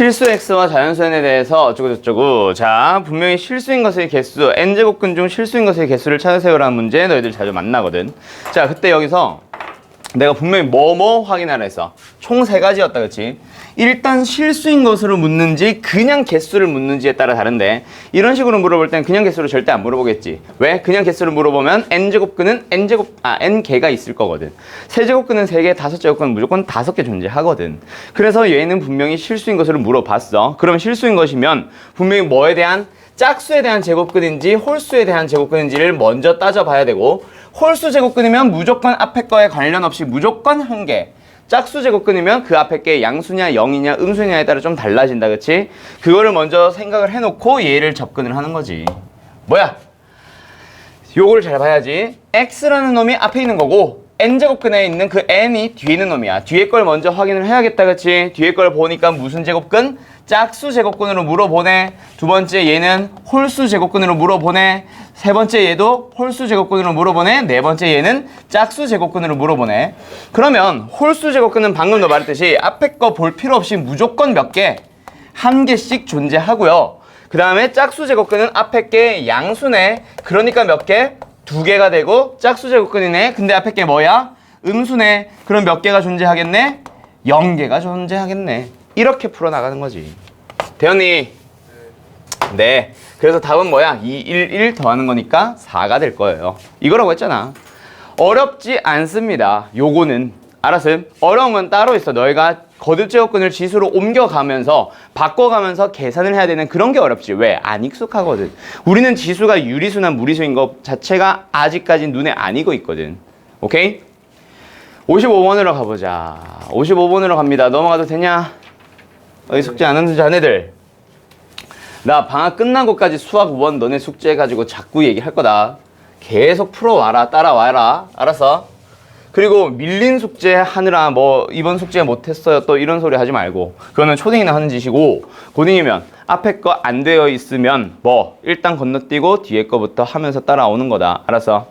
실수 x와 자연수 n에 대해서 어쩌고저쩌고. 자, 분명히 실수인 것의 개수, n제곱근 중 실수인 것의 개수를 찾으세요라는 문제 너희들 자주 만나거든. 자, 그때 여기서 내가 분명히 뭐뭐 확인하라 했어. 총 3가지였다, 그치? 일단 실수인 것으로 묻는지 그냥 개수를 묻는지에 따라 다른데, 이런 식으로 물어볼 땐 그냥 개수를 절대 안 물어보겠지. 왜? 그냥 개수를 물어보면 n제곱근은 n개가 있을 거거든. 세제곱근은 3개, 5제곱근은 무조건 5개 존재하거든. 그래서 얘는 분명히 실수인 것으로 물어봤어. 그럼 실수인 것이면 분명히 뭐에 대한, 짝수에 대한 제곱근인지 홀수에 대한 제곱근인지를 먼저 따져봐야 되고, 홀수 제곱근이면 무조건 앞에 거에 관련 없이 무조건 1개. 짝수 제곱근이면 그 앞에 게 양수냐 0이냐 음수냐에 따라 좀 달라진다, 그치? 그거를 먼저 생각을 해놓고 얘를 접근을 하는 거지. 뭐야? 요걸 잘 봐야지. x라는 놈이 앞에 있는 거고 n제곱근에 있는 그 n이 뒤에 있는 놈이야. 뒤에 걸 먼저 확인을 해야겠다, 그치? 뒤에 걸 보니까 무슨 제곱근? 짝수 제곱근으로 물어보네. 두 번째 얘는 홀수 제곱근으로 물어보네. 세 번째 얘도 홀수 제곱근으로 물어보네. 네 번째 얘는 짝수 제곱근으로 물어보네. 그러면 홀수 제곱근은 방금 너 말했듯이 앞에 거 볼 필요 없이 무조건 몇 개? 1개씩 존재하고요. 그 다음에 짝수 제곱근은 앞에 게 양수네. 그러니까 몇 개? 2개가 되고 짝수 제곱근이네. 근데 앞에 게 뭐야? 음수네. 그럼 몇 개가 존재하겠네? 0개가 존재하겠네. 이렇게 풀어나가는 거지. 대현이. 네. 그래서 답은 뭐야? 2, 1, 1 더하는 거니까 4가 될 거예요. 이거라고 했잖아. 어렵지 않습니다. 요거는. 알았음? 어려운 건 따로 있어. 너희가 거듭제곱근을 지수로 옮겨가면서 바꿔가면서 계산을 해야 되는 그런 게 어렵지. 왜? 안 익숙하거든. 우리는 지수가 유리수나 무리수인 것 자체가 아직까지 눈에 안 익어 있거든. 오케이? 55번으로 가보자. 55번으로 갑니다. 넘어가도 되냐? 너희 숙제 안 하는 자네들. 나 방학 끝나고까지 수학 5번 너네 숙제해가지고 자꾸 얘기할 거다. 계속 풀어와라. 따라와라. 알았어? 그리고 밀린 숙제 하느라 뭐 이번 숙제 못했어요 또 이런 소리 하지 말고, 그거는 초딩이나 하는 짓이고, 고딩이면 앞에 거 안 되어 있으면 뭐 일단 건너뛰고 뒤에 거부터 하면서 따라오는 거다. 알았어?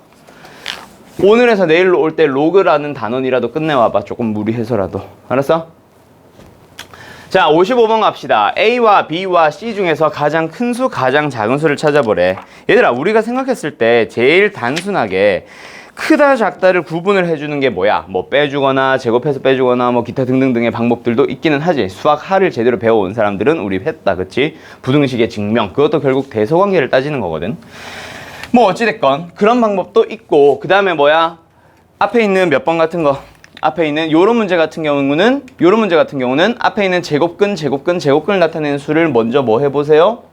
오늘에서 내일로 올 때 로그라는 단원이라도 끝내와봐. 조금 무리해서라도. 알았어? 자, 55번 갑시다. A와 B와 C 중에서 가장 큰 수, 가장 작은 수를 찾아보래. 얘들아, 우리가 생각했을 때 제일 단순하게 크다 작다를 구분을 해주는 게 뭐야? 뭐 빼주거나 제곱해서 빼주거나 뭐 기타 등등등의 방법들도 있기는 하지. 수학 하를 제대로 배워온 사람들은 우리 했다, 그치? 부등식의 증명, 그것도 결국 대소관계를 따지는 거거든. 뭐 어찌됐건 그런 방법도 있고, 그 다음에 뭐야? 앞에 있는 몇 번 같은 거, 앞에 있는 요런 문제 같은 경우는 앞에 있는 제곱근을 나타내는 수를 먼저 뭐 해보세요?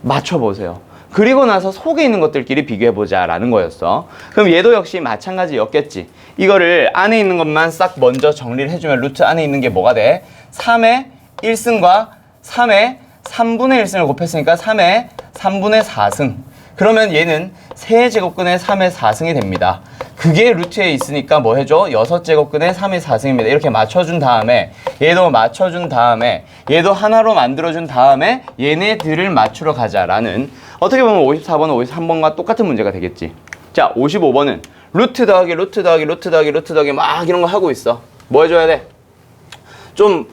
맞춰보세요. 그리고 나서 속에 있는 것들끼리 비교해보자 라는 거였어. 그럼 얘도 역시 마찬가지였겠지. 이거를 안에 있는 것만 싹 먼저 정리를 해주면 루트 안에 있는 게 뭐가 돼? 3의 1승과 3의 3분의 1승을 곱했으니까 3의 3분의 4승. 그러면 얘는 세제곱근의 3의 4승이 됩니다. 그게 루트에 있으니까 뭐 해줘? 6제곱근의 3의 4승입니다. 이렇게 맞춰준 다음에 얘도 맞춰준 다음에 얘도 하나로 만들어준 다음에 얘네들을 맞추러 가자라는, 어떻게 보면 54번은 53번과 똑같은 문제가 되겠지. 자, 55번은 루트 더하기 막 이런 거 하고 있어. 뭐 해줘야 돼? 좀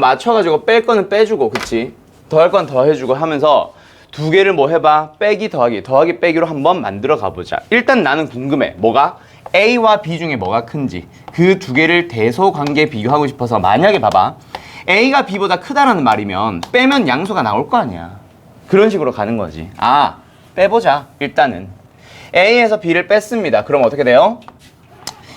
맞춰가지고 뺄 거는 빼주고, 그치? 더할 건 더 해주고 하면서 두 개를 뭐 해봐? 빼기 더하기 빼기로 한번 만들어 가보자. 일단 나는 궁금해. 뭐가? A와 B 중에 뭐가 큰지. 그 두 개를 대소관계 비교하고 싶어서, 만약에 봐봐. A가 B보다 크다라는 말이면 빼면 양수가 나올 거 아니야. 그런 식으로 가는 거지. 아, 빼보자. 일단은 A에서 B를 뺐습니다. 그럼 어떻게 돼요?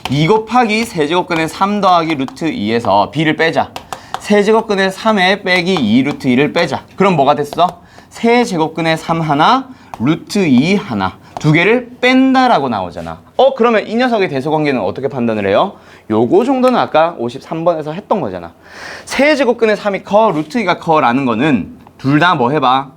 2 곱하기 세제곱근의 3 더하기 루트 2에서 B를 빼자. 세제곱근의 3에 빼기 2 루트 2를 빼자. 그럼 뭐가 됐어? 세제곱근의 3 하나, 루트 2 하나. 두 개를 뺀다라고 나오잖아. 그러면 이 녀석의 대소관계는 어떻게 판단을 해요? 요거 정도는 아까 53번에서 했던 거잖아. 세제곱근의 3이 커, 루트 2가 커 라는 거는 둘 다 뭐 해봐?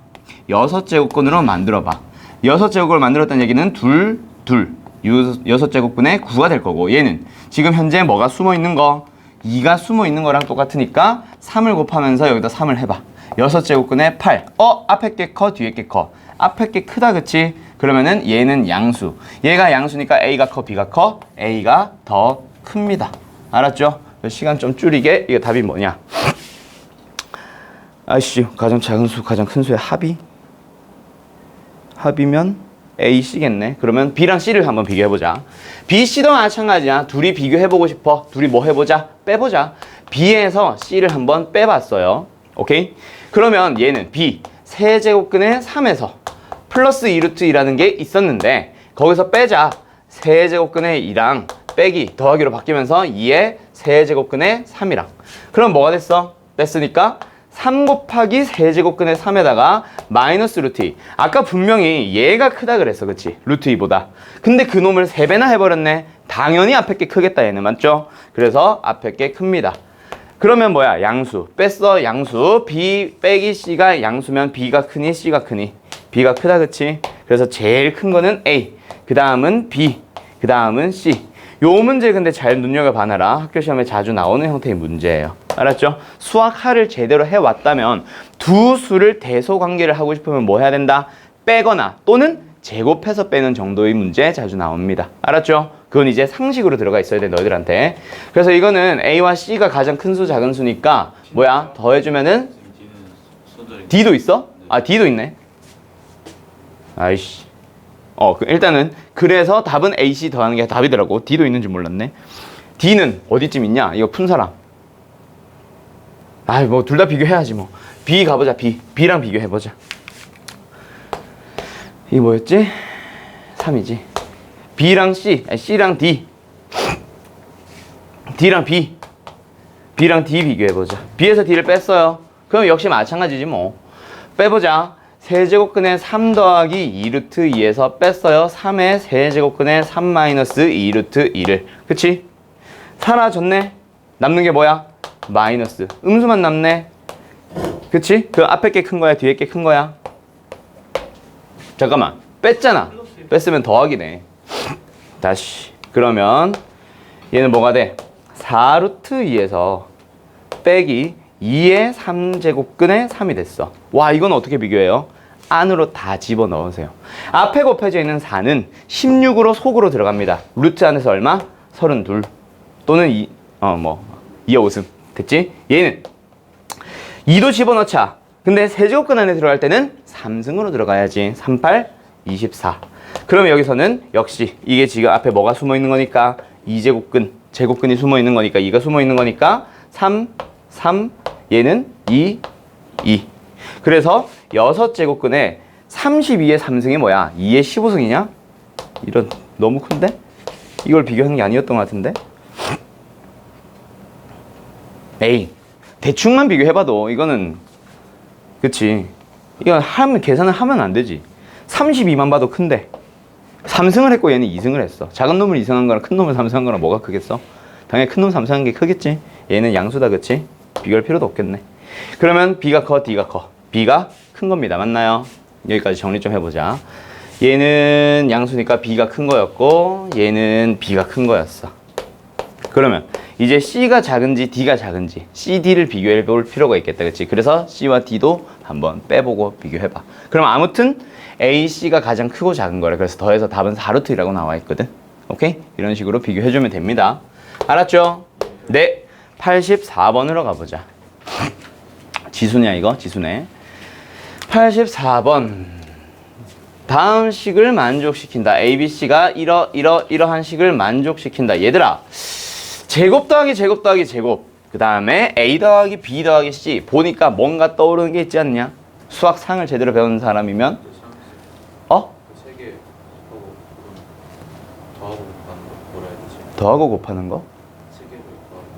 6제곱근으로 만들어봐. 6제곱을 만들었다는 얘기는 6제곱근의 9가 될 거고, 얘는 지금 현재 뭐가 숨어있는 거? 2가 숨어있는 거랑 똑같으니까 3을 곱하면서 여기다 3을 해봐. 6제곱근의 8. 앞에 게 커, 뒤에 게 커. 앞에 게 크다, 그치? 그러면은 얘는 양수. 얘가 양수니까 A가 커, B가 커? A가 더 큽니다. 알았죠? 시간 좀 줄이게. 이거 답이 뭐냐? 아이씨, 가장 작은 수, 가장 큰 수의 합이면 AC겠네. 그러면 B랑 C를 한번 비교해보자. B, C도 마찬가지야. 둘이 비교해보고 싶어. 둘이 뭐 해보자? 빼보자. B에서 C를 한번 빼봤어요. 오케이? 그러면 얘는 B, 세제곱근의 3에서 플러스 2루트 2라는 게 있었는데 거기서 빼자. 세제곱근의 2랑 빼기, 더하기로 바뀌면서 2의 세제곱근의 3이랑. 그럼 뭐가 됐어? 뺐으니까 3 곱하기 세제곱근의 3에다가 마이너스 루트 2. 아까 분명히 얘가 크다 그랬어. 그치? 루트 2보다. 근데 그 놈을 3배나 해버렸네. 당연히 앞에 게 크겠다 얘는. 맞죠? 그래서 앞에 게 큽니다. 그러면 뭐야? 양수. 뺐어. 양수. B 빼기 C가 양수면 B가 크니 C가 크니? B가 크다. 그치? 그래서 제일 큰 거는 A. 그 다음은 B. 그 다음은 C. 요 문제 근데 잘 눈여겨봐놔라. 학교 시험에 자주 나오는 형태의 문제예요. 알았죠? 수학하를 제대로 해왔다면 두 수를 대소관계를 하고 싶으면 뭐 해야 된다? 빼거나 또는 제곱해서 빼는 정도의 문제 자주 나옵니다. 알았죠? 그건 이제 상식으로 들어가 있어야 돼 너희들한테. 그래서 이거는 A와 C가 가장 큰 수 작은 수니까 뭐야? 더해주면은 D도 있어? 아 D도 있네. 아이씨. 일단은 그래서 답은 AC 더하는 게 답이더라고. D도 있는 줄 몰랐네. D는 어디쯤 있냐? 이거 푼 사람. 아이 뭐 둘 다 비교해야지 뭐. B 가보자. B랑 비교해보자. 이게 뭐였지? 3이지. B랑 C, C랑 D. D랑 B. B랑 D 비교해보자. B에서 D를 뺐어요. 그럼 역시 마찬가지지 뭐. 빼보자. 세제곱근의 3 더하기 2루트 2에서 뺐어요. 3의 세제곱근의 3 마이너스 2루트 2를. 그치? 사라졌네. 남는 게 뭐야? 마이너스. 음수만 남네. 그치? 그 앞에 게 큰 거야? 뒤에 게 큰 거야? 잠깐만. 뺐잖아. 뺐으면 더하기네. 다시. 그러면 얘는 뭐가 돼? 4루트 2에서 빼기 2의 3제곱근의 3이 됐어. 와, 이건 어떻게 비교해요? 안으로 다 집어넣으세요. 앞에 곱해져 있는 4는 16으로 속으로 들어갑니다. 루트 안에서 얼마? 32 또는 2의 5승. 됐지? 얘는 2도 집어넣자. 근데 세제곱근 안에 들어갈 때는 3승으로 들어가야지. 38, 24. 그러면 여기서는 역시 이게 지금 앞에 뭐가 숨어 있는 거니까 2제곱근, 제곱근이 숨어 있는 거니까 2가 숨어 있는 거니까 3, 얘는 2. 그래서 6제곱근에 32의 3승이 뭐야? 2의 15승이냐? 이런 너무 큰데? 이걸 비교하는 게 아니었던 것 같은데? 에이, 대충만 비교해봐도 이거는 그치? 이건 계산을 하면 안 되지. 32만 봐도 큰데 3승을 했고 얘는 2승을 했어. 작은 놈을 2승한 거랑 큰 놈을 3승한 거랑 뭐가 크겠어? 당연히 큰 놈 3승한 게 크겠지? 얘는 양수다. 그치? 비교할 필요도 없겠네. 그러면 B가 커, D가 커? B가 큰 겁니다. 맞나요? 여기까지 정리 좀 해보자. 얘는 양수니까 B가 큰 거였고 얘는 B가 큰 거였어. 그러면 이제 C가 작은지 D가 작은지 C, D를 비교해 볼 필요가 있겠다. 그치? 그래서 C와 D도 한번 빼보고 비교해봐. 그럼 아무튼 A, C가 가장 크고 작은 거래. 그래서 더해서 답은 4루트라고 나와 있거든. 오케이? 이런 식으로 비교해주면 됩니다. 알았죠? 네. 84번으로 가보자. 지수냐 이거? 지수네. 84번. 다음 식을 만족시킨다. A, B, C가 이러한 식을 만족시킨다. 얘들아, 제곱 더하기 제곱 더하기 제곱. 그 다음에 A 더하기 B 더하기 C. 보니까 뭔가 떠오르는 게 있지 않냐? 수학상을 제대로 배우는 사람이면 세개 더하고 곱하는 거 뭐라 해야 되지? 더하고 곱하는 거? 세 개를 더하고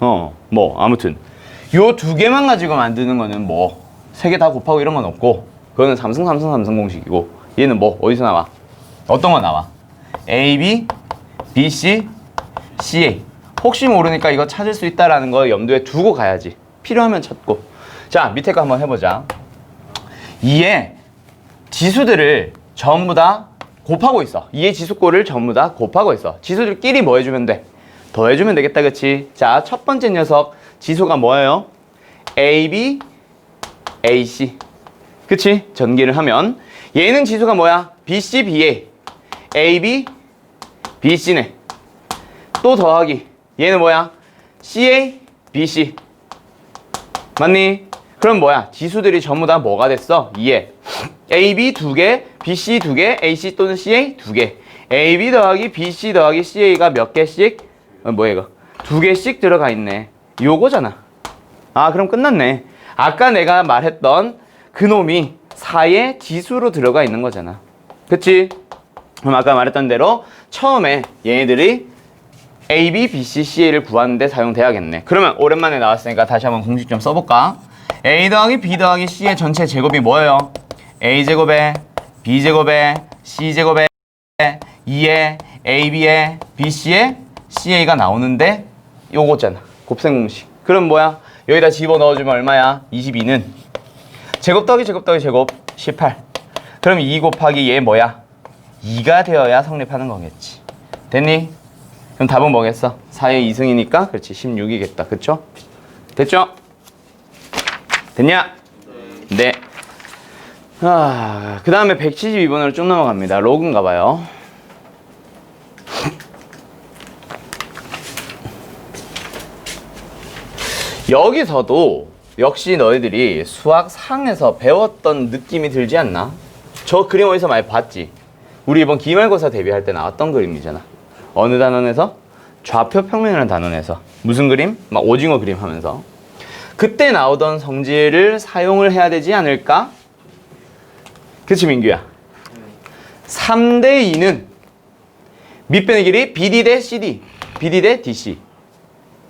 제곱하는 거. 아무튼 요 두 개만 가지고 만드는 거는 세 개 다 곱하고 이런 건 없고 그거는 삼승 공식이고 얘는 어디서 나와? 어떤 거 나와? A, B, B, C, C, A. 혹시 모르니까 이거 찾을 수 있다라는 거 염두에 두고 가야지. 필요하면 찾고. 자, 밑에 거 한번 해보자. 2의 지수들을 전부 다 곱하고 있어. 2의 지수꼴을 전부 다 곱하고 있어. 지수들끼리 뭐 해주면 돼? 더해주면 되겠다. 그치? 자, 첫 번째 녀석 지수가 뭐예요? AB, AC. 그치? 전개를 하면 얘는 지수가 뭐야? BC, BA. AB, BC네. 또 더하기. 얘는 뭐야? CA, BC. 맞니? 그럼 뭐야? 지수들이 전부 다 뭐가 됐어? 2에 AB 2개, BC 2개, AC 또는 CA 2개. AB 더하기 BC 더하기 CA가 몇 개씩? 뭐야 이거? 2개씩 들어가 있네. 요거잖아. 아, 그럼 끝났네. 아까 내가 말했던 그놈이 4의 지수로 들어가 있는 거잖아. 그치? 그럼 아까 말했던 대로 처음에 얘네들이 A, B, B, C, CA를 구하는데 사용돼야겠네. 그러면 오랜만에 나왔으니까 다시 한번 공식 좀 써볼까? A 더하기 B 더하기 C의 전체 제곱이 뭐예요? A제곱에 B제곱에 C제곱에 2에 AB에 BC에 CA가 나오는데 요거잖아. 곱셈 공식. 그럼 뭐야? 여기다 집어넣어주면 얼마야? 22는 제곱 더하기 제곱 더하기 제곱 18. 그럼 2 곱하기 얘 뭐야? 2가 되어야 성립하는 거겠지. 됐니? 그럼 답은 뭐겠어? 4의 2승이니까 그렇지 16이겠다. 그쵸? 됐죠? 됐냐? 네. 그 다음에 172번으로 쭉 넘어갑니다. 로그인가 봐요. 여기서도 역시 너희들이 수학 상에서 배웠던 느낌이 들지 않나? 저 그림 어디서 많이 봤지? 우리 이번 기말고사 대비할 때 나왔던 그림이잖아. 어느 단원에서? 좌표 평면이라는 단원에서. 무슨 그림? 막 오징어 그림 하면서. 그때 나오던 성질을 사용을 해야 되지 않을까? 그치 민규야? 3대 2는 밑변의 길이 BD 대 CD, BD 대 DC.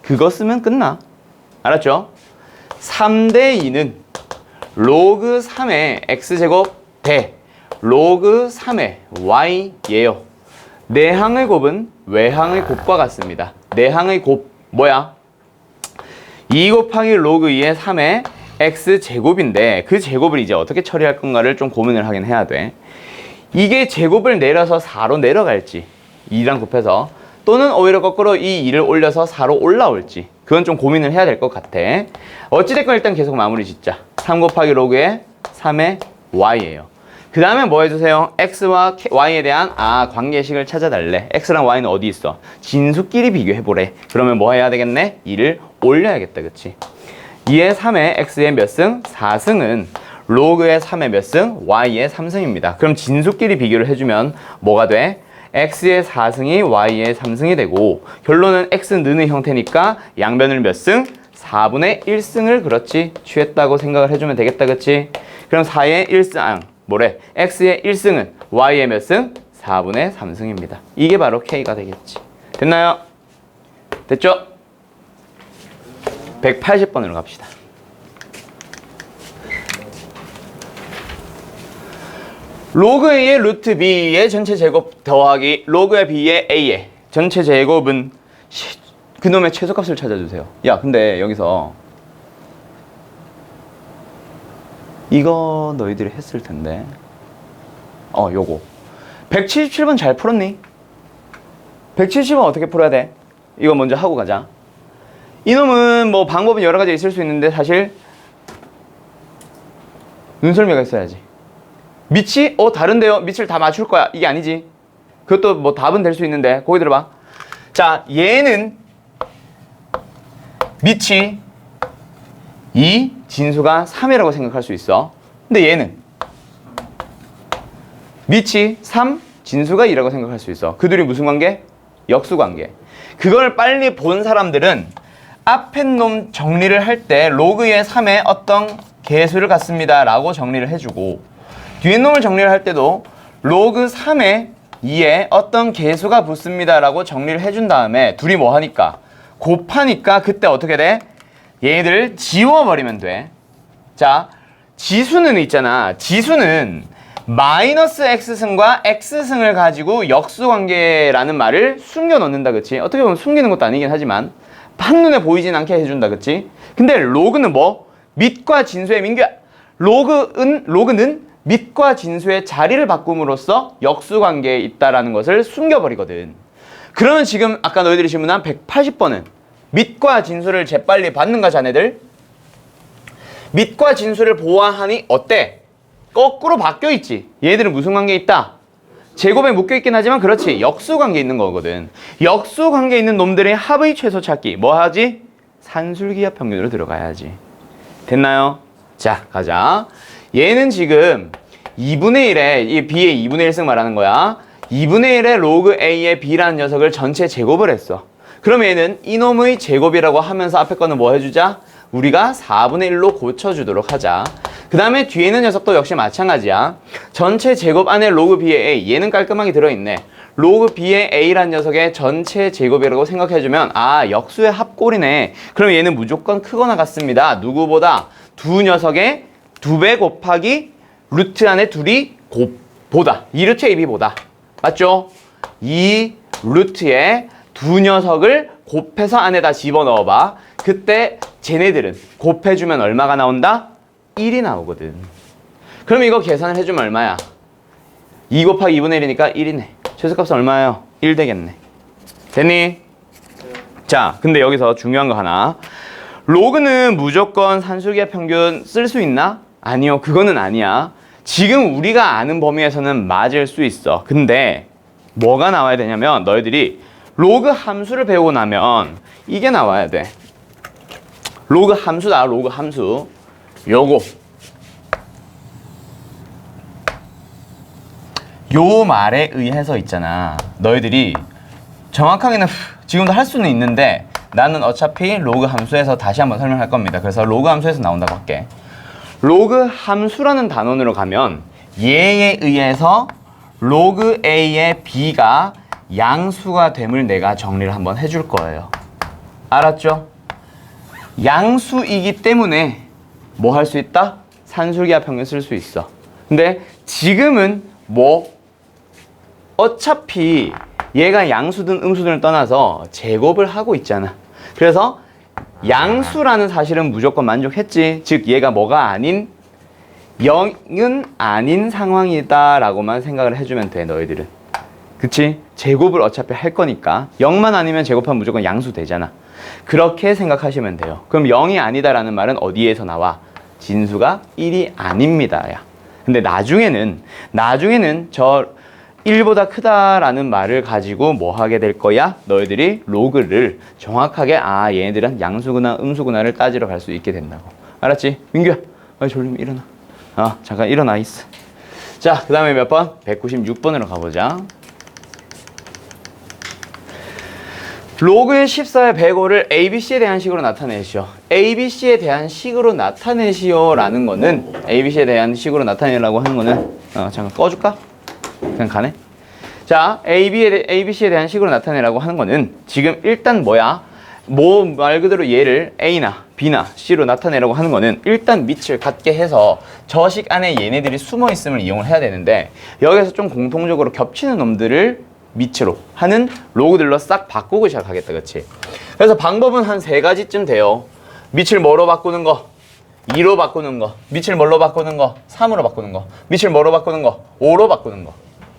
그거 쓰면 끝나. 알았죠? 3대 2는 로그 3의 x제곱 대 로그 3의 y예요. 내항의 곱은 외항의 곱과 같습니다. 내항의 곱 뭐야? 2 곱하기 로그 2의 3의 x제곱인데 그 제곱을 이제 어떻게 처리할 건가를 좀 고민을 하긴 해야 돼. 이게 제곱을 내려서 4로 내려갈지 2랑 곱해서 또는 오히려 거꾸로 이 2를 올려서 4로 올라올지 그건 좀 고민을 해야 될 것 같아. 어찌됐건 일단 계속 마무리 짓자. 3 곱하기 로그의 3의 y예요. 그 다음에 뭐 해주세요? x와 y에 대한 관계식을 찾아달래. x랑 y는 어디 있어? 진수끼리 비교해보래. 그러면 뭐 해야 되겠네? 2를 올려야겠다. 그치? 2의 3의 x의 몇 승? 4승은 로그의 3의 몇 승? y의 3승입니다. 그럼 진수끼리 비교를 해주면 뭐가 돼? x의 4승이 y의 3승이 되고 결론은 x는 형태니까 양변을 몇 승? 4분의 1승을 그렇지 취했다고 생각을 해주면 되겠다. 그치? 그럼 4의 1승 뭐래? x의 1승은 y의 몇 승? 4분의 3승입니다. 이게 바로 k가 되겠지. 됐나요? 됐죠? 180번으로 갑시다. 로그 A의 루트 B의 전체 제곱 더하기 로그의 B의 A의 전체 제곱은 그놈의 최소값을 찾아주세요. 야, 근데 여기서 이거 너희들이 했을 텐데 요거 177번 잘 풀었니? 170번 어떻게 풀어야 돼? 이거 먼저 하고 가자. 이놈은 뭐 방법은 여러 가지 있을 수 있는데 사실 눈썰미가 있어야지. 밑이? 다른데요? 밑을 다 맞출 거야. 이게 아니지. 그것도 뭐 답은 될 수 있는데 거기 들어봐. 자, 얘는 밑이 2, 진수가 3이라고 생각할 수 있어. 근데 얘는 밑이 3, 진수가 2라고 생각할 수 있어. 그 둘이 무슨 관계? 역수관계. 그걸 빨리 본 사람들은 앞에 놈 정리를 할 때 로그의 3에 어떤 개수를 갖습니다 라고 정리를 해주고 뒤에 놈을 정리를 할 때도 로그 3에 2에 어떤 개수가 붙습니다 라고 정리를 해준 다음에 둘이 뭐 하니까? 곱하니까 그때 어떻게 돼? 얘네들을 지워버리면 돼. 자, 지수는 있잖아. 지수는 마이너스 x승과 x승을 가지고 역수관계라는 말을 숨겨 넣는다. 그치? 어떻게 보면 숨기는 것도 아니긴 하지만 한눈에 보이진 않게 해준다. 그치? 근데 로그는 뭐? 밑과 진수의 민규야. 로그는 밑과 진수의 자리를 바꿈으로써 역수관계에 있다라는 것을 숨겨버리거든. 그러면 지금 아까 너희들이 질문한 180번은 밑과 진수를 재빨리 받는가 자네들? 밑과 진수를 보아하니 어때? 거꾸로 바뀌어있지. 얘들은 무슨 관계에 있다? 제곱에 묶여있긴 하지만 그렇지. 역수관계에 있는 거거든. 역수관계에 있는 놈들의 합의 최소 찾기. 뭐 하지? 산술기하 평균으로 들어가야지. 됐나요? 자, 가자. 얘는 지금 2분의 1에, 이 b의 2분의 1승 말하는 거야. 2분의 1의 로그 a의 b라는 녀석을 전체 제곱을 했어. 그럼 얘는 이놈의 제곱이라고 하면서 앞에 거는 뭐 해주자? 우리가 4분의 1로 고쳐주도록 하자. 그 다음에 뒤에 있는 녀석도 역시 마찬가지야. 전체 제곱 안에 로그 b의 a, 얘는 깔끔하게 들어있네. 로그 b의 a란 녀석의 전체 제곱이라고 생각해주면 아, 역수의 합골이네. 그럼 얘는 무조건 크거나 같습니다. 누구보다? 두 녀석의 2배 곱하기 루트 안에 둘이 보다. 2루트 ab보다. 맞죠? 이 루트에 두 녀석을 곱해서 안에다 집어넣어봐. 그때 쟤네들은 곱해주면 얼마가 나온다? 1이 나오거든. 그럼 이거 계산을 해주면 얼마야? 2 곱하기 2분의 1이니까 1이네. 최소값은 얼마예요? 1 되겠네. 됐니? 자, 근데 여기서 중요한 거 하나. 로그는 무조건 산술기의 평균 쓸 수 있나? 아니요, 그거는 아니야. 지금 우리가 아는 범위에서는 맞을 수 있어. 근데 뭐가 나와야 되냐면 너희들이 로그 함수를 배우고 나면 이게 나와야 돼. 로그 함수다, 로그 함수. 요거. 요 말에 의해서 있잖아. 너희들이 정확하게는 지금도 할 수는 있는데 나는 어차피 로그 함수에서 다시 한번 설명할 겁니다. 그래서 로그 함수에서 나온다고 할게. 로그 함수라는 단원으로 가면 얘에 의해서 로그 a의 b가 양수가 됨을 내가 정리를 한번 해줄 거예요. 알았죠? 양수이기 때문에 뭐 할 수 있다? 산술기하 평균 쓸 수 있어. 근데 지금은 뭐 어차피 얘가 양수든 음수든을 떠나서 제곱을 하고 있잖아. 그래서 양수라는 사실은 무조건 만족했지. 즉 얘가 뭐가 아닌 0은 아닌 상황이다 라고만 생각을 해주면 돼. 너희들은. 그치? 제곱을 어차피 할 거니까 0만 아니면 제곱하면 무조건 양수 되잖아. 그렇게 생각하시면 돼요. 그럼 0이 아니다라는 말은 어디에서 나와? 진수가 1이 아닙니다. 야. 근데 나중에는 저 1보다 크다라는 말을 가지고 뭐 하게 될 거야? 너희들이 로그를 정확하게 아, 얘네들은 양수구나 음수구나를 따지러 갈 수 있게 된다고. 알았지? 민규야, 졸리면 일어나. 잠깐 일어나 있어. 자, 그 다음에 몇 번? 196번으로 가보자. 로그의 14의 105를 ABC에 대한 식으로 나타내시오. ABC에 대한 식으로 나타내시오라는 거는 ABC에 대한 식으로 나타내라고 하는 거는 잠깐 꺼줄까? 그냥 가네. 자, ABC에 대한 식으로 나타내라고 하는 거는 지금 일단 뭐야? 뭐 말 그대로 얘를 A나 B나 C로 나타내라고 하는 거는 일단 밑을 갖게 해서 저식 안에 얘네들이 숨어 있음을 이용을 해야 되는데 여기서 좀 공통적으로 겹치는 놈들을 밑으로 하는 로그들로 싹 바꾸고 시작하겠다. 그치? 그래서 방법은 한 3가지쯤 돼요. 밑을 뭐로 바꾸는 거? 2로 바꾸는 거. 밑을 뭘로 바꾸는 거? 3으로 바꾸는 거. 밑을 뭐로 바꾸는 거? 5로 바꾸는 거.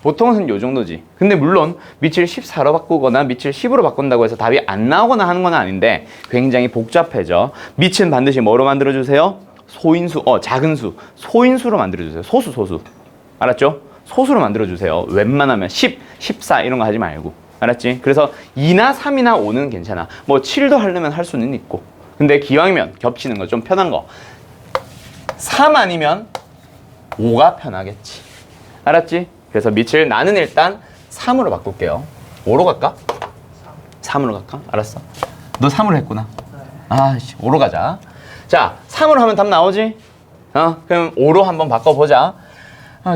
보통은 요 정도지. 근데 물론 밑을 14로 바꾸거나 밑을 10으로 바꾼다고 해서 답이 안 나오거나 하는 건 아닌데 굉장히 복잡해져. 밑은 반드시 뭐로 만들어주세요? 소인수, 작은 수. 소인수로 만들어주세요. 소수. 알았죠? 소수로 만들어주세요. 웬만하면 10, 14 이런 거 하지 말고. 알았지? 그래서 2나 3이나 5는 괜찮아. 뭐 7도 하려면 할 수는 있고. 근데 기왕이면 겹치는 거 좀 편한 거. 3 아니면 5가 편하겠지. 알았지? 그래서 밑을 나는 일단 3으로 바꿀게요. 5로 갈까? 3으로 갈까? 알았어. 너 3으로 했구나. 아씨, 5로 가자. 자, 3으로 하면 답 나오지? 그럼 5로 한번 바꿔보자.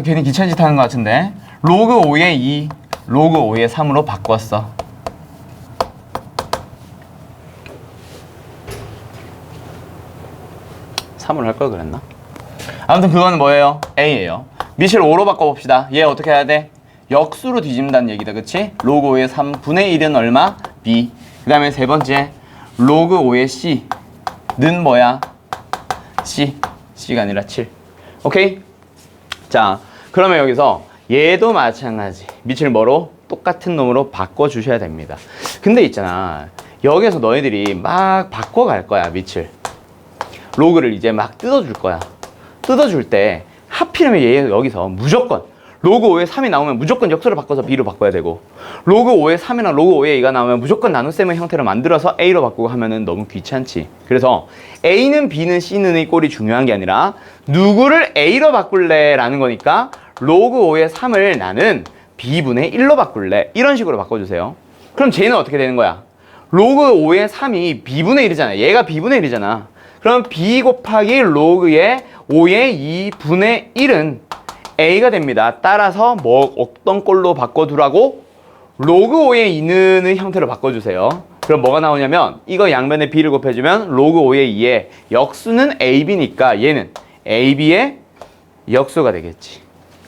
괜히 귀찮은 짓 하는 것 같은데. 로그 5에 2, 로그 5에 3으로 바꿨어. (3으로) 할 걸 그랬나? 아무튼 그거는 뭐예요? A예요. 밑을 5로 바꿔봅시다. 얘 어떻게 해야 돼? 역수로 뒤집는다는 얘기다. 그치? 로그 5의 3분의 1은 얼마? B. 그 다음에 세 번째 로그 5의 C는 뭐야? C. C가 아니라 7. 오케이? 자, 그러면 여기서 얘도 마찬가지. 밑을 뭐로? 똑같은 놈으로 바꿔주셔야 됩니다. 근데 있잖아. 여기서 너희들이 막 바꿔갈 거야. 밑을. 로그를 이제 막 뜯어줄 거야. 뜯어줄 때 하필이면 얘 여기서 무조건 로그 5에 3이 나오면 무조건 역수를 바꿔서 b로 바꿔야 되고 로그 5에 3이나 로그 5에 2가 나오면 무조건 나눗셈의 형태를 만들어서 a로 바꾸고 하면은 너무 귀찮지. 그래서 a는 b는 c는의 꼴이 중요한 게 아니라 누구를 a로 바꿀래 라는 거니까 로그 5에 3을 나는 b분의 1로 바꿀래 이런 식으로 바꿔주세요. 그럼 쟤는 어떻게 되는 거야? 로그 5의 3이 b분의 1이잖아. 얘가 b분의 1이잖아. 그럼 b 곱하기 로그의 5의 2분의 1은 a가 됩니다. 따라서 뭐 어떤 꼴로 바꿔두라고? 로그 5의 2는의 형태로 바꿔주세요. 그럼 뭐가 나오냐면 이거 양변에 b를 곱해주면 로그 5의 2에 역수는 ab니까 얘는 ab의 역수가 되겠지.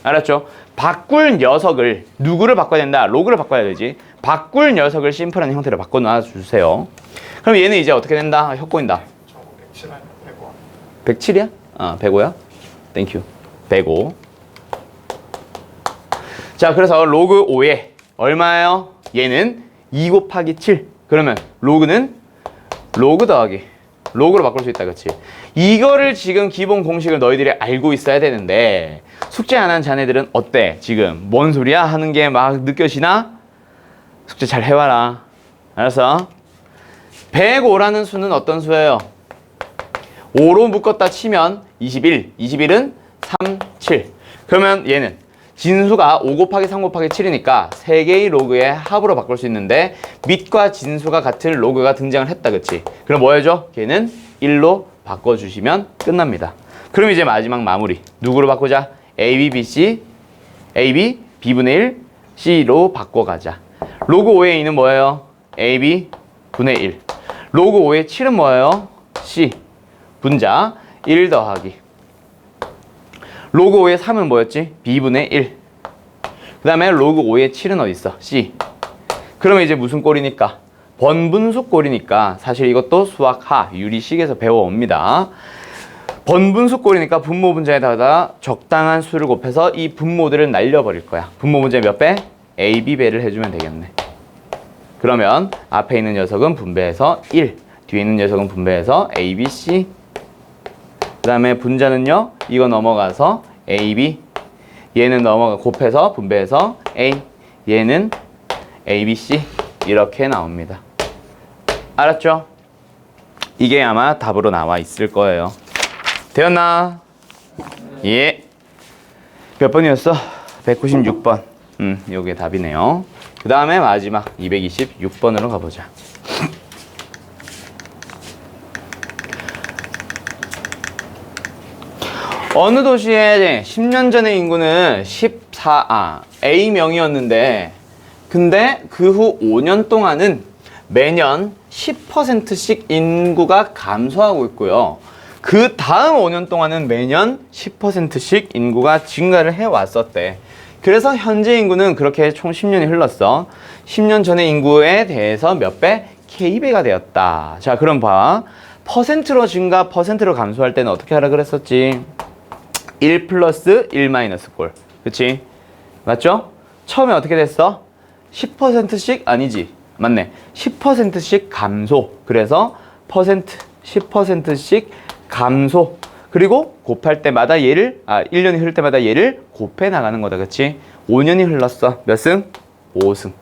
알았죠? 바꿀 녀석을 누구를 바꿔야 된다? 로그를 바꿔야 되지. 바꿀 녀석을 심플한 형태로 바꿔놔 주세요. 그럼 얘는 이제 어떻게 된다? 혀 꼬인다. 107이야? 아, 105야? 땡큐. 105. 자, 그래서 로그 5에 얼마예요? 얘는 2 곱하기 7. 그러면 로그는 로그 더하기 로그로 바꿀 수 있다, 그치? 이거를 지금 기본 공식을 너희들이 알고 있어야 되는데 숙제 안 한 자네들은 어때? 지금 뭔 소리야? 하는 게 막 느껴지나? 숙제 잘 해와라. 알았어? 105라는 수는 어떤 수예요? 5로 묶었다 치면 21. 21은 3, 7. 그러면 얘는 진수가 5 곱하기 3 곱하기 7이니까 3개의 로그의 합으로 바꿀 수 있는데 밑과 진수가 같은 로그가 등장을 했다, 그치? 그럼 뭐 해줘? 걔는 1로 바꿔주시면 끝납니다. 그럼 이제 마지막 마무리. 누구로 바꾸자? A, B, B, C, A, B, B분의 1, C로 바꿔가자. 로그 5의 2는 뭐예요? A, B, 분의 1. 로그 5의 7은 뭐예요? C. 분자 1 더하기. 로그 5의 3은 뭐였지? B분의 1. 그 다음에 로그 5의 7은 어디 있어? C. 그러면 이제 무슨 꼴이니까? 번분수 꼴이니까 사실 이것도 수학하 유리식에서 배워옵니다. 번분수 꼴이니까 분모 분자에다가 적당한 수를 곱해서 이 분모들을 날려버릴 거야. 분모 분자 몇 배? A, B 배를 해주면 되겠네. 그러면 앞에 있는 녀석은 분배해서 1, 뒤에 있는 녀석은 분배해서 A, B, C. 그 다음에 분자는요, 이거 넘어가서 A, B. 얘는 넘어가 곱해서 분배해서 A. 얘는 A, B, C. 이렇게 나옵니다. 알았죠? 이게 아마 답으로 나와 있을 거예요. 되었나? 예. 몇 번이었어? 196번. 요게 답이네요. 그 다음에 마지막 226번으로 가보자. 어느 도시의 10년 전의 인구는 A명이었는데 근데 그 후 5년 동안은 매년 10%씩 인구가 감소하고 있고요. 그 다음 5년 동안은 매년 10%씩 인구가 증가를 해왔었대. 그래서 현재 인구는 그렇게 총 10년이 흘렀어. 10년 전의 인구에 대해서 몇 배? K배가 되었다. 자, 그럼 봐. 퍼센트로 증가, 퍼센트로 감소할 때는 어떻게 하라 그랬었지? 1 플러스 1 마이너스 꼴. 그치? 맞죠? 처음에 어떻게 됐어? 10%씩 아니지. 맞네. 10%씩 감소. 그래서 퍼센트 10%씩 감소. 그리고 곱할 때마다 얘를 1년이 흐를 때마다 얘를 곱해 나가는 거다. 그치? 5년이 흘렀어. 몇 승? 5승.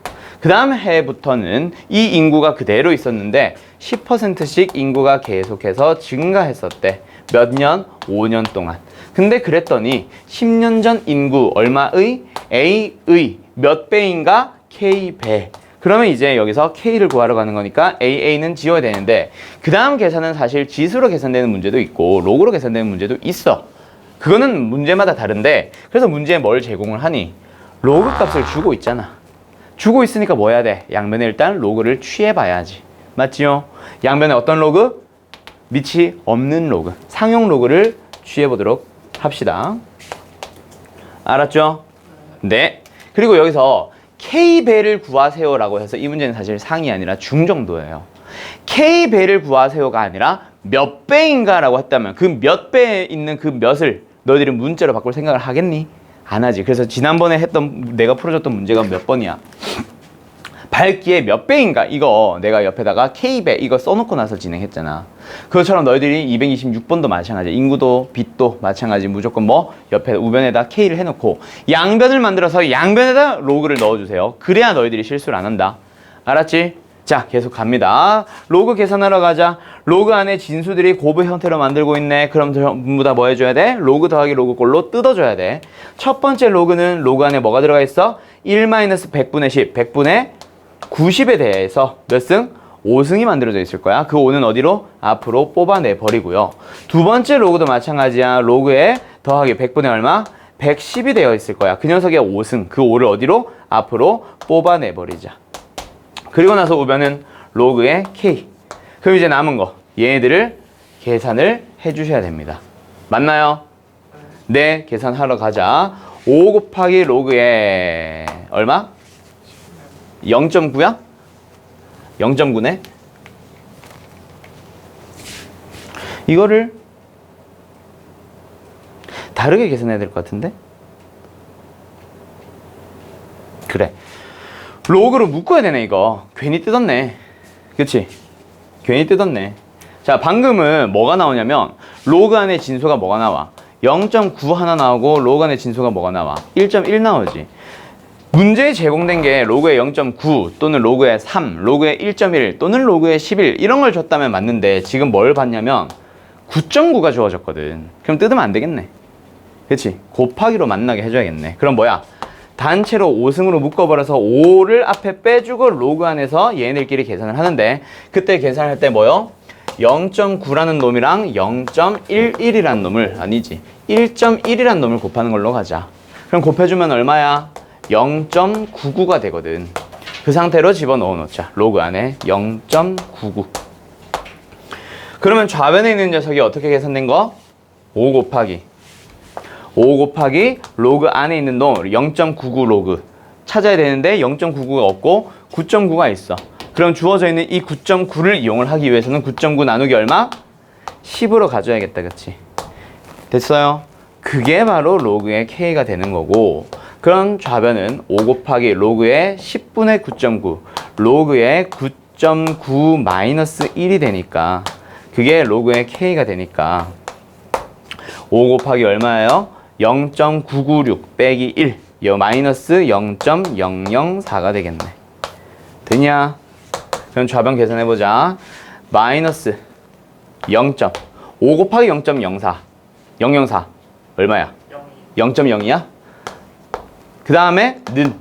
그 다음 해부터는 이 인구가 그대로 있었는데 10%씩 인구가 계속해서 증가했었대. 몇 년? 5년 동안. 근데 그랬더니 10년 전 인구 얼마의? A의 몇 배인가? K배. 그러면 이제 여기서 K를 구하러 가는 거니까 AA는 지워야 되는데 그 다음 계산은 사실 지수로 계산되는 문제도 있고 로그로 계산되는 문제도 있어. 그거는 문제마다 다른데 그래서 문제에 뭘 제공을 하니? 로그 값을 주고 있잖아. 주고 있으니까 뭐 해야 돼? 양면에 일단 로그를 취해봐야지. 맞지요? 양면에 어떤 로그? 밑이 없는 로그, 상용 로그를 취해보도록 합시다. 알았죠? 네. 그리고 여기서 K배를 구하세요라고 해서 이 문제는 사실 상이 아니라 중 정도예요. K배를 구하세요가 아니라 몇 배인가라고 했다면 그 몇 배에 있는 그 몇을 너희들이 문자로 바꿀 생각을 하겠니? 안 하지. 그래서 지난번에 했던 내가 풀어줬던 문제가 몇 번이야? 밝기의 몇 배인가 이거 내가 옆에다가 K배 이거 써놓고 나서 진행했잖아. 그것처럼 너희들이 226번도 마찬가지, 인구도 빛도 마찬가지, 무조건 뭐 옆에 우변에다 K를 해놓고 양변을 만들어서 양변에다 로그를 넣어주세요. 그래야 너희들이 실수를 안 한다. 알았지? 자, 계속 갑니다. 로그 계산하러 가자. 로그 안에 진수들이 곱의 형태로 만들고 있네. 그럼 전부 다 뭐 해줘야 돼? 로그 더하기 로그 꼴로 뜯어줘야 돼. 첫 번째 로그는 로그 안에 뭐가 들어가 있어? 1-100분의 10, 100분의 90에 대해서 몇 승? 5승이 만들어져 있을 거야. 그 5는 어디로? 앞으로 뽑아내 버리고요. 두 번째 로그도 마찬가지야. 로그에 더하기 100분의 얼마? 110이 되어 있을 거야. 그 녀석의 5승, 그 5를 어디로? 앞으로 뽑아내 버리자. 그리고 나서 우변은 로그의 K. 그럼 이제 남은 거 얘네들을 계산을 해주셔야 됩니다. 맞나요? 네, 계산하러 가자. 5 곱하기 로그의 얼마? 0.9야? 0.9네? 이거를 다르게 계산해야 될 것 같은데? 그래. 로그로 묶어야 되네 이거. 괜히 뜯었네. 그치? 괜히 뜯었네. 자, 방금은 뭐가 나오냐면 로그 안에 진수가 뭐가 나와? 0.9 하나 나오고 로그 안에 진수가 뭐가 나와? 1.1 나오지. 문제에 제공된 게 로그의 0.9 또는 로그의 3, 로그의 1.1 또는 로그의 11 이런 걸 줬다면 맞는데 지금 뭘 봤냐면 9.9가 주어졌거든. 그럼 뜯으면 안 되겠네. 그치? 곱하기로 만나게 해줘야겠네. 그럼 뭐야? 단체로 5승으로 묶어버려서 5를 앞에 빼주고 로그 안에서 얘네들끼리 계산을 하는데 그때 계산할 때 뭐요? 0.9라는 놈이랑 0.11이라는 놈을 아니지 1.1이라는 놈을 곱하는 걸로 가자. 그럼 곱해주면 얼마야? 0.99가 되거든. 그 상태로 집어넣어 놓자. 로그 안에 0.99. 그러면 좌변에 있는 녀석이 어떻게 계산된 거? 5 곱하기 로그 안에 있는 놈 0.99 로그 찾아야 되는데 0.99가 없고 9.9가 있어. 그럼 주어져 있는 이 9.9를 이용을 하기 위해서는 9.9 나누기 얼마? 10으로 가져야겠다. 그치? 됐어요? 그게 바로 로그의 K가 되는 거고, 그럼 좌변은 5 곱하기 로그의 10분의 9.9 로그의 9.9 마이너스 1이 되니까 그게 로그의 K가 되니까 5 곱하기 얼마예요? 0.996 빼기 1 마이너스 0.004가 되겠네. 되냐? 그럼 좌변 계산해보자. 마이너스 5 곱하기 0.04 004 얼마야? 0.0이야? 그 다음에 는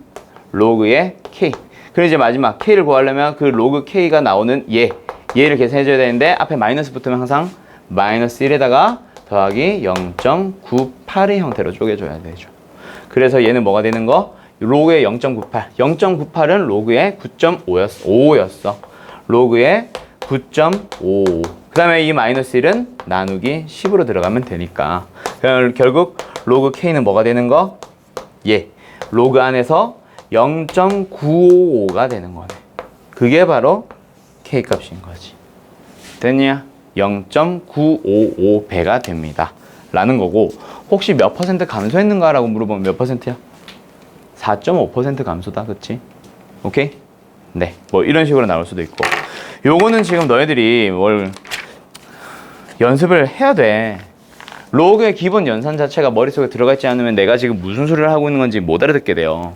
로그의 K. 그리고 이제 마지막 K를 구하려면 그 로그 K가 나오는 얘를 계산해줘야 되는데 앞에 마이너스 붙으면 항상 마이너스 1에다가 더하기 0.98의 형태로 쪼개줘야 되죠. 그래서 얘는 뭐가 되는 거? 로그의 0.98. 0.98은 로그의 9.5였어. 로그의 9.55. 그 다음에 이 마이너스 1은 나누기 10으로 들어가면 되니까. 결국 로그 K는 뭐가 되는 거? 로그 안에서 0.955가 되는 거네. 그게 바로 K 값인 거지. 됐냐? 0.955배가 됩니다. 라는 거고, 혹시 몇 퍼센트 감소했는가 라고 물어보면 몇 퍼센트야? 4.5% 감소다. 그치? 오케이? 네. 뭐 이런 식으로 나올 수도 있고. 요거는 지금 너희들이 뭘 연습을 해야 돼. 로그의 기본 연산 자체가 머릿속에 들어가 있지 않으면 내가 지금 무슨 소리를 하고 있는 건지 못 알아듣게 돼요.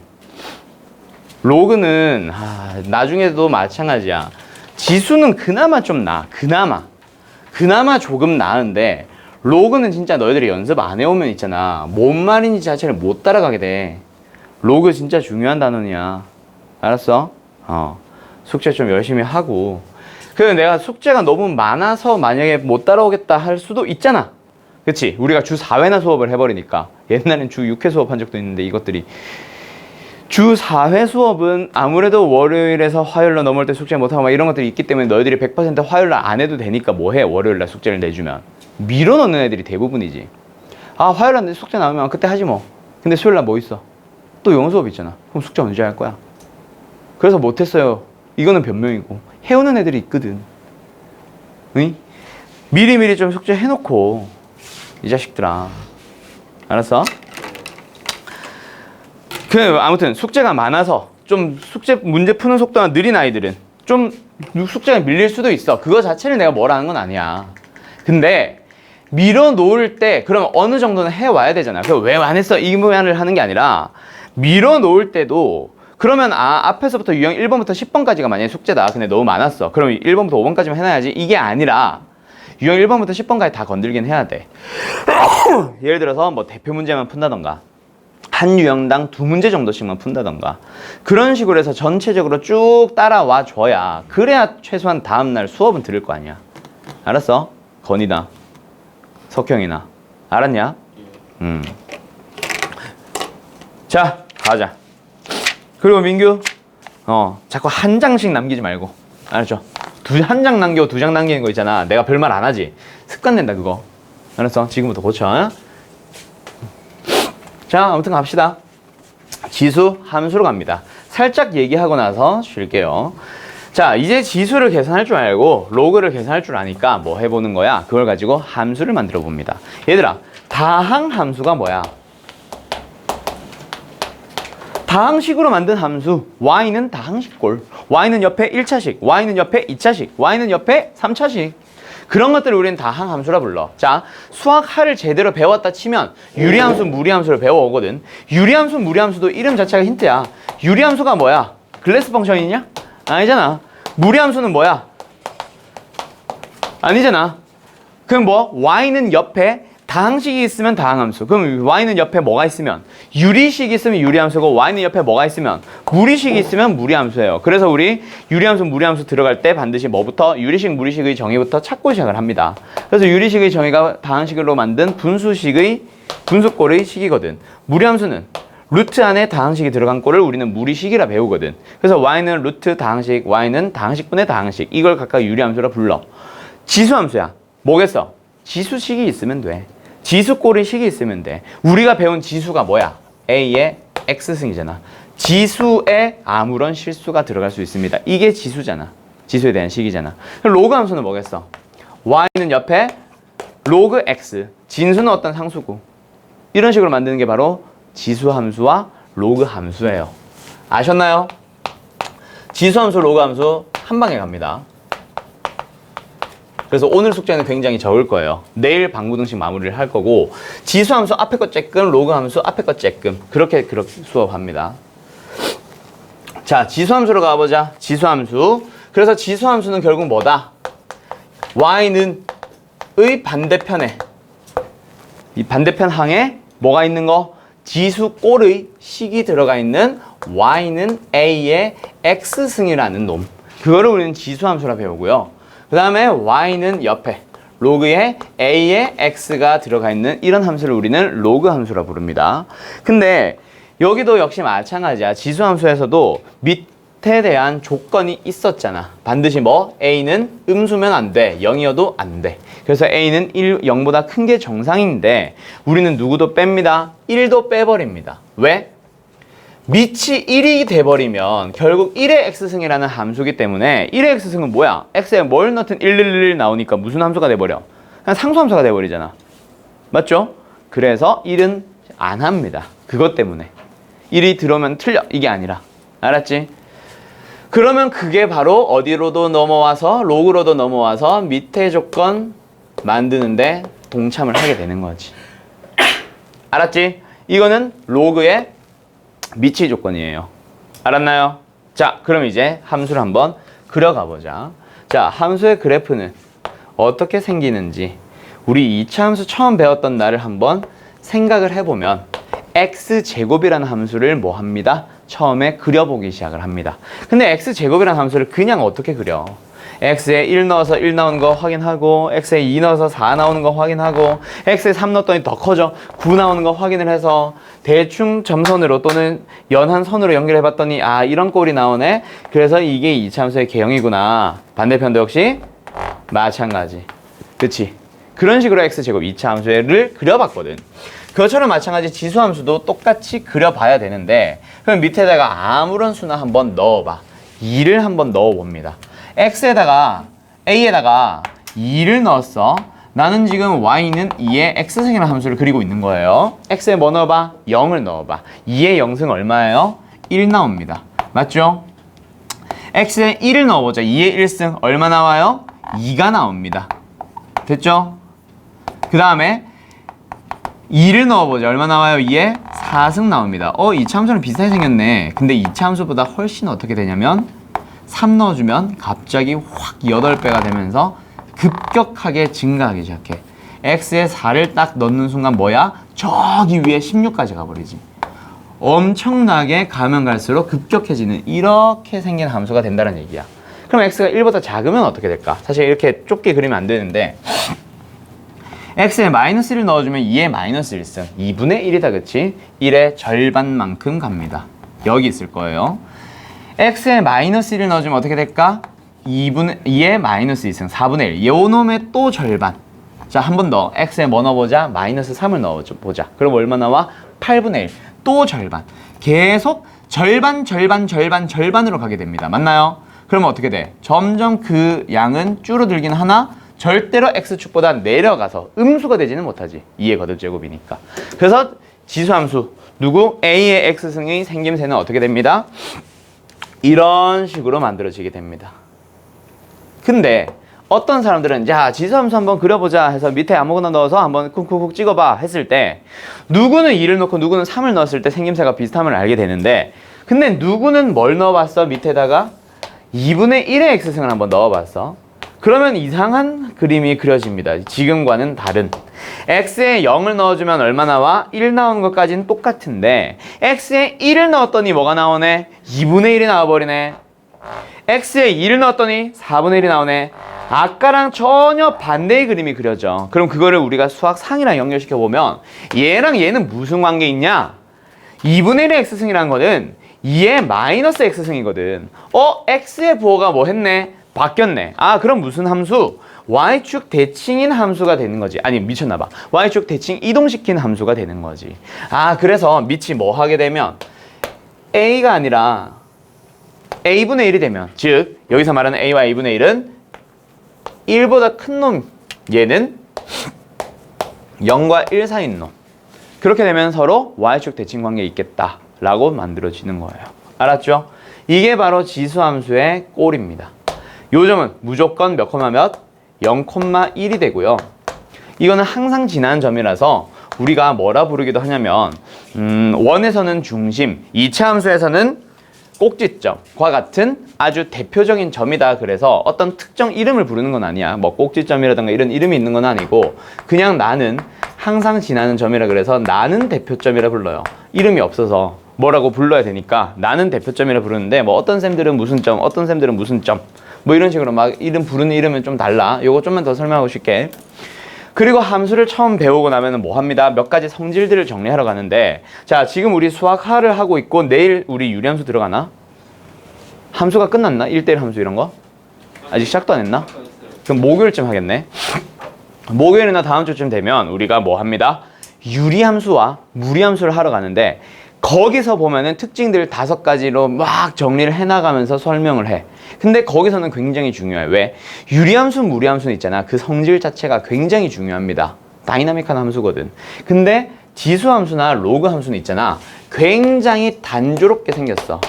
로그는 나중에도 마찬가지야. 지수는 그나마 좀 나아. 그나마 조금 나은데 로그는 진짜 너희들이 연습 안 해오면 있잖아. 뭔 말인지 자체를 못 따라가게 돼. 로그 진짜 중요한 단원이야. 알았어? 숙제 좀 열심히 하고. 그래서 내가 숙제가 너무 많아서 만약에 못 따라오겠다 할 수도 있잖아. 그치? 우리가 주 4회나 수업을 해버리니까. 옛날엔 주 6회 수업한 적도 있는데 이것들이 주 4회 수업은 아무래도 월요일에서 화요일로 넘어올 때 숙제 못하고 막 이런 것들이 있기 때문에 너희들이 100% 화요일날 안 해도 되니까 뭐해? 월요일날 숙제를 내주면 밀어넣는 애들이 대부분이지. 화요일날 숙제 나오면 그때 하지 뭐. 근데 수요일날 뭐 있어? 또 영어 수업 있잖아. 그럼 숙제 언제 할 거야? 그래서 못했어요. 이거는 변명이고. 해오는 애들이 있거든. 응? 미리미리 좀 숙제 해놓고 이 자식들아. 알았어? 아무튼 숙제가 많아서 좀 숙제 문제 푸는 속도가 느린 아이들은 좀 숙제가 밀릴 수도 있어. 그거 자체를 내가 뭐라는 건 아니야. 근데 밀어놓을 때 그러면 어느 정도는 해와야 되잖아. 그럼 왜 안 했어? 이 모양을 하는 게 아니라 밀어놓을 때도 그러면 앞에서부터 유형 1번부터 10번까지가 만약에 숙제다. 근데 너무 많았어. 그럼 1번부터 5번까지만 해놔야지. 이게 아니라 유형 1번부터 10번까지 다 건들긴 해야 돼. 예를 들어서 뭐 대표 문제만 푼다던가 한 유형당 2문제 정도씩만 푼다던가 그런 식으로 해서 전체적으로 쭉 따라와 줘야 그래야 최소한 다음날 수업은 들을 거 아니야. 알았어? 건이나 석형이나 알았냐? 자, 가자. 그리고 민규 자꾸 한 장씩 남기지 말고 알았죠? 한 장 남기고 2장 남기는 거 있잖아. 내가 별말 안 하지. 습관 된다 그거. 알았어? 지금부터 고쳐. 자, 아무튼 갑시다. 지수, 함수로 갑니다. 살짝 얘기하고 나서 쉴게요. 자, 이제 지수를 계산할 줄 알고 로그를 계산할 줄 아니까 뭐 해보는 거야? 그걸 가지고 함수를 만들어 봅니다. 얘들아, 다항 함수가 뭐야? 다항식으로 만든 함수 y는 다항식꼴, y는 옆에 1차식, y는 옆에 2차식, y는 옆에 3차식 그런 것들을 우리는 다항 함수라 불러. 자, 수학하를 제대로 배웠다 치면 유리함수, 무리함수를 배워오거든. 유리함수, 무리함수도 이름 자체가 힌트야. 유리함수가 뭐야? 글래스 펑션이냐? 아니잖아. 무리함수는 뭐야? 아니잖아. 그럼 뭐? y는 옆에 다항식이 있으면 다항함수. 그럼 y는 옆에 뭐가 있으면? 유리식이 있으면 유리함수고 y는 옆에 뭐가 있으면? 무리식이 있으면 무리함수예요. 그래서 우리 유리함수, 무리함수 들어갈 때 반드시 뭐부터? 유리식, 무리식의 정의부터 찾고 시작을 합니다. 그래서 유리식의 정의가 다항식으로 만든 분수꼴의 식이거든. 무리함수는 루트 안에 다항식이 들어간 꼴을 우리는 무리식이라 배우거든. 그래서 y는 루트 다항식, y는 다항식분의 다항식. 이걸 각각 유리함수라 불러. 지수함수야. 뭐겠어? 지수식이 있으면 돼. 지수꼴의 식이 있으면 돼. 우리가 배운 지수가 뭐야? A의 X승이잖아. 지수에 아무런 실수가 들어갈 수 있습니다. 이게 지수잖아. 지수에 대한 식이잖아. 그럼 로그 함수는 뭐겠어? Y는 옆에 로그 X. 진수는 어떤 상수고. 이런 식으로 만드는 게 바로 지수 함수와 로그 함수예요. 아셨나요? 지수 함수, 로그 함수 한 방에 갑니다. 그래서 오늘 숙제는 굉장히 적을 거예요. 내일 방구등식 마무리를 할 거고 지수함수 앞에 거 쬐끔, 로그함수 앞에 거 쬐끔 그렇게 수업합니다. 자, 지수함수로 가보자. 지수함수. 그래서 지수함수는 결국 뭐다? y는 의 반대편에 이 반대편 항에 뭐가 있는 거? 지수꼴의 식이 들어가 있는 y는 a의 x승이라는 놈. 그거를 우리는 지수함수라 배우고요. 그 다음에 y는 옆에 로그에 a의 x가 들어가 있는 이런 함수를 우리는 로그 함수라 부릅니다. 근데 여기도 역시 마찬가지야. 지수함수에서도 밑에 대한 조건이 있었잖아. 반드시 뭐? a는 음수면 안 돼. 0이어도 안 돼. 그래서 a는 0보다 큰 게 정상인데 우리는 누구도 뺍니다. 1도 빼버립니다. 왜? 밑이 1이 돼버리면 결국 1의 x승이라는 함수기 때문에 1의 x승은 뭐야? x에 뭘 넣든 111 나오니까 무슨 함수가 돼버려? 그냥 상수함수가 돼버리잖아. 맞죠? 그래서 1은 안 합니다. 그것 때문에 1이 들어오면 틀려. 이게 아니라. 알았지? 그러면 그게 바로 어디로도 넘어와서 로그로도 넘어와서 밑에 조건 만드는데 동참을 하게 되는 거지. 알았지? 이거는 로그의 미치 조건이에요. 알았나요? 자, 그럼 이제 함수를 한번 그려가 보자. 자, 함수의 그래프는 어떻게 생기는지 우리 2차 함수 처음 배웠던 날을 한번 생각을 해보면 x제곱이라는 함수를 뭐 합니다? 처음에 그려보기 시작을 합니다. 근데 x제곱이라는 함수를 그냥 어떻게 그려? x에 1 넣어서 1 나오는 거 확인하고 x에 2 넣어서 4 나오는 거 확인하고 x에 3 넣었더니 더 커져 9 나오는 거 확인을 해서 대충 점선으로 또는 연한 선으로 연결해봤더니 아 이런 꼴이 나오네. 그래서 이게 2차 함수의 개형이구나. 반대편도 역시 마찬가지. 그치? 그런 식으로 x제곱 2차 함수를 그려봤거든. 그것처럼 마찬가지 지수함수도 똑같이 그려봐야 되는데 그럼 밑에다가 아무런 수나 한번 넣어봐. 2를 한번 넣어봅니다. x에다가 a에다가 2를 넣었어. 나는 지금 y는 2의 x승이라는 함수를 그리고 있는 거예요. x에 뭐 넣어봐? 0을 넣어봐. 2의 0승 얼마예요? 1 나옵니다. 맞죠? x에 1을 넣어보자. 2의 1승 얼마 나와요? 2가 나옵니다. 됐죠? 그 다음에 2를 넣어보자. 얼마 나와요? 2에 4승 나옵니다. 이 참수랑 비슷하게 생겼네. 근데 이 참수보다 훨씬 어떻게 되냐면 3 넣어주면 갑자기 확 8배가 되면서 급격하게 증가하기 시작해. x에 4를 딱 넣는 순간 뭐야? 저기 위에 16까지 가버리지. 엄청나게 가면 갈수록 급격해지는 이렇게 생긴 함수가 된다는 얘기야. 그럼 x가 1보다 작으면 어떻게 될까? 사실 이렇게 좁게 그리면 안 되는데 x에 마이너스 1을 넣어주면 2의 마이너스 1승 2분의 1이다 그치? 1의 절반만큼 갑니다. 여기 있을 거예요. x에 마이너스 1을 넣어주면 어떻게 될까? 2의 마이너스 2승 4분의 1 요 놈의 또 절반. 자, 한 번 더 x에 뭐 넣어보자? 마이너스 3을 넣어보자. 그럼 얼마 나와? 8분의 1 또 절반. 계속 절반으로 가게 됩니다. 맞나요? 그러면 어떻게 돼? 점점 그 양은 줄어들긴 하나 절대로 x축보다 내려가서 음수가 되지는 못하지. 2의 거듭제곱이니까. 그래서 지수함수 누구? a의 x승이 생김새는 어떻게 됩니다? 이런 식으로 만들어지게 됩니다. 근데 어떤 사람들은 자 지수함수 한번 그려보자 해서 밑에 아무거나 넣어서 한번 쿡쿡쿡 찍어봐 했을 때 누구는 2를 넣고 누구는 3을 넣었을 때 생김새가 비슷함을 알게 되는데 근데 누구는 뭘 넣어봤어? 밑에다가 2분의 1의 x승을 한번 넣어봤어. 그러면 이상한 그림이 그려집니다. 지금과는 다른. x에 0을 넣어주면 얼마 나와? 1 나오는 것까지는 똑같은데 x에 1을 넣었더니 뭐가 나오네? 2분의 1이 나와버리네. x에 2를 넣었더니 4분의 1이 나오네. 아까랑 전혀 반대의 그림이 그려져. 그럼 그거를 우리가 수학 상이랑 연결시켜보면 얘랑 얘는 무슨 관계 있냐? 2분의 1의 x승이라는 거는 2의 마이너스 x승이거든. x의 부호가 뭐 했네? 바뀌었네. 그럼 무슨 함수? y축 대칭인 함수가 되는 거지. 아니 미쳤나봐. y축 대칭 이동시킨 함수가 되는 거지. 그래서 밑이 뭐 하게 되면 a가 아니라 a분의 1이 되면 즉 여기서 말하는 a와 a분의 1은 1보다 큰 놈 얘는 0과 1 사이인 놈. 그렇게 되면 서로 y축 대칭 관계에 있겠다 라고 만들어지는 거예요. 알았죠? 이게 바로 지수함수의 꼴입니다. 요점은 무조건 몇 콤마 몇? 0,1이 되고요. 이거는 항상 지나는 점이라서 우리가 뭐라 부르기도 하냐면 원에서는 중심, 2차 함수에서는 꼭지점과 같은 아주 대표적인 점이다. 그래서 어떤 특정 이름을 부르는 건 아니야. 뭐 꼭지점이라든가 이런 이름이 있는 건 아니고 그냥 나는 항상 지나는 점이라 그래서 나는 대표점이라 불러요. 이름이 없어서 뭐라고 불러야 되니까 나는 대표점이라 부르는데 뭐 어떤 쌤들은 무슨 점, 어떤 쌤들은 무슨 점 뭐 이런 식으로 막 이름 부르는 이름은 좀 달라. 요거 좀만 더 설명하고 싶게. 그리고 함수를 처음 배우고 나면 뭐 합니다? 몇 가지 성질들을 정리하러 가는데 자 지금 우리 수학 하를 하고 있고 내일 우리 유리함수 들어가나? 함수가 끝났나? 1대1 함수 이런 거? 아직 시작도 안 했나? 그럼 목요일쯤 하겠네. 목요일이나 다음 주쯤 되면 우리가 뭐 합니다? 유리함수와 무리함수를 하러 가는데 거기서 보면은 특징들 5가지로 막 정리를 해나가면서 설명을 해. 근데 거기서는 굉장히 중요해. 왜? 유리함수, 무리함수는 있잖아. 그 성질 자체가 굉장히 중요합니다. 다이나믹한 함수거든. 근데 지수함수나 로그함수는 있잖아. 굉장히 단조롭게 생겼어.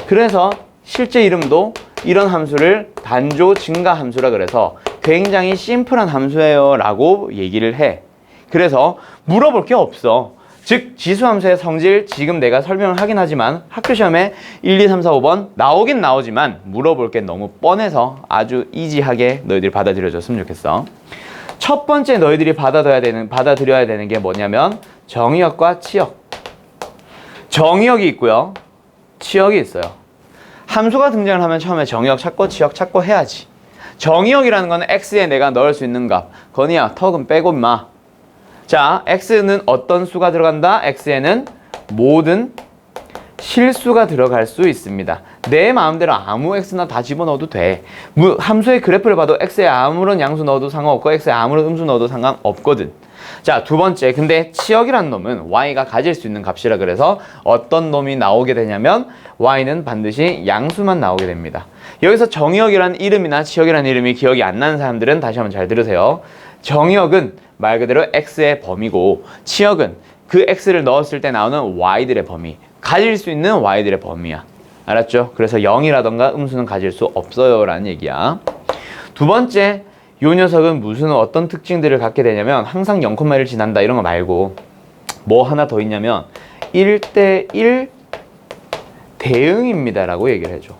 그래서 실제 이름도 이런 함수를 단조 증가 함수라 그래서 굉장히 심플한 함수예요 라고 얘기를 해. 그래서 물어볼 게 없어. 즉 지수함수의 성질 지금 내가 설명을 하긴 하지만 학교 시험에 1, 2, 3, 4, 5번 나오긴 나오지만 물어볼 게 너무 뻔해서 아주 이지하게 너희들이 받아들여줬으면 좋겠어. 첫 번째 너희들이 받아들여야 되는 게 뭐냐면 정의역과 치역. 정의역이 있고요. 치역이 있어요. 함수가 등장을 하면 처음에 정의역 찾고 치역 찾고 해야지. 정의역이라는 건 x에 내가 넣을 수 있는 값. 건이야 턱은 빼고 임마. 자, x는 어떤 수가 들어간다? x에는 모든 실수가 들어갈 수 있습니다. 내 마음대로 아무 x나 다 집어넣어도 돼. 함수의 그래프를 봐도 x에 아무런 양수 넣어도 상관없고 x에 아무런 음수 넣어도 상관없거든. 자, 두 번째. 근데 치역이라는 놈은 y가 가질 수 있는 값이라 그래서 어떤 놈이 나오게 되냐면 y는 반드시 양수만 나오게 됩니다. 여기서 정의역이라는 이름이나 치역이라는 이름이 기억이 안 나는 사람들은 다시 한번 잘 들으세요. 정의역은 말 그대로 x의 범위고 치역은 그 x를 넣었을 때 나오는 y들의 범위, 가질 수 있는 y들의 범위야. 알았죠? 그래서 0이라던가 음수는 가질 수 없어요 라는 얘기야. 두 번째, 요 녀석은 무슨 어떤 특징들을 갖게 되냐면 항상 0,1을 지난다 이런 거 말고 뭐 하나 더 있냐면 1대1 대응입니다 라고 얘기를 해줘.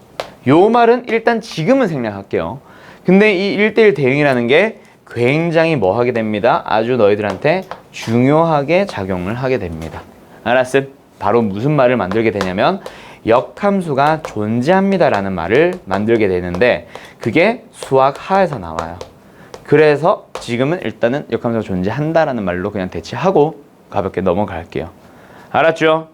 요 말은 일단 지금은 생략할게요. 근데 이 1대1 대응이라는 게 굉장히 뭐 하게 됩니다. 아주 너희들한테 중요하게 작용을 하게 됩니다. 알았음? 바로 무슨 말을 만들게 되냐면 역함수가 존재합니다 라는 말을 만들게 되는데 그게 수학 하에서 나와요. 그래서 지금은 일단은 역함수가 존재한다라는 말로 그냥 대체하고 가볍게 넘어갈게요. 알았죠?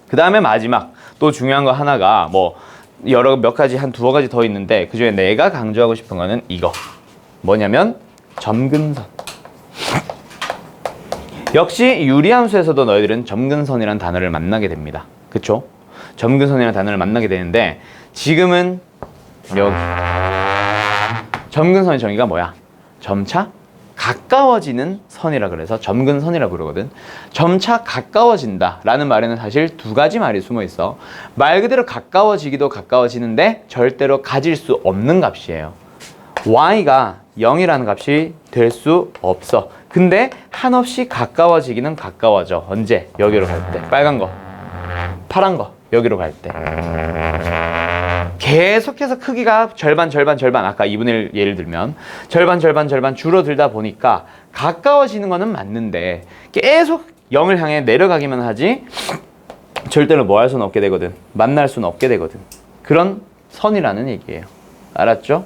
그 다음에 마지막 또 중요한 거 하나가 뭐 몇 가지 한 두어 가지 더 있는데 그 중에 내가 강조하고 싶은 거는 이거 뭐냐면 점근선. 역시 유리함수에서도 너희들은 점근선이라는 단어를 만나게 됩니다. 그쵸? 점근선이라는 단어를 만나게 되는데 지금은 여기 점근선의 정의가 뭐야? 점차 가까워지는 선이라 그래서 점근선이라 부르거든. 점차 가까워진다 라는 말에는 사실 두 가지 말이 숨어 있어. 말 그대로 가까워지기도 가까워지는데 절대로 가질 수 없는 값이에요. y가 0이라는 값이 될 수 없어. 근데 한없이 가까워지기는 가까워져. 언제? 여기로 갈 때. 빨간 거, 파란 거 여기로 갈 때. 계속해서 크기가 절반 아까 2분의 1 예를 들면 절반 줄어들다 보니까 가까워지는 거는 맞는데 계속 0을 향해 내려가기만 하지 절대로 뭐 할 수는 없게 되거든. 만날 수는 없게 되거든. 그런 선이라는 얘기예요. 알았죠?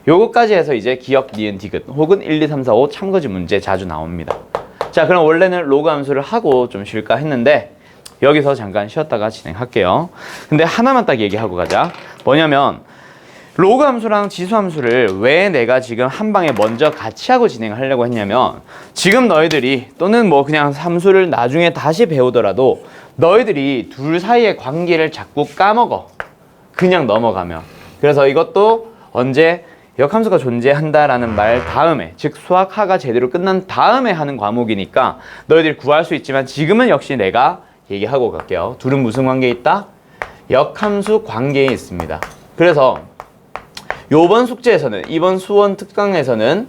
요거까지 해서 이제 기억, 니은, 디귿 혹은 1, 2, 3, 4, 5 참거지 문제 자주 나옵니다. 자, 그럼 원래는 로그 함수를 하고 좀 쉴까 했는데 여기서 잠깐 쉬었다가 진행할게요. 근데 하나만 딱 얘기하고 가자. 뭐냐면 로그 함수랑 지수 함수를 왜 내가 지금 한 방에 먼저 같이 하고 진행하려고 했냐면 지금 너희들이 또는 뭐 그냥 함수를 나중에 다시 배우더라도 너희들이 둘 사이의 관계를 자꾸 까먹어. 그냥 넘어가면. 그래서 이것도 언제 역함수가 존재한다라는 말 다음에, 즉 수학하가 제대로 끝난 다음에 하는 과목이니까 너희들이 구할 수 있지만 지금은 역시 내가 얘기하고 갈게요. 둘은 무슨 관계에 있다? 역함수 관계에 있습니다. 그래서 요번 숙제에서는, 이번 수원 특강에서는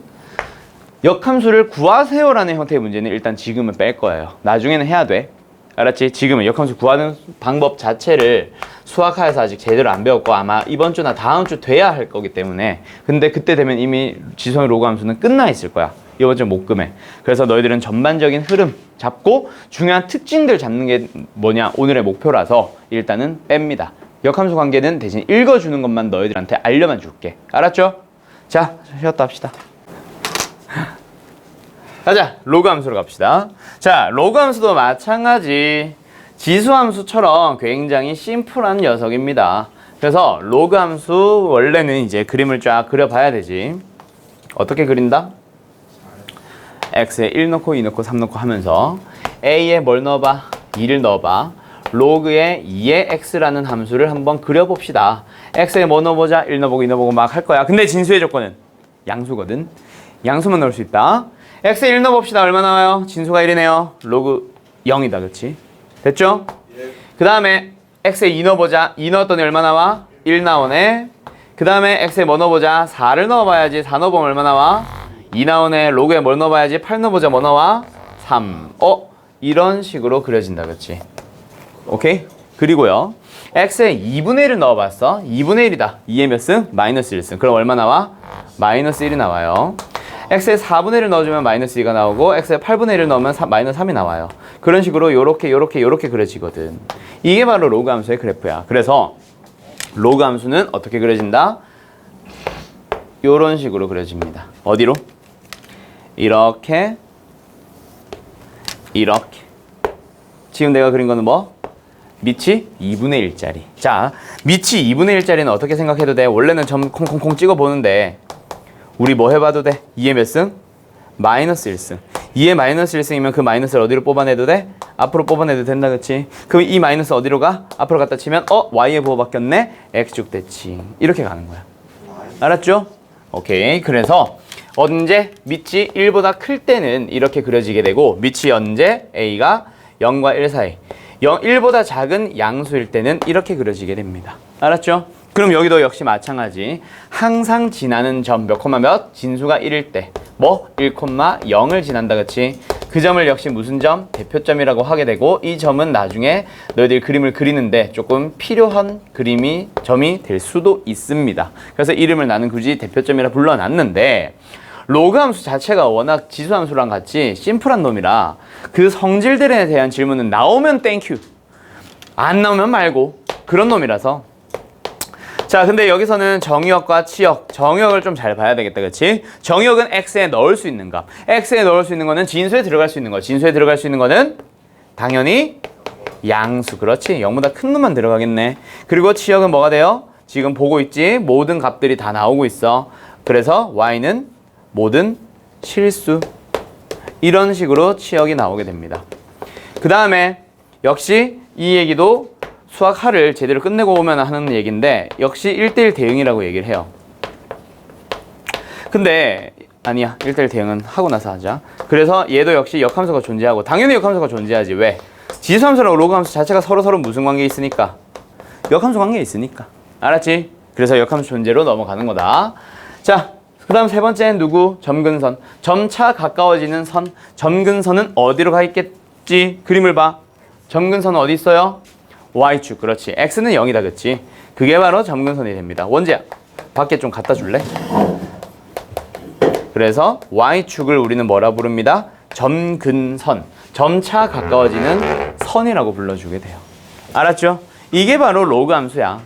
역함수를 구하세요라는 형태의 문제는 일단 지금은 뺄 거예요. 나중에는 해야 돼. 알았지? 지금은 역함수 구하는 방법 자체를 수학하에서 아직 제대로 안 배웠고 아마 이번 주나 다음 주 돼야 할 거기 때문에 근데 그때 되면 이미 지수의 로그 함수는 끝나 있을 거야. 이번 주 목금에. 그래서 너희들은 전반적인 흐름 잡고 중요한 특징들 잡는 게 뭐냐 오늘의 목표라서 일단은 뺍니다. 역함수 관계는 대신 읽어주는 것만 너희들한테 알려만 줄게. 알았죠? 자, 쉬었다 합시다. 가자, 로그 함수로 갑시다. 자, 로그 함수도 마찬가지 지수 함수처럼 굉장히 심플한 녀석입니다. 그래서 로그 함수 원래는 이제 그림을 쫙 그려봐야 되지. 어떻게 그린다? x에 1 넣고 2 넣고 3 넣고 하면서 a에 뭘 넣어봐? 2를 넣어봐. 로그에 2의 x라는 함수를 한번 그려봅시다. x에 뭐 넣어보자? 1 넣어보고 2 넣어보고 막 할 거야. 근데 진수의 조건은 양수거든. 양수만 넣을 수 있다. x에 1 넣어봅시다. 얼마 나와요? 진수가 1이네요. 로그 0이다. 그렇지? 됐죠? 그 다음에 x에 2 넣어보자. 2 넣었더니 얼마 나와? 1 나오네. 그 다음에 x에 뭐 넣어보자? 4를 넣어봐야지. 4 넣어보면 얼마 나와? 2 나오네. 로그에 뭘 넣어봐야지? 8 넣어보자. 뭐 나와? 3. 이런 식으로 그려진다. 그렇지? 오케이? 그리고요. x에 2분의 1을 넣어봤어. 2분의 1이다. 2의 몇 승? 마이너스 1승. 그럼 얼마 나와? 마이너스 1이 나와요. x에 4분의 1을 넣어주면 마이너스 2가 나오고 x에 8분의 1을 넣으면 마이너스 3이 나와요. 그런 식으로 요렇게 그려지거든. 이게 바로 로그 함수의 그래프야. 그래서 로그 함수는 어떻게 그려진다? 요런 식으로 그려집니다. 어디로? 이렇게 지금 내가 그린 거는 뭐? 밑이 2분의 1짜리. 자, 밑이 2분의 1짜리는 어떻게 생각해도 돼? 원래는 점 콩콩콩 찍어보는데 우리 뭐 해봐도 돼? 2의 몇 승? 마이너스 1승. 2의 마이너스 1승이면 그 마이너스를 어디로 뽑아내도 돼? 앞으로 뽑아내도 된다, 그치? 그럼 이 마이너스 어디로 가? 앞으로 갖다 치면 y의 부호 바뀌었네? x축 대칭. 이렇게 가는 거야. 알았죠? 오케이. 그래서 언제 밑이 1보다 클 때는 이렇게 그려지게 되고 밑이 언제 a가 0과 1 사이 1보다 작은 양수일 때는 이렇게 그려지게 됩니다. 알았죠? 그럼 여기도 역시 마찬가지. 항상 지나는 점 몇 콤마 몇? 진수가 1일 때. 뭐? 1,0을 지난다, 그치? 그 점을 역시 무슨 점? 대표점이라고 하게 되고 이 점은 나중에 너희들 그림을 그리는데 조금 필요한 점이 될 수도 있습니다. 그래서 이름을 나는 굳이 대표점이라 불러놨는데 로그 함수 자체가 워낙 지수 함수랑 같이 심플한 놈이라 그 성질들에 대한 질문은 나오면 땡큐, 안 나오면 말고 그런 놈이라서. 자, 근데 여기서는 정의역과 치역, 정의역을 좀 잘 봐야 되겠다, 그치? 정의역은 x에 넣을 수 있는 값. x에 넣을 수 있는 거는 진수에 들어갈 수 있는 거. 진수에 들어갈 수 있는 거는 당연히 양수. 그렇지? 0보다 큰 놈만 들어가겠네. 그리고 치역은 뭐가 돼요? 지금 보고 있지? 모든 값들이 다 나오고 있어. 그래서 y는 모든 실수. 이런 식으로 치역이 나오게 됩니다. 그 다음에 역시 이 얘기도 수학 하를 제대로 끝내고 오면 하는 얘기인데 역시 1대1 대응이라고 얘기를 해요. 근데 아니야, 1대1 대응은 하고 나서 하자. 그래서 얘도 역시 역함수가 존재하고 당연히 역함수가 존재하지. 왜? 지수함수랑 로그함수 자체가 서로 무슨 관계에 있으니까? 역함수 관계에 있으니까. 알았지? 그래서 역함수 존재로 넘어가는 거다. 자, 그 다음 세 번째는 누구? 점근선. 점차 가까워지는 선. 점근선은 어디로 가 있겠지? 그림을 봐. 점근선은 어디 있어요? y축. 그렇지. x는 0이다, 그치? 그게 바로 점근선이 됩니다. 원재야, 밖에 좀 갖다 줄래? 그래서 y축을 우리는 뭐라 부릅니다? 점근선. 점차 가까워지는 선이라고 불러주게 돼요. 알았죠? 이게 바로 로그 함수야.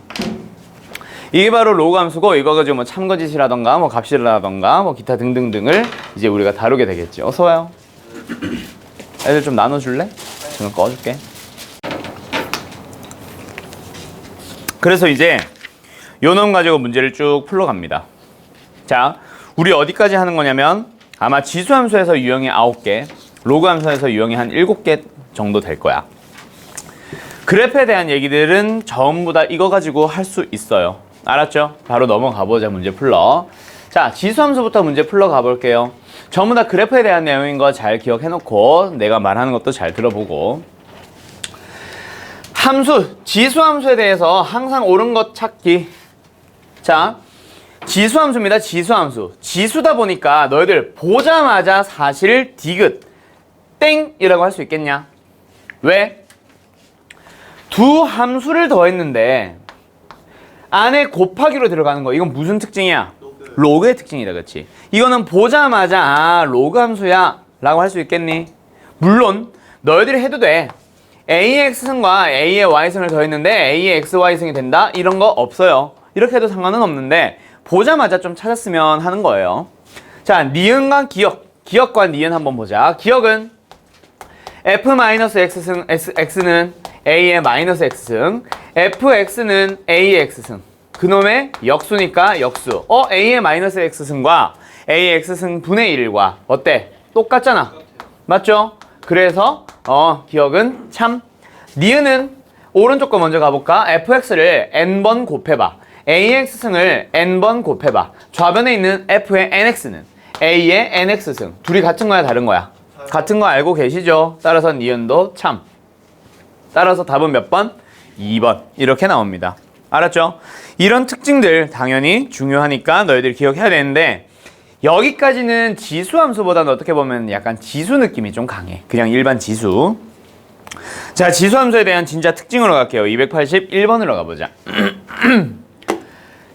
이게 바로 로그 함수고 이거 가지고 뭐 참거짓이라던가 뭐 값이라던가 뭐 기타 등등등을 이제 우리가 다루게 되겠지. 어서 와요. 애들 좀 나눠줄래? 지금 꺼줄게. 그래서 이제 요 놈 가지고 문제를 쭉 풀러갑니다. 자, 우리 어디까지 하는 거냐면 아마 지수함수에서 유형이 9개, 로그함수에서 유형이 한 7개 정도 될 거야. 그래프에 대한 얘기들은 전부 다 이거 가지고 할 수 있어요. 알았죠? 바로 넘어가 보자. 문제 풀러. 자, 지수함수부터 문제 풀러 가볼게요. 전부 다 그래프에 대한 내용인 거 잘 기억해놓고 내가 말하는 것도 잘 들어보고. 함수, 지수함수에 대해서 항상 옳은 것 찾기. 자, 지수함수입니다. 지수함수. 지수다 보니까 너희들 보자마자 사실 디귿 땡이라고 할 수 있겠냐? 왜? 두 함수를 더했는데 안에 곱하기로 들어가는 거. 이건 무슨 특징이야? 로그의 특징이다, 그치? 이거는 보자마자 아, 로그 함수야 라고 할 수 있겠니? 물론 너희들이 해도 돼. A의 X승과 A의 Y승을 더했는데 A의 XY승이 된다? 이런 거 없어요. 이렇게 해도 상관은 없는데 보자마자 좀 찾았으면 하는 거예요. 자, 니은과 기억. 기억과 니은 한번 보자. 기억은 F-X승, X는 A의 마이너스 X승, FX는 A의 X승. 그놈의 역수니까 역수. A의 마이너스 X승과 A의 X승 분의 1과 어때? 똑같잖아. 맞죠? 그래서 기억은 참. 니은은 오른쪽 거 먼저 가볼까? fx를 n번 곱해봐. ax승을 n번 곱해봐. 좌변에 있는 f의 nx는 a의 nx승. 둘이 같은 거야, 다른 거야? 같은 거 알고 계시죠? 따라서 니은도 참. 따라서 답은 몇 번? 2번. 이렇게 나옵니다. 알았죠? 이런 특징들 당연히 중요하니까 너희들 기억해야 되는데 여기까지는 지수함수보다는 어떻게 보면 약간 지수 느낌이 좀 강해. 그냥 일반 지수. 자, 지수함수에 대한 진짜 특징으로 갈게요. 281번으로 가보자.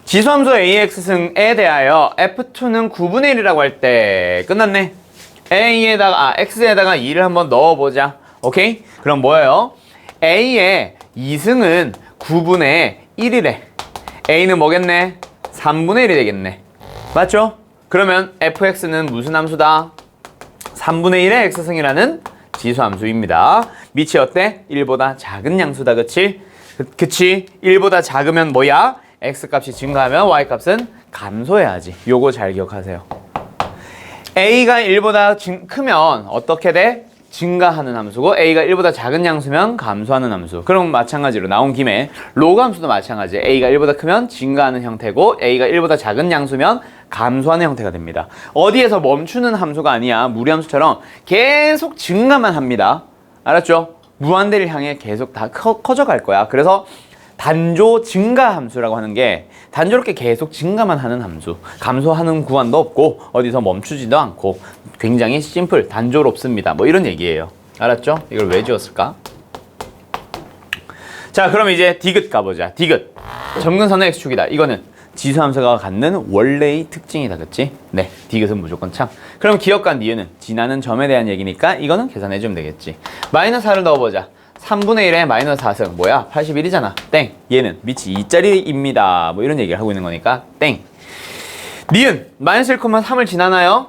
지수함수 AX승에 대하여 F2는 9분의 1이라고 할 때 끝났네. X에다가 2를 한번 넣어보자. 오케이? 그럼 뭐예요? A의 2승은 9분의 1이래. A는 뭐겠네? 3분의 1이 되겠네. 맞죠? 그러면 fx는 무슨 함수다? 3분의 1의 x승이라는 지수함수입니다. 밑이 어때? 1보다 작은 양수다, 그치? 그치? 1보다 작으면 뭐야? x값이 증가하면 y값은 감소해야지. 요거 잘 기억하세요. a가 1보다 크면 어떻게 돼? 증가하는 함수고 a가 1보다 작은 양수면 감소하는 함수. 그럼 마찬가지로 나온 김에 로그 함수도 마찬가지. a가 1보다 크면 증가하는 형태고 a가 1보다 작은 양수면 감소하는 형태가 됩니다. 어디에서 멈추는 함수가 아니야. 무리함수처럼 계속 증가만 합니다. 알았죠? 무한대를 향해 계속 다 커져갈 거야. 그래서 단조 증가 함수라고 하는 게 단조롭게 계속 증가만 하는 함수, 감소하는 구간도 없고 어디서 멈추지도 않고 굉장히 심플, 단조롭습니다. 뭐 이런 얘기예요. 알았죠? 이걸 왜 지었을까? 자, 그럼 이제 디귿 가보자. 디귿. 점근선의 x축이다. 이거는 지수함수가 갖는 원래의 특징이다. 그치? 네, 디귿은 무조건 참. 그럼 기억과 니은은 지나는 점에 대한 얘기니까 이거는 계산해주면 되겠지. 마이너스 4를 넣어보자. 3분의 1에 마이너스 4승 뭐야? 81이잖아. 땡. 얘는 밑이 2짜리입니다. 뭐 이런 얘기를 하고 있는 거니까 땡. 니은 마이너스 1,3을 지나나요?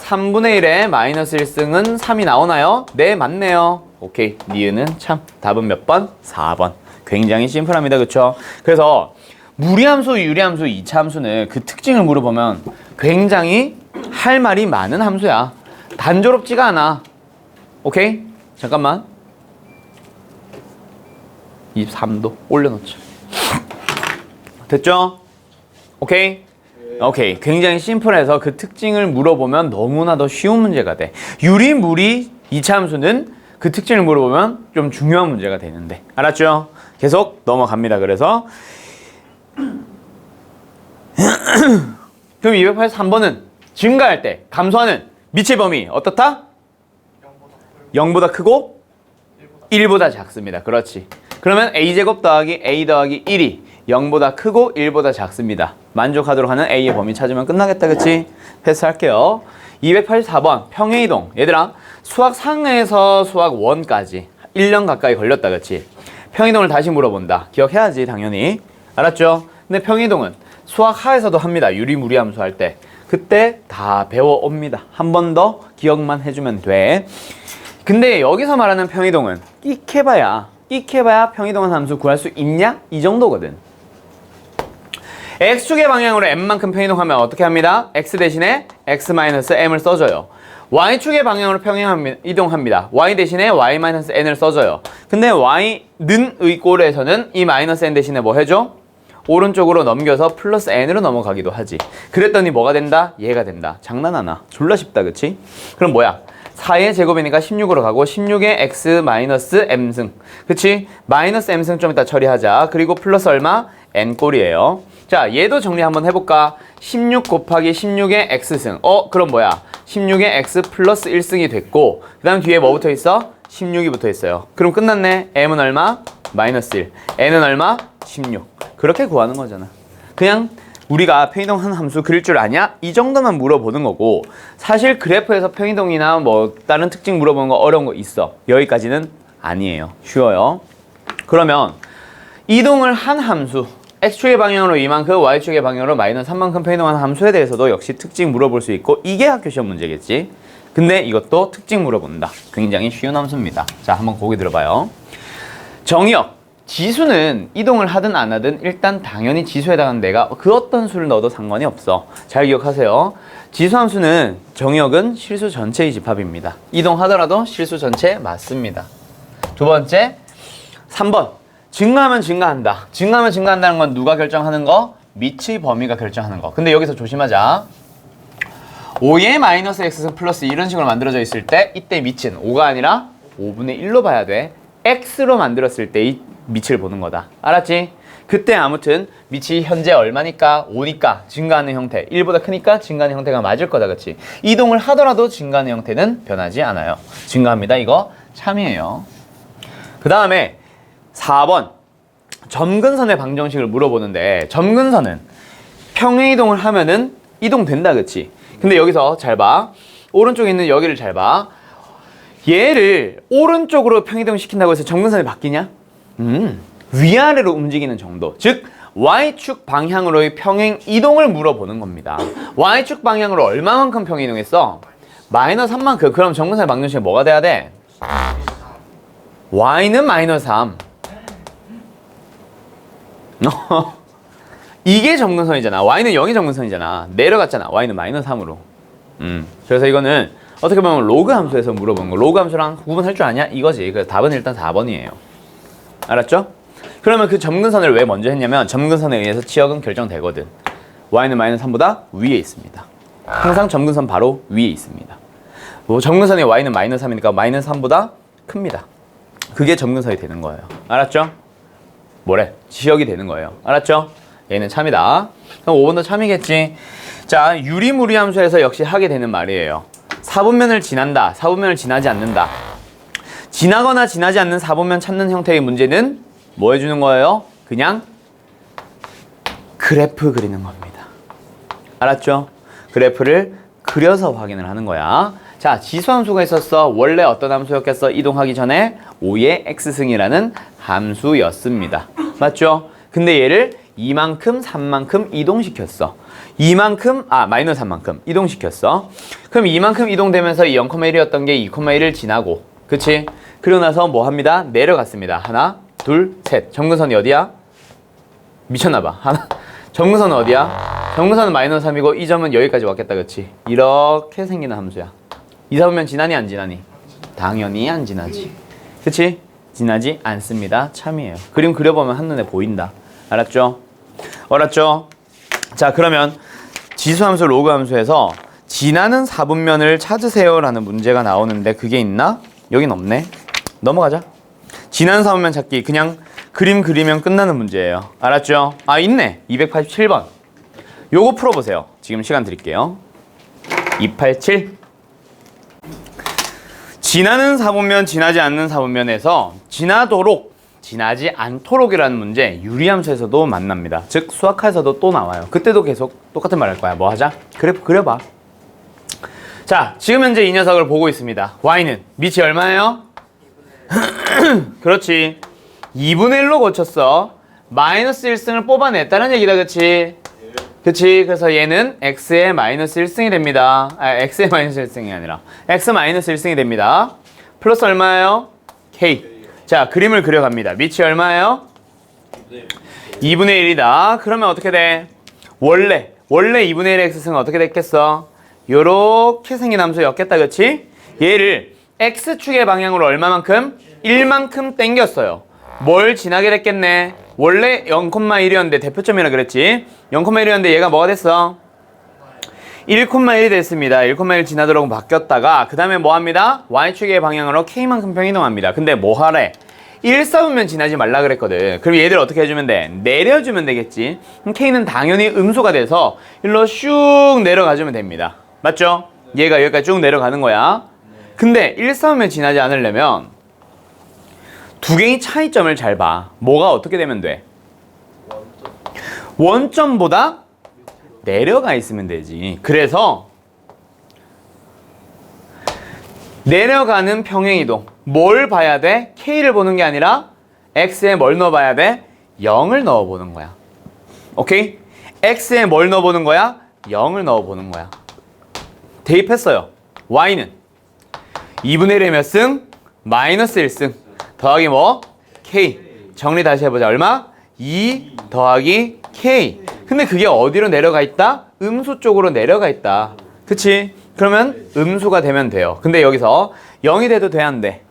3분의 1에 마이너스 1승은 3이 나오나요? 네, 맞네요. 오케이. 니은은 참. 답은 몇 번? 4번. 굉장히 심플합니다. 그쵸? 그래서 무리함수, 유리함수, 2차 함수는 그 특징을 물어보면 굉장히 할 말이 많은 함수야. 단조롭지가 않아. 오케이? 잠깐만. 23도 올려놓자. 됐죠? 오케이? 오케이. 굉장히 심플해서 그 특징을 물어보면 너무나 더 쉬운 문제가 돼. 유리, 무리, 2차 함수는 그 특징을 물어보면 좀 중요한 문제가 되는데. 알았죠? 계속 넘어갑니다. 그래서 그럼 283번은 증가할 때 감소하는 미치의 범위 어떻다? 0보다 크고 1보다 작습니다. 그렇지. 그러면 a제곱 더하기 a 더하기 1이 0보다 크고 1보다 작습니다. 만족하도록 하는 a의 범위 찾으면 끝나겠다. 그치? 패스할게요. 284번 평행이동. 얘들아, 수학 상에서 수학 1까지 1년 가까이 걸렸다. 그치? 평행이동을 다시 물어본다. 기억해야지 당연히. 알았죠? 근데 평행이동은 수학 하에서도 합니다. 유리무리함수 할 때. 그때 다 배워옵니다. 한 번 더 기억만 해주면 돼. 근데 여기서 말하는 평행이동은 끽해봐야 평행이동한 함수 구할 수 있냐? 이 정도거든. x축의 방향으로 m만큼 평행이동하면 어떻게 합니다? x 대신에 x-m을 써줘요. y축의 방향으로 평행이동합니다. y 대신에 y-n을 써줘요. 근데 y는의 꼴에서는 이 -n 대신에 뭐 해줘? 오른쪽으로 넘겨서 플러스 n으로 넘어가기도 하지. 그랬더니 뭐가 된다? 얘가 된다. 장난하나? 졸라 쉽다. 그치? 그럼 뭐야? 4의 제곱이니까 16으로 가고 16의 x-m승. 그치? 마이너스 m승 좀 이따 처리하자. 그리고 플러스 얼마? n꼴이에요. 자, 얘도 정리 한번 해볼까? 16 곱하기 16의 x승. 그럼 뭐야? 16의 x 플러스 1승이 됐고 그 다음 뒤에 뭐 붙어 있어? 16이 붙어 있어요. 그럼 끝났네. m은 얼마? 마이너스 1. n은 얼마? 16. 그렇게 구하는 거잖아. 그냥 우리가 평행이동한 함수 그릴 줄 아냐? 이 정도만 물어보는 거고 사실 그래프에서 평행이동이나 뭐 다른 특징 물어보는 거 어려운 거 있어. 여기까지는 아니에요. 쉬워요. 그러면 이동을 한 함수 x축의 방향으로 이만큼, y축의 방향으로 마이너스 3만큼 평행이동하는 함수에 대해서도 역시 특징 물어볼 수 있고 이게 학교 시험 문제겠지. 근데 이것도 특징 물어본다. 굉장히 쉬운 함수입니다. 자, 한번 고개 들어봐요. 정의역. 지수는 이동을 하든 안 하든 일단 당연히 지수에 해당하는 내가 그 어떤 수를 넣어도 상관이 없어. 잘 기억하세요. 지수함수는 정의역은 실수 전체의 집합입니다. 이동하더라도 실수 전체 맞습니다. 두 번째, 3번. 증가하면 증가한다. 증가하면 증가한다는 건 누가 결정하는 거? 밑의 범위가 결정하는 거. 근데 여기서 조심하자. 5의 마이너스 x승 플러스 이런 식으로 만들어져 있을 때 이때 밑은 5가 아니라 5분의 1로 봐야 돼. x로 만들었을 때의 밑을 보는 거다. 알았지? 그때 아무튼 밑이 현재 얼마니까? 5니까 증가하는 형태. 1보다 크니까 증가하는 형태가 맞을 거다. 그치? 이동을 하더라도 증가하는 형태는 변하지 않아요. 증가합니다. 이거 참이에요. 그 다음에 4번. 점근선의 방정식을 물어보는데 점근선은 평행이동을 하면은 이동된다. 그치? 근데 여기서 잘 봐. 오른쪽에 있는 여기를 잘 봐. 얘를 오른쪽으로 평행이동 시킨다고 해서 점근선이 바뀌냐? 위아래로 움직이는 정도. 즉 Y축 방향으로의 평행 이동을 물어보는 겁니다. Y축 방향으로 얼마만큼 평행 이동했어? 마이너스 3만큼. 그럼 점근선의 방정식이 뭐가 돼야 돼? Y는 마이너스 3. 이게 점근선이잖아. Y는 0이 점근선이잖아. 내려갔잖아. Y는 마이너스 3으로. 그래서 이거는 어떻게 보면 로그 함수에서 물어보는 거. 로그 함수랑 구분할 줄 아냐? 이거지. 그래서 답은 일단 4번이에요. 알았죠? 그러면 그 점근선을 왜 먼저 했냐면 점근선에 의해서 치역은 결정되거든. Y는 마이너스 3보다 위에 있습니다. 항상 점근선 바로 위에 있습니다. 뭐 점근선의 Y는 마이너스 3이니까 마이너스 3보다 큽니다. 그게 점근선이 되는 거예요. 알았죠? 뭐래? 지역이 되는 거예요. 알았죠? 얘는 참이다. 그럼 5번도 참이겠지. 자, 유리무리 함수에서 역시 하게 되는 말이에요. 사분면을 지난다, 사분면을 지나지 않는다. 지나거나 지나지 않는 사분면 찾는 형태의 문제는 뭐 해주는 거예요? 그냥 그래프 그리는 겁니다. 알았죠? 그래프를 그려서 확인을 하는 거야. 자, 지수함수가 있었어. 원래 어떤 함수였겠어? 이동하기 전에 5의 x승이라는 함수였습니다. 맞죠? 근데 얘를 이만큼, 3만큼 이동시켰어. 마이너스 3만큼 이동시켰어. 그럼 이만큼 이동되면서 이 0,1이었던 게 2,1을 지나고, 그치? 그러고 나서 뭐 합니다? 내려갔습니다. 하나, 둘, 셋. 점근선이 어디야? 미쳤나봐. 하나. 점근선은 어디야? 점근선은 마이너스 3이고 이 점은 여기까지 왔겠다, 그치? 이렇게 생기는 함수야. 이 사분면 지나니 안 지나니? 당연히 안 지나지. 그치? 지나지 않습니다. 참이에요. 그림 그려보면 한눈에 보인다. 알았죠? 알았죠? 자, 그러면 지수함수, 로그함수에서 지나는 사분면을 찾으세요 라는 문제가 나오는데 그게 있나? 여긴 없네. 넘어가자. 지나는 사분면 찾기 그냥 그림 그리면 끝나는 문제예요. 알았죠? 아, 있네. 287번. 요거 풀어보세요. 지금 시간 드릴게요. 287. 지나는 사분면, 지나지 않는 사분면에서 지나도록, 지나지 않도록이라는 문제 유리함수에서도 만납니다. 즉 수학에서도 또 나와요. 그때도 계속 똑같은 말 할 거야. 뭐 하자? 그래프 그려봐. 자, 지금 현재 이 녀석을 보고 있습니다. y는 밑이 얼마예요? 그렇지. 2분의 1로 고쳤어. 마이너스 1승을 뽑아냈다는 얘기다. 그치? 그치? 그래서 얘는 x의 마이너스 1승이 됩니다. x의 마이너스 1승이 아니라 x 마이너스 1승이 됩니다. 플러스 얼마예요? k. 자, 그림을 그려갑니다. 밑이 얼마예요? 2분의 1이다. 그러면 어떻게 돼? 원래 2분의 1의 x승은 어떻게 됐겠어? 요렇게 생긴 함수였겠다. 그치? 얘를 x축의 방향으로 얼마만큼? 1만큼 땡겼어요. 뭘 지나게 됐겠네? 원래 0,1이었는데 대표점이라 그랬지? 0,1이었는데 얘가 뭐가 됐어? 1,1이 됐습니다. 1,1 지나도록 바뀌었다가 그 다음에 뭐 합니다? y축의 방향으로 k만큼 평이동합니다. 근데 뭐 하래? 1사분면 지나지 말라 그랬거든. 그럼 얘들 어떻게 해주면 돼? 내려주면 되겠지? 그럼 k는 당연히 음수가 돼서 일로 슉 내려가주면 됩니다. 맞죠? 얘가 여기까지 쭉 내려가는 거야. 근데 1사분면 지나지 않으려면 두 개의 차이점을 잘 봐. 뭐가 어떻게 되면 돼? 원점보다 내려가 있으면 되지. 그래서 내려가는 평행이동. 뭘 봐야 돼? K를 보는 게 아니라 X에 뭘 넣어봐야 돼? 0을 넣어보는 거야. 오케이? X에 뭘 넣어보는 거야? 0을 넣어보는 거야. 대입했어요. Y는 2분의 1의 몇 승? 마이너스 1승. 더하기 뭐? K. 정리 다시 해보자. 얼마? 2 더하기 K. 근데 그게 어디로 내려가 있다? 음수 쪽으로 내려가 있다. 그치? 그러면 음수가 되면 돼요. 근데 여기서 0이 돼도 돼, 안 돼?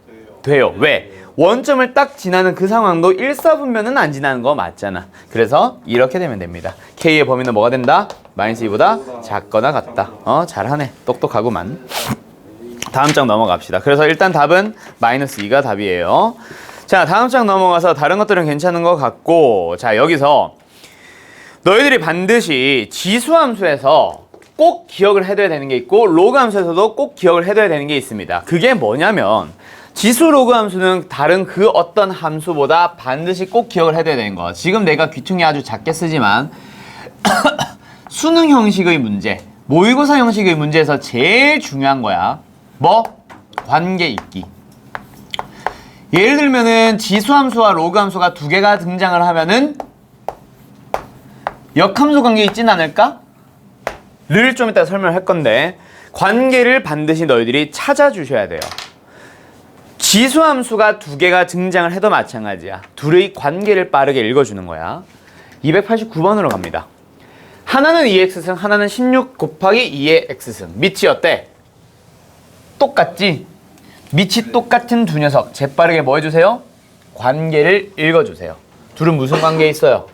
돼요. 왜? 원점을 딱 지나는 그 상황도 1사분면은 안 지나는 거 맞잖아. 그래서 이렇게 되면 됩니다. K의 범위는 뭐가 된다? 마이너스 2보다 작거나 같다. 잘하네. 똑똑하구만. 다음 장 넘어갑시다. 그래서 일단 답은 마이너스 2가 답이에요. 자, 다음 장 넘어가서 다른 것들은 괜찮은 것 같고, 자, 여기서 너희들이 반드시 지수함수에서 꼭 기억을 해둬야 되는 게 있고 로그 함수에서도 꼭 기억을 해둬야 되는 게 있습니다. 그게 뭐냐면 지수 로그 함수는 다른 그 어떤 함수보다 반드시 꼭 기억을 해둬야 되는 거. 지금 내가 귀퉁이 아주 작게 쓰지만 수능 형식의 문제, 모의고사 형식의 문제에서 제일 중요한 거야. 뭐? 관계 있기. 예를 들면은 지수함수와 로그함수가 두 개가 등장을 하면은 역함수 관계 있진 않을까? 를 좀 이따 설명할 건데 관계를 반드시 너희들이 찾아주셔야 돼요. 지수함수가 두 개가 등장을 해도 마찬가지야. 둘의 관계를 빠르게 읽어주는 거야. 289번으로 갑니다. 하나는 2x승, 하나는 16 곱하기 2의 x승. 밑이 어때? 똑같지? 밑이 똑같은 두 녀석 재빠르게 뭐 해주세요? 관계를 읽어주세요. 둘은 무슨 관계에 있어요?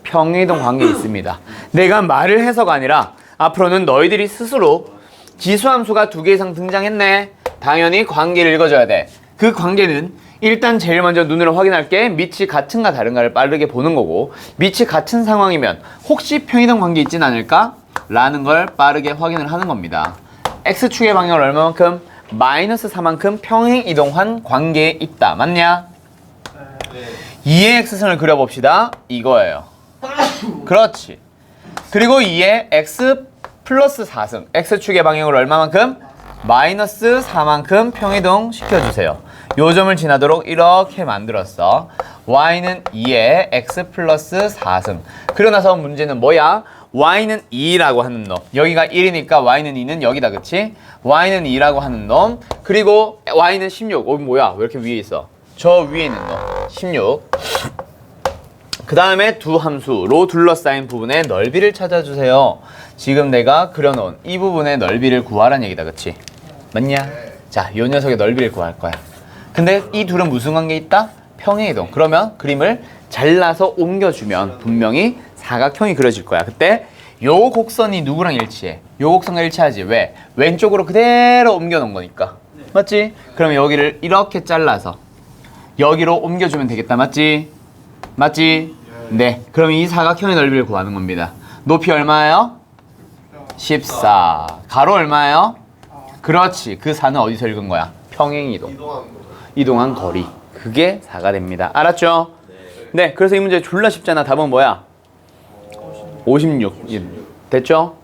평행이동 관계에 있습니다. 내가 말을 해서가 아니라 앞으로는 너희들이 스스로 지수함수가 두 개 이상 등장했네. 당연히 관계를 읽어줘야 돼. 그 관계는 일단 제일 먼저 눈으로 확인할게 밑이 같은가 다른가를 빠르게 보는 거고 밑이 같은 상황이면 혹시 평이동 관계 있진 않을까? 라는 걸 빠르게 확인을 하는 겁니다. X축의 방향을 얼마만큼? 마이너스 4만큼 평행이동한 관계에 있다. 맞냐? 네. 2의 X선을 그려봅시다. 이거예요. 그렇지. 그리고 2의 X 플러스 4승. X축의 방향을 얼마만큼? 마이너스 4만큼 평이동 시켜주세요. 요 점을 지나도록 이렇게 만들었어. Y는 2의 X 플러스 4승. 그러고 나서 문제는 뭐야? Y는 2라고 하는 놈. 여기가 1이니까 Y는 2는 여기다, 그치? Y는 2라고 하는 놈. 그리고 Y는 16. 뭐야? 왜 이렇게 위에 있어? 저 위에 있는 놈. 16. 그 다음에 두 함수로 둘러싸인 부분의 넓이를 찾아주세요. 지금 내가 그려놓은 이 부분의 넓이를 구하라는 얘기다, 그치? 맞냐? 자, 요 녀석의 넓이를 구할 거야. 근데 이 둘은 무슨 관계에 있다? 평행이동. 그러면 그림을 잘라서 옮겨주면 분명히 사각형이 그려질 거야. 그때 요 곡선이 누구랑 일치해? 요 곡선과 일치하지. 왜? 왼쪽으로 그대로 옮겨놓은 거니까. 맞지? 그러면 여기를 이렇게 잘라서 여기로 옮겨주면 되겠다. 맞지? 맞지? 네. 그럼 이 사각형의 넓이를 구하는 겁니다. 높이 얼마예요? 14. 가로 얼마예요? 그렇지. 그 4는 어디서 읽은 거야? 평행이동. 이동한 거리. 그게 4가 됩니다. 알았죠? 네. 그래서 이 문제 졸라 쉽잖아. 답은 뭐야? 56. 됐죠?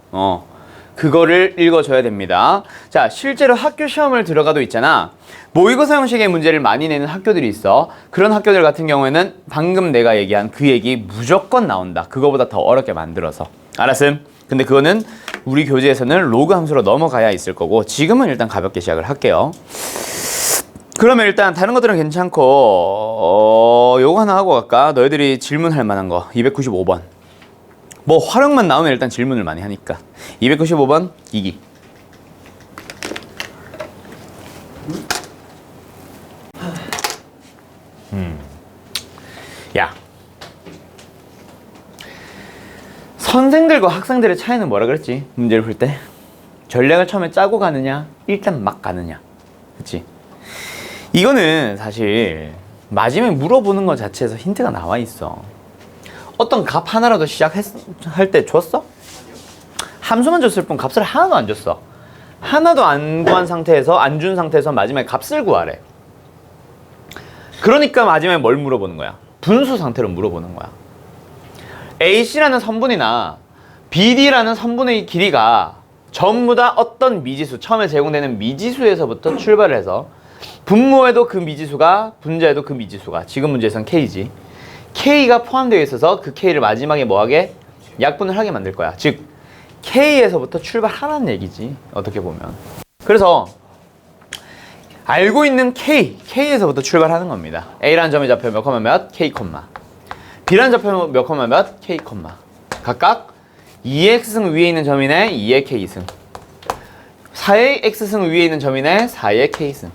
그거를 읽어줘야 됩니다. 자, 실제로 학교 시험을 들어가도 있잖아. 모의고사 형식의 문제를 많이 내는 학교들이 있어. 그런 학교들 같은 경우에는 방금 내가 얘기한 그 얘기 무조건 나온다. 그거보다 더 어렵게 만들어서. 알았음? 근데 그거는 우리 교재에서는 로그 함수로 넘어가야 있을 거고 지금은 일단 가볍게 시작을 할게요. 그러면 일단 다른 것들은 괜찮고 요거 하나 하고 갈까? 너희들이 질문할 만한 거 295번. 뭐 활용만 나오면 일단 질문을 많이 하니까 295번 기기. 야, 선생들과 학생들의 차이는 뭐라 그랬지? 문제를 풀 때 전략을 처음에 짜고 가느냐 일단 막 가느냐. 그치? 이거는 사실 마지막에 물어보는 것 자체에서 힌트가 나와 있어. 어떤 값 하나라도 시작할 때 줬어? 함수만 줬을 뿐 값을 하나도 안 줬어. 하나도 안 구한 상태에서 안 준 상태에서 마지막에 값을 구하래. 그러니까 마지막에 뭘 물어보는 거야? 분수 상태로 물어보는 거야. AC라는 선분이나 BD라는 선분의 길이가 전부 다 어떤 미지수, 처음에 제공되는 미지수에서부터 출발을 해서 분모에도 그 미지수가, 분자에도 그 미지수가, 지금 문제에서는 K지. K가 포함되어 있어서 그 K를 마지막에 뭐하게? 약분을 하게 만들 거야. 즉 K에서부터 출발하라는 얘기지. 어떻게 보면. 그래서 알고 있는 K에서부터 출발하는 겁니다. A라는 점의 좌표 몇 콤마 몇? K 콤마. B라는 좌표 몇 콤마 몇? K 콤마. 각각 2의 X승 위에 있는 점이네 2의 K승. 4의 X승 위에 있는 점이네 4의 K승.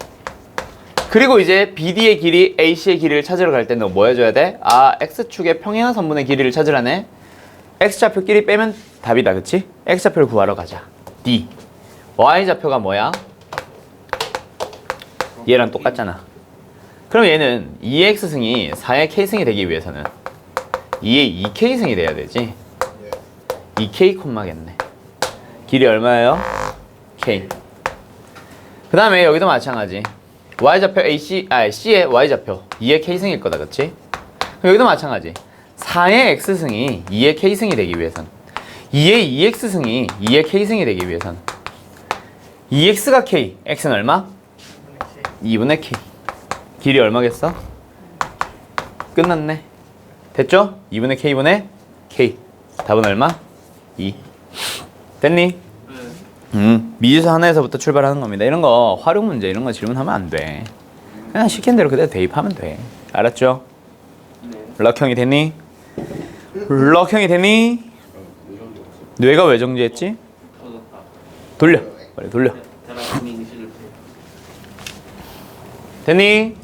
그리고 이제 BD의 길이, AC의 길이를 찾으러 갈 때는 뭐 해줘야 돼? 아, X축의 평행한 선분의 길이를 찾으라네. X좌표 끼리 빼면 답이다, 그치? X좌표를 구하러 가자. D. Y좌표가 뭐야? 얘랑 똑같잖아. 그럼 얘는 2의 X승이 4의 K승이 되기 위해서는 2의 2K승이 돼야 되지. 2K 콤마겠네. 길이 얼마예요? K. 그 다음에 여기도 마찬가지. Y좌표 C의 Y좌표 2의 K승일 거다, 그치? 그럼 여기도 마찬가지. 4의 X승이 2의 K승이 되기 위해선 2의 2X승이 2의 K승이 되기 위해선 2X가 K, X는 얼마? 2분의 K. 길이 얼마겠어? 끝났네. 됐죠? 2분의 K분의 K. 답은 얼마? 2. 됐니? 미지수 하나에서부터 출발하는 겁니다. 이런 거 활용 문제 이런 거 질문하면 안 돼. 그냥 시킨 대로 그대로 대입하면 돼. 알았죠? 럭형이 됐니? 럭형이 됐니? 뇌가 왜 정지했지? 돌려. 빨리 돌려. 됐니?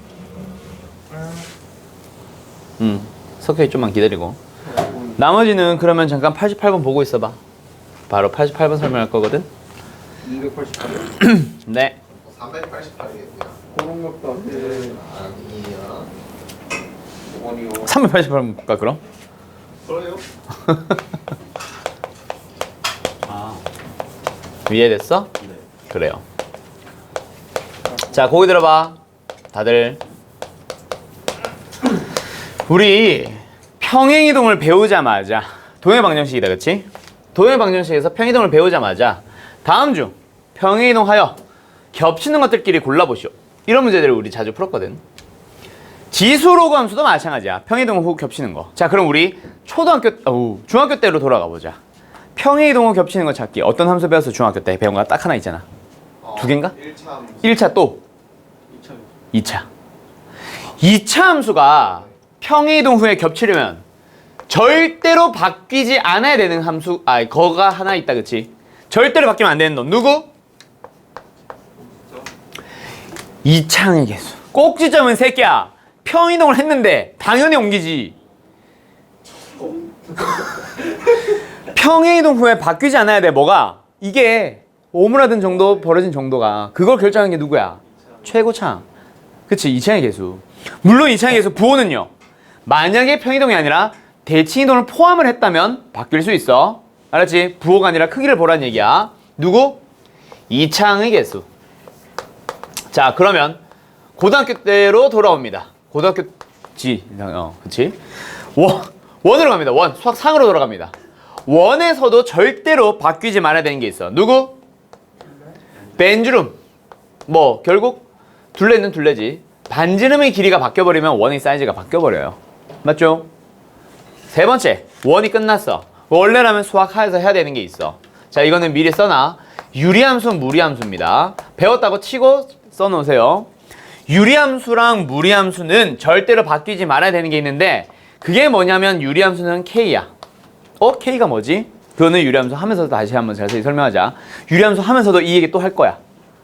석현이 좀만 기다리고. 나머지는 그러면 잠깐 88번 보고 있어봐. 바로 88번 설명할 거거든. 288이요. 네. 388이겠네요. 그런 것도 안 돼. 아니야. 뭐니요? 388번 볼까 그럼? 그래요? 아 이해됐어? 네. 그래요. 자, 고기 들어봐. 다들. 우리 평행이동을 배우자마자 동해방정식이다, 그치? 동해방정식에서 평행이동을 배우자마자 다음 중 평행이동하여 겹치는 것들끼리 골라보시오. 이런 문제들을 우리 자주 풀었거든. 지수로그 함수도 마찬가지야. 평행이동 후 겹치는 거. 자, 그럼 우리 중학교 때로 돌아가 보자. 평행이동 후 겹치는 거 찾기. 어떤 함수 배웠어? 중학교 때 배운 거 딱 하나 있잖아. 두 개인가? 1차 함수. 1차 또 2차. 2차. 2차 함수가 평행이동 후에 겹치려면 절대로 바뀌지 않아야 되는 함수, 거가 하나 있다, 그치? 절대로 바뀌면 안 되는 놈. 누구? 이차항의 개수. 꼭지점은 새끼야. 평행이동을 했는데 당연히 옮기지. 평행이동 후에 바뀌지 않아야 돼. 뭐가? 이게 오므라든 정도, 벌어진 정도가 그걸 결정하는 게 누구야? 최고차항. 그치? 이차항의 개수. 물론 이차항의 개수 부호는요. 만약에 평행이동이 아니라 대칭이동을 포함을 했다면 바뀔 수 있어. 알았지? 부호가 아니라 크기를 보란 얘기야. 누구? 이차항의 개수. 자, 그러면 고등학교 때로 돌아옵니다. 고등학교 그치? 원으로 갑니다. 원. 수학 상으로 돌아갑니다. 원에서도 절대로 바뀌지 말아야 되는 게 있어. 누구? 벤주름. 뭐 결국 둘레는 둘레지. 반지름의 길이가 바뀌어버리면 원의 사이즈가 바뀌어버려요. 맞죠? 세 번째, 원이 끝났어. 원래라면 수학하에서 해야 되는 게 있어. 자, 이거는 미리 써놔. 유리함수, 무리함수입니다. 배웠다고 치고 써놓으세요. 유리함수랑 무리함수는 절대로 바뀌지 말아야 되는 게 있는데 그게 뭐냐면 유리함수는 K야. K가 뭐지? 그거는 유리함수 하면서도 다시 한번 자세히 설명하자. 유리함수 하면서도 이 얘기 또 할 거야.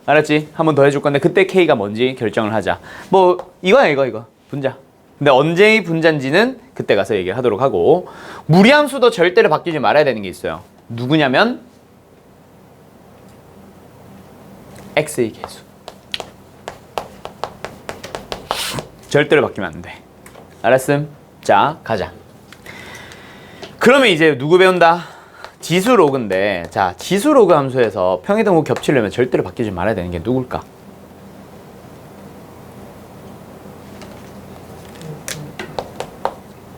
알았지? 한 번 더 해줄 건데 그때 K가 뭔지 결정을 하자. 뭐 이거야 이거 분자. 근데 언제의 분자인지는 그때 가서 얘기를 하도록 하고 무리함수도 절대로 바뀌지 말아야 되는 게 있어요. 누구냐면 X의 개수. 절대로 바뀌면 안 돼. 알았음? 자, 가자. 그러면 이제 누구 배운다? 지수 로그인데, 자, 지수 로그 함수에서 평행이동 후 겹치려면 절대로 바뀌지 말아야 되는 게 누굴까?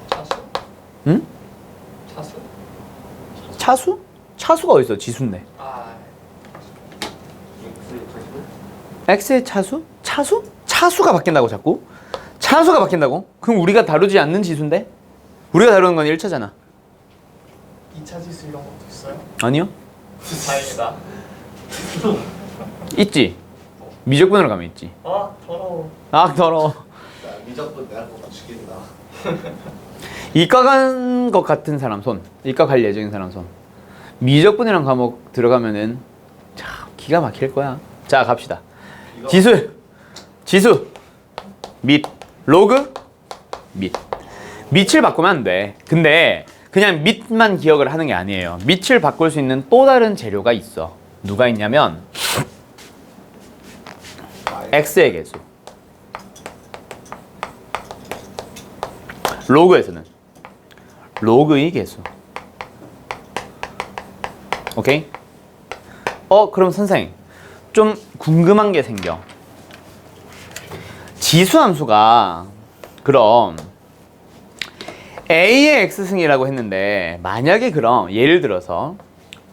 차수? 응? 차수? 차수? 차수가 어딨어? 지수인데. 아. X의 차수? 차수? 차수가 바뀐다고 자꾸? 차수가 바뀐다고? 그럼 우리가 다루지 않는 지수인데? 우리가 다루는 건 1차잖아. 2차 지수 이런 것도 있어요? 아니요? 다행이다. 있지. 미적분으로 가면 있지. 아 더러워. 아, 더러워. 미적분 내가 꼭 죽인다. 이과 간 것 같은 사람 손. 이과 갈 예정인 사람 손. 미적분이란 과목 들어가면은 참 기가 막힐 거야. 자, 갑시다. 지수 및 로그 밑을 바꾸면 안 돼. 근데 그냥 밑만 기억을 하는 게 아니에요. 밑을 바꿀 수 있는 또 다른 재료가 있어. 누가 있냐면 X의 개수. 로그에서는 로그의 개수. 오케이? 그럼 선생님 좀 궁금한 게 생겨. 지수함수가 그럼 A의 X승이라고 했는데 만약에 그럼 예를 들어서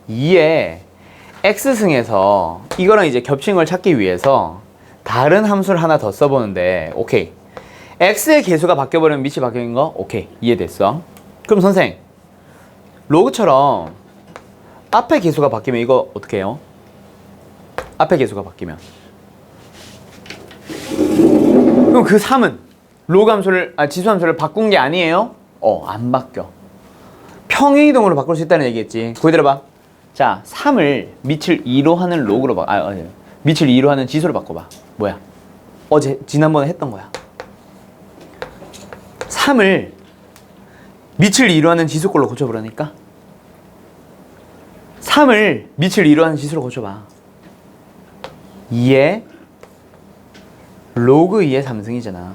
2의 X승에서 이거랑 이제 겹친 걸 찾기 위해서 다른 함수를 하나 더 써보는데 오케이. X의 개수가 바뀌어버리면 밑이 바뀌는 거? 오케이. 이해됐어. 그럼 선생 로그처럼 앞에 개수가 바뀌면 이거 어떻게 해요? 앞에 개수가 바뀌면 그럼 그 3은 로그 함수를 지수 함수를 바꾼 게 아니에요? 안 바뀌어. 평행이동으로 바꿀 수 있다는 얘기겠지. 거기 들어봐. 자, 3을 밑을 2로 하는 로그로 밑을 2로 하는 지수로 바꿔봐. 뭐야? 지난번에 했던 거야. 3을 밑을 2로 하는 지수 걸로 고쳐보라니까. 3을 밑을 2로 하는 지수로 고쳐봐. 2의 로그 2의 3승이잖아.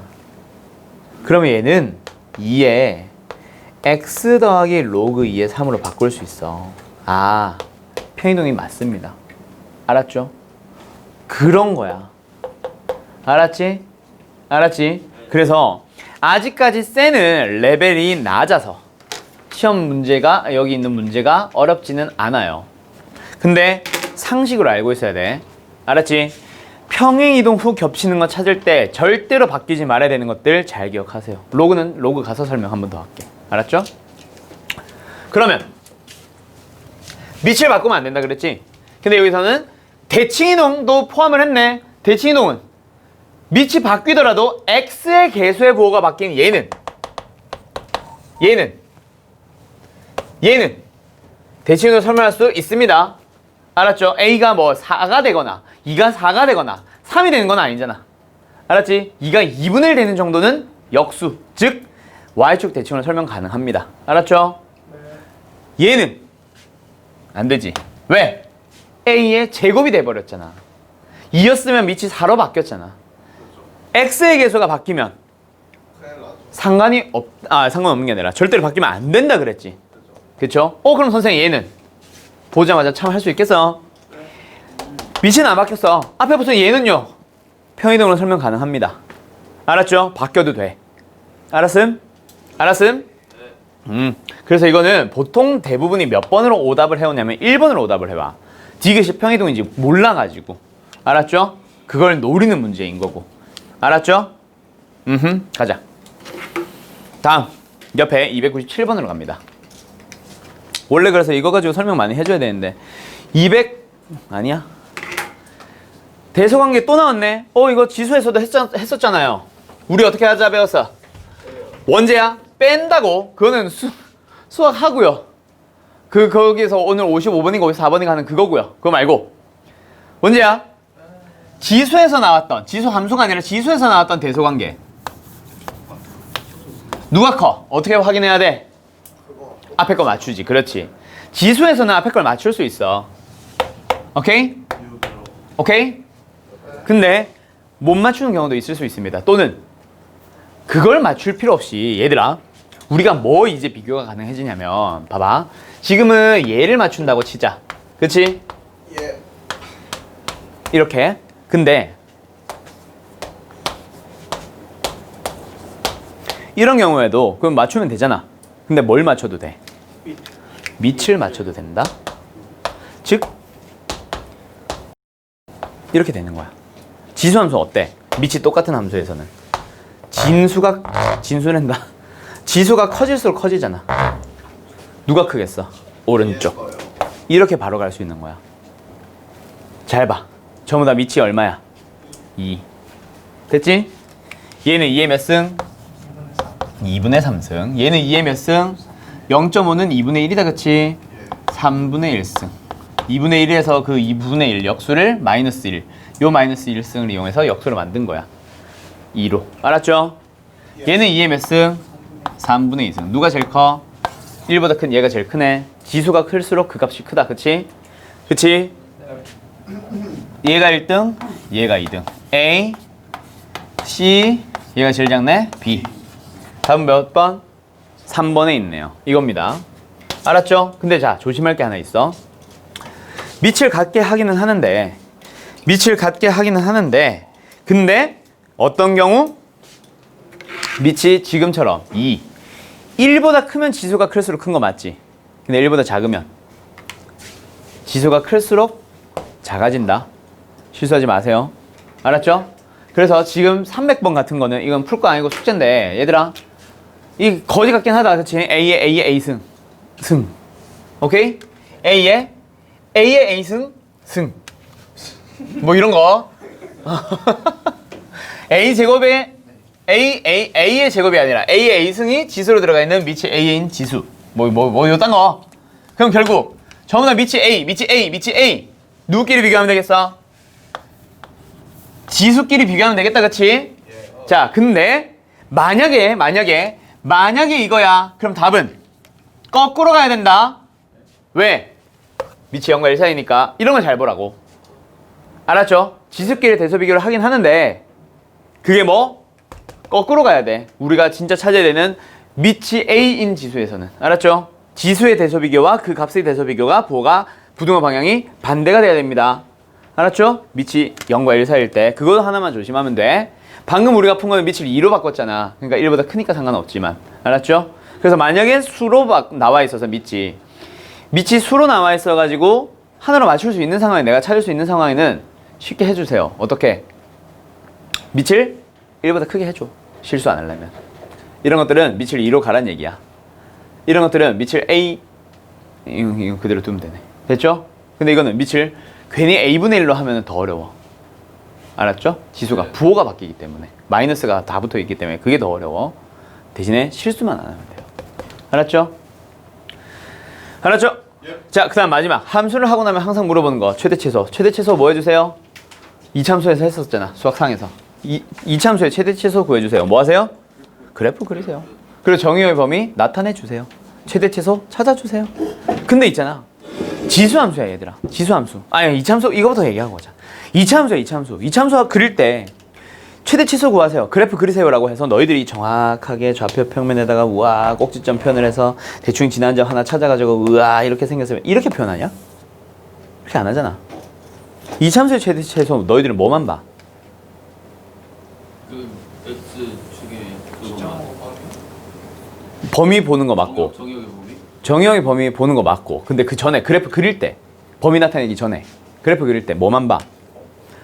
그러면 얘는 2에 x 더하기 로그 2의 3으로 바꿀 수 있어. 아, 평이동이 맞습니다. 알았죠? 그런 거야. 알았지? 알았지? 그래서 아직까지 쌤은 레벨이 낮아서 시험 문제가, 여기 있는 문제가 어렵지는 않아요. 근데 상식으로 알고 있어야 돼. 알았지? 평행이동 후 겹치는 거 찾을 때 절대로 바뀌지 말아야 되는 것들 잘 기억하세요. 로그는 로그 가서 설명 한 번 더 할게. 알았죠? 그러면 밑을 바꾸면 안 된다 그랬지? 근데 여기서는 대칭이동도 포함을 했네. 대칭이동은 밑이 바뀌더라도 x의 개수의 부호가 바뀐 얘는 대칭으로 설명할 수 있습니다. 알았죠? a가 뭐 4가 되거나 2가 4가 되거나 3이 되는 건 아니잖아. 알았지? 2가 2분의 1 되는 정도는 역수, 즉 y축 대칭으로 설명 가능합니다. 알았죠? 얘는 안 되지. 왜? a의 제곱이 돼버렸잖아. 2였으면 밑이 4로 바뀌었잖아. x의 개수가 바뀌면 상관없는 게 아니라 절대로 바뀌면 안 된다 그랬지. 그쵸? 그럼 선생님 얘는 보자마자 참 할 수 있겠어? 밑은 안 바뀌었어. 앞에 붙은 얘는요, 평이동으로 설명 가능합니다. 알았죠? 바뀌어도 돼. 알았음? 그래서 이거는 보통 대부분이 몇 번으로 오답을 해오냐면 1번으로 오답을 해와. 디귿이 평이동인지 몰라가지고. 알았죠? 그걸 노리는 문제인 거고. 알았죠? 가자. 다음 옆에 297번으로 갑니다. 원래 그래서 이거 가지고 설명 많이 해줘야 되는데 아니야? 대소관계 또 나왔네. 이거 지수에서도 했었잖아요. 우리 어떻게 하자 배웠어? 원제야? 뺀다고. 그거는 수학하고요. 거기서 오늘 55번인가 54번인가 하는 그거고요. 그거 말고 원제야? 지수에서 나왔던, 지수 함수가 아니라 지수에서 나왔던 대소관계 누가 커? 어떻게 확인해야 돼? 앞에 거 맞추지. 그렇지. 지수에서는 앞에 걸 맞출 수 있어. 오케이? 근데 못 맞추는 경우도 있을 수 있습니다. 또는 그걸 맞출 필요 없이, 얘들아, 우리가 뭐 이제 비교가 가능해지냐면, 봐봐. 지금은 얘를 맞춘다고 치자. 그치? 예. 이렇게. 근데 이런 경우에도 그럼 맞추면 되잖아. 근데 뭘 맞춰도 돼? 밑을 맞춰도 된다. 즉 이렇게 되는 거야. 지수함수 어때? 밑이 똑같은 함수에서는 지수가 커질수록 커지잖아. 누가 크겠어? 오른쪽. 이렇게 바로 갈 수 있는 거야. 잘 봐. 전부 다 밑이 얼마야? 2. 됐지? 얘는 2의 몇 승? 2분의 3승. 얘는 2의 몇 승? 0.5는 2분의 1이다, 그치? 3분의 1승. 2분의 1에서 그 2분의 1 역수를 마이너스 1. 요 마이너스 1승을 이용해서 역수를 만든 거야. 2로. 알았죠? 얘는 2의 몇 승? 3분의 2승. 누가 제일 커? 1보다 큰 얘가 제일 크네. 지수가 클수록 그 값이 크다, 그치? 그치? 얘가 1등, 얘가 2등. A, C, 얘가 제일 작네? B. 답은 몇 번? 3번에 있네요. 이겁니다. 알았죠? 근데 자, 조심할 게 하나 있어. 밑을 갖게 하기는 하는데 근데 어떤 경우? 밑이 지금처럼 2. 1보다 크면 지수가 클수록 큰 거 맞지? 근데 1보다 작으면 지수가 클수록 작아진다. 실수하지 마세요. 알았죠? 그래서 지금 300번 같은 거는 이건 풀 거 아니고 숙제인데, 얘들아, 이 거지 같긴 하다. 그치? A의 A승. 오케이? A의 A승. 뭐 이런 거. A제곱에 A의 제곱이 아니라 A의 A승이 지수로 들어가 있는 밑이 A인 지수. 뭐 요딴 거. 그럼 결국 전부 다 밑이 A. 누구끼리 비교하면 되겠어? 지수끼리 비교하면 되겠다, 그치? 자, 근데 만약에 이거야. 그럼 답은 거꾸로 가야 된다. 왜? 밑이 0과 1 사이니까. 이런 걸 잘 보라고. 알았죠? 지수끼리 대소 비교를 하긴 하는데 그게 뭐? 거꾸로 가야 돼. 우리가 진짜 찾아야 되는 밑이 A인 지수에서는. 알았죠? 지수의 대소 비교와 그 값의 대소 비교가 부등호 방향이 반대가 돼야 됩니다. 알았죠? 밑이 0과 1 사이일 때 그거 하나만 조심하면 돼. 방금 우리가 푼 거는 밑을 2로 바꿨잖아. 그러니까 1보다 크니까 상관없지만. 알았죠? 그래서 만약에 수로 나와 있어서 밑이 수로 나와 있어가지고 하나로 맞출 수 있는 상황에 내가 찾을 수 있는 상황에는 쉽게 해주세요. 어떻게? 밑을 1보다 크게 해줘. 실수 안 하려면. 이런 것들은 밑을 2로 가란 얘기야. 이런 것들은 밑을 A 이거 그대로 두면 되네. 됐죠? 근데 이거는 밑을 괜히 A분의 1로 하면 더 어려워. 알았죠? 지수가 부호가 바뀌기 때문에 마이너스가 다 붙어 있기 때문에 그게 더 어려워. 대신에 실수만 안 하면 돼요. 알았죠? 알았죠? 자, 그 다음 마지막 함수를 하고 나면 항상 물어보는 거 최대치소. 최대치소 뭐 해주세요? 이참수에서 했었잖아. 수학상에서 이참수의 최대치소 구해주세요. 뭐 하세요? 그래프 그리세요. 그리고 정의의 범위 나타내주세요. 최대치소 찾아주세요. 근데 있잖아, 지수함수야 얘들아. 지수함수. 아니 이참수 이거부터 얘기하고 가자. 이참수야 이참수. 이참수 그릴 때 최대치수 구하세요. 그래프 그리세요라고 해서 너희들이 정확하게 좌표 평면에다가 우와 꼭지점 표현을 해서 대충 지난 점 하나 찾아가지고 우와 이렇게 생겼으면 이렇게 표현하냐? 그렇게 안 하잖아. 이참수의 최대치수 너희들은 뭐만 봐? 그 X축의 범위 보는 거 맞고 정의역의 범위? 정의형의 범위 보는 거 맞고 근데 그 전에 그래프 그릴 때 범위 나타내기 전에 그래프 그릴 때 뭐만 봐?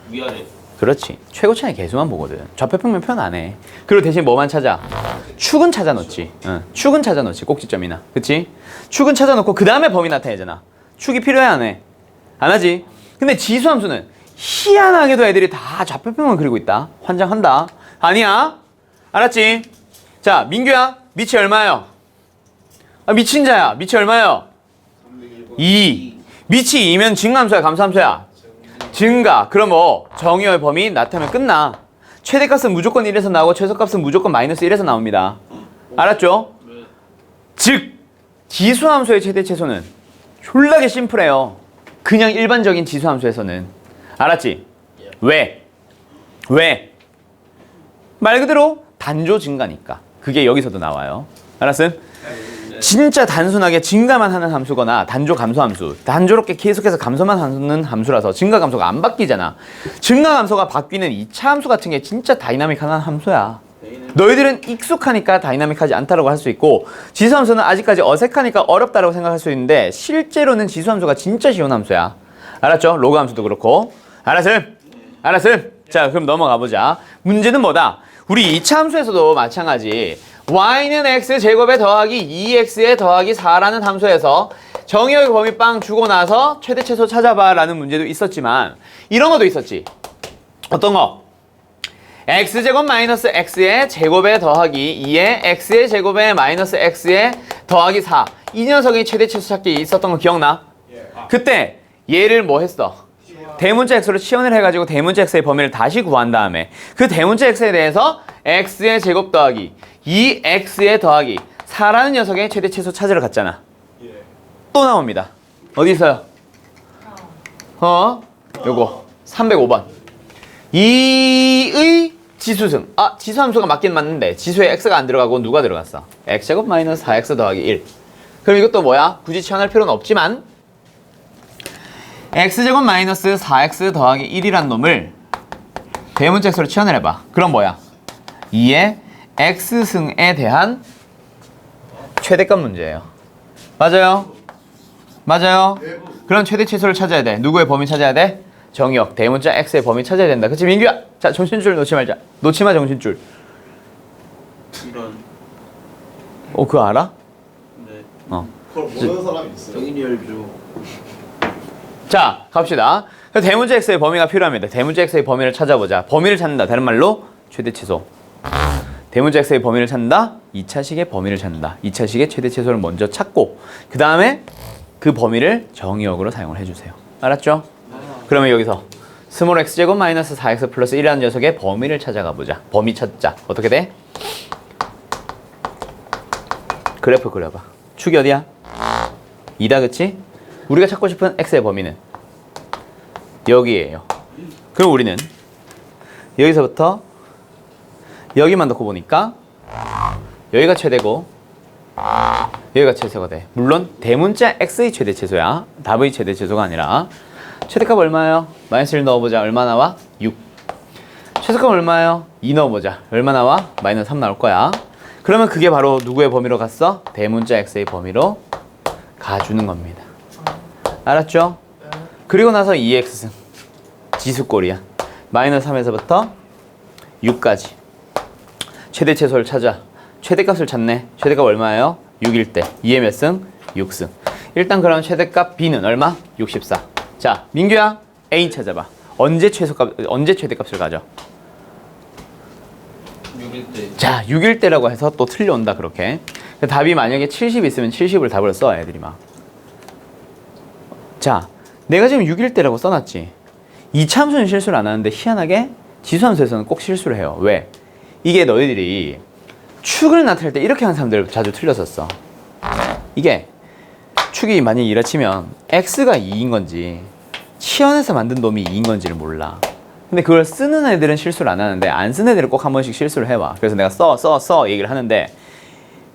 위아래. 그렇지. 최고차의 개수만 보거든. 좌표평면 표현 안 해. 그리고 대신 뭐만 찾아? 축은 찾아 놓지. 응. 축은 찾아 놓지. 꼭지점이나. 그치? 축은 찾아 놓고 그 다음에 범위 나타내잖아. 축이 필요해 안 해? 안 하지. 근데 지수함수는 희한하게도 애들이 다 좌표평면 그리고 있다. 환장한다. 아니야. 알았지? 자, 민규야. 밑이 얼마예요? 아, 미친 자야. 밑이 얼마예요? 2. 밑이 2면 증함수야, 감수함수야? 증가. 그럼 뭐 정의의 범위 나타내면 끝나. 최대값은 무조건 1에서 나오고 최소값은 무조건 마이너스 1에서 나옵니다. 알았죠? 즉 지수함수의 최대 최소는 졸라게 심플해요. 그냥 일반적인 지수함수에서는. 알았지? 왜? 왜? 말 그대로 단조 증가니까. 그게 여기서도 나와요. 알았음? 진짜 단순하게 증가만 하는 함수거나 단조 감소 함수, 단조롭게 계속해서 감소만 하는 함수라서 증가 감소가 안 바뀌잖아. 증가 감소가 바뀌는 2차 함수 같은 게 진짜 다이나믹한 함수야. 너희들은 익숙하니까 다이나믹하지 않다고 할 수 있고 지수함수는 아직까지 어색하니까 어렵다고 생각할 수 있는데 실제로는 지수함수가 진짜 쉬운 함수야. 알았죠? 로그 함수도 그렇고. 알았음? 알았음? 자, 그럼 넘어가 보자. 문제는 뭐다? 우리 2차 함수에서도 마찬가지. y는 x제곱에 더하기 2x에 더하기 4라는 함수에서 정의역의 범위 빵 주고 나서 최대최소 찾아봐 라는 문제도 있었지만 이런 것도 있었지. 어떤 거? x제곱 마이너스 x의 제곱에 더하기 2의 x의 제곱에 마이너스 x에 더하기 4. 이 녀석이 최대최소 찾기 있었던 거 기억나? 그때 얘를 뭐 했어? 대문자 x로 치환을 해가지고 대문자 x의 범위를 다시 구한 다음에 그 대문자 x에 대해서 x의 제곱 더하기 2x에 더하기 4라는 녀석의 최대 최소 찾으러 갔잖아. 또 나옵니다. 어디 있어요? 요거 305번. 2의 지수승. 아, 지수함수가 맞긴 맞는데 지수에 x가 안 들어가고 누가 들어갔어? x제곱 마이너스 4x 더하기 1. 그럼 이것도 뭐야? 굳이 치환할 필요는 없지만 x제곱 마이너스 4x 더하기 1이란 놈을 대문자 x로 치환을 해봐. 그럼 뭐야? 2의 x승에 대한 최대값 문제예요. 맞아요? 맞아요? 그럼 최대 최소를 찾아야 돼. 누구의 범위 찾아야 돼? 정의역 대문자 x의 범위 찾아야 된다. 그치 민규야? 자, 정신줄 놓지 말자. 놓지 마 정신줄. 이런. 그거 알아? 네. 그걸 모르는 사람이 있어요. 정인이 열주. 자, 갑시다. 대문자 x의 범위가 필요합니다. 대문자 x의 범위를 찾아보자. 범위를 찾는다. 다른 말로 최대 최소. 대문자 x의 범위를 찾는다. 2차식의 범위를 찾는다. 2차식의 최대 최소를 먼저 찾고 그 다음에 그 범위를 정의역으로 사용을 해주세요. 알았죠? 그러면 여기서 스몰 x제곱 마이너스 4x 플러스 1이라는 녀석의 범위를 찾아가 보자. 범위 찾자. 어떻게 돼? 그래프 그려봐. 축이 어디야? 2다 그치? 우리가 찾고 싶은 x의 범위는 여기에요. 그럼 우리는 여기서부터 여기만 놓고 보니까 여기가 최대고 여기가 최소가 돼. 물론 대문자 x의 최대 최소야. 답의 최대 최소가 아니라. 최대값 얼마예요? 마이너스 1 넣어보자. 얼마 나와? 6. 최소값 얼마예요? 2 넣어보자. 얼마 나와? 마이너스 3 나올 거야. 그러면 그게 바로 누구의 범위로 갔어? 대문자 x의 범위로 가주는 겁니다. 알았죠? 그리고 나서 2x승 지수꼴이야. 마이너스 3에서부터 6까지 최대 최소를 찾아. 최대값을 찾네. 최대값 얼마예요? 6일 때 2의 몇 승? 6승. 일단 그럼 최대값 b는 얼마? 64. 자, 민규야 a 찾아봐. 언제 최대값을 가져? 6일 때. 자, 6일 때라고 해서 또 틀려온다 그렇게. 답이 만약에 70 있으면 70을 답을 써 애들이 막. 자, 내가 지금 6일 때라고 써놨지. 이차함수는 실수를 안 하는데 희한하게 지수함수에서는 꼭 실수를 해요. 왜? 이게 너희들이 축을 나타낼 때 이렇게 하는 사람들 자주 틀렸었어. 이게 축이 만약에 이라 치면 x가 2인 건지 치환해서 만든 놈이 2인 건지를 몰라. 근데 그걸 쓰는 애들은 실수를 안 하는데 안 쓰는 애들은 꼭 한 번씩 실수를 해와. 그래서 내가 써 얘기를 하는데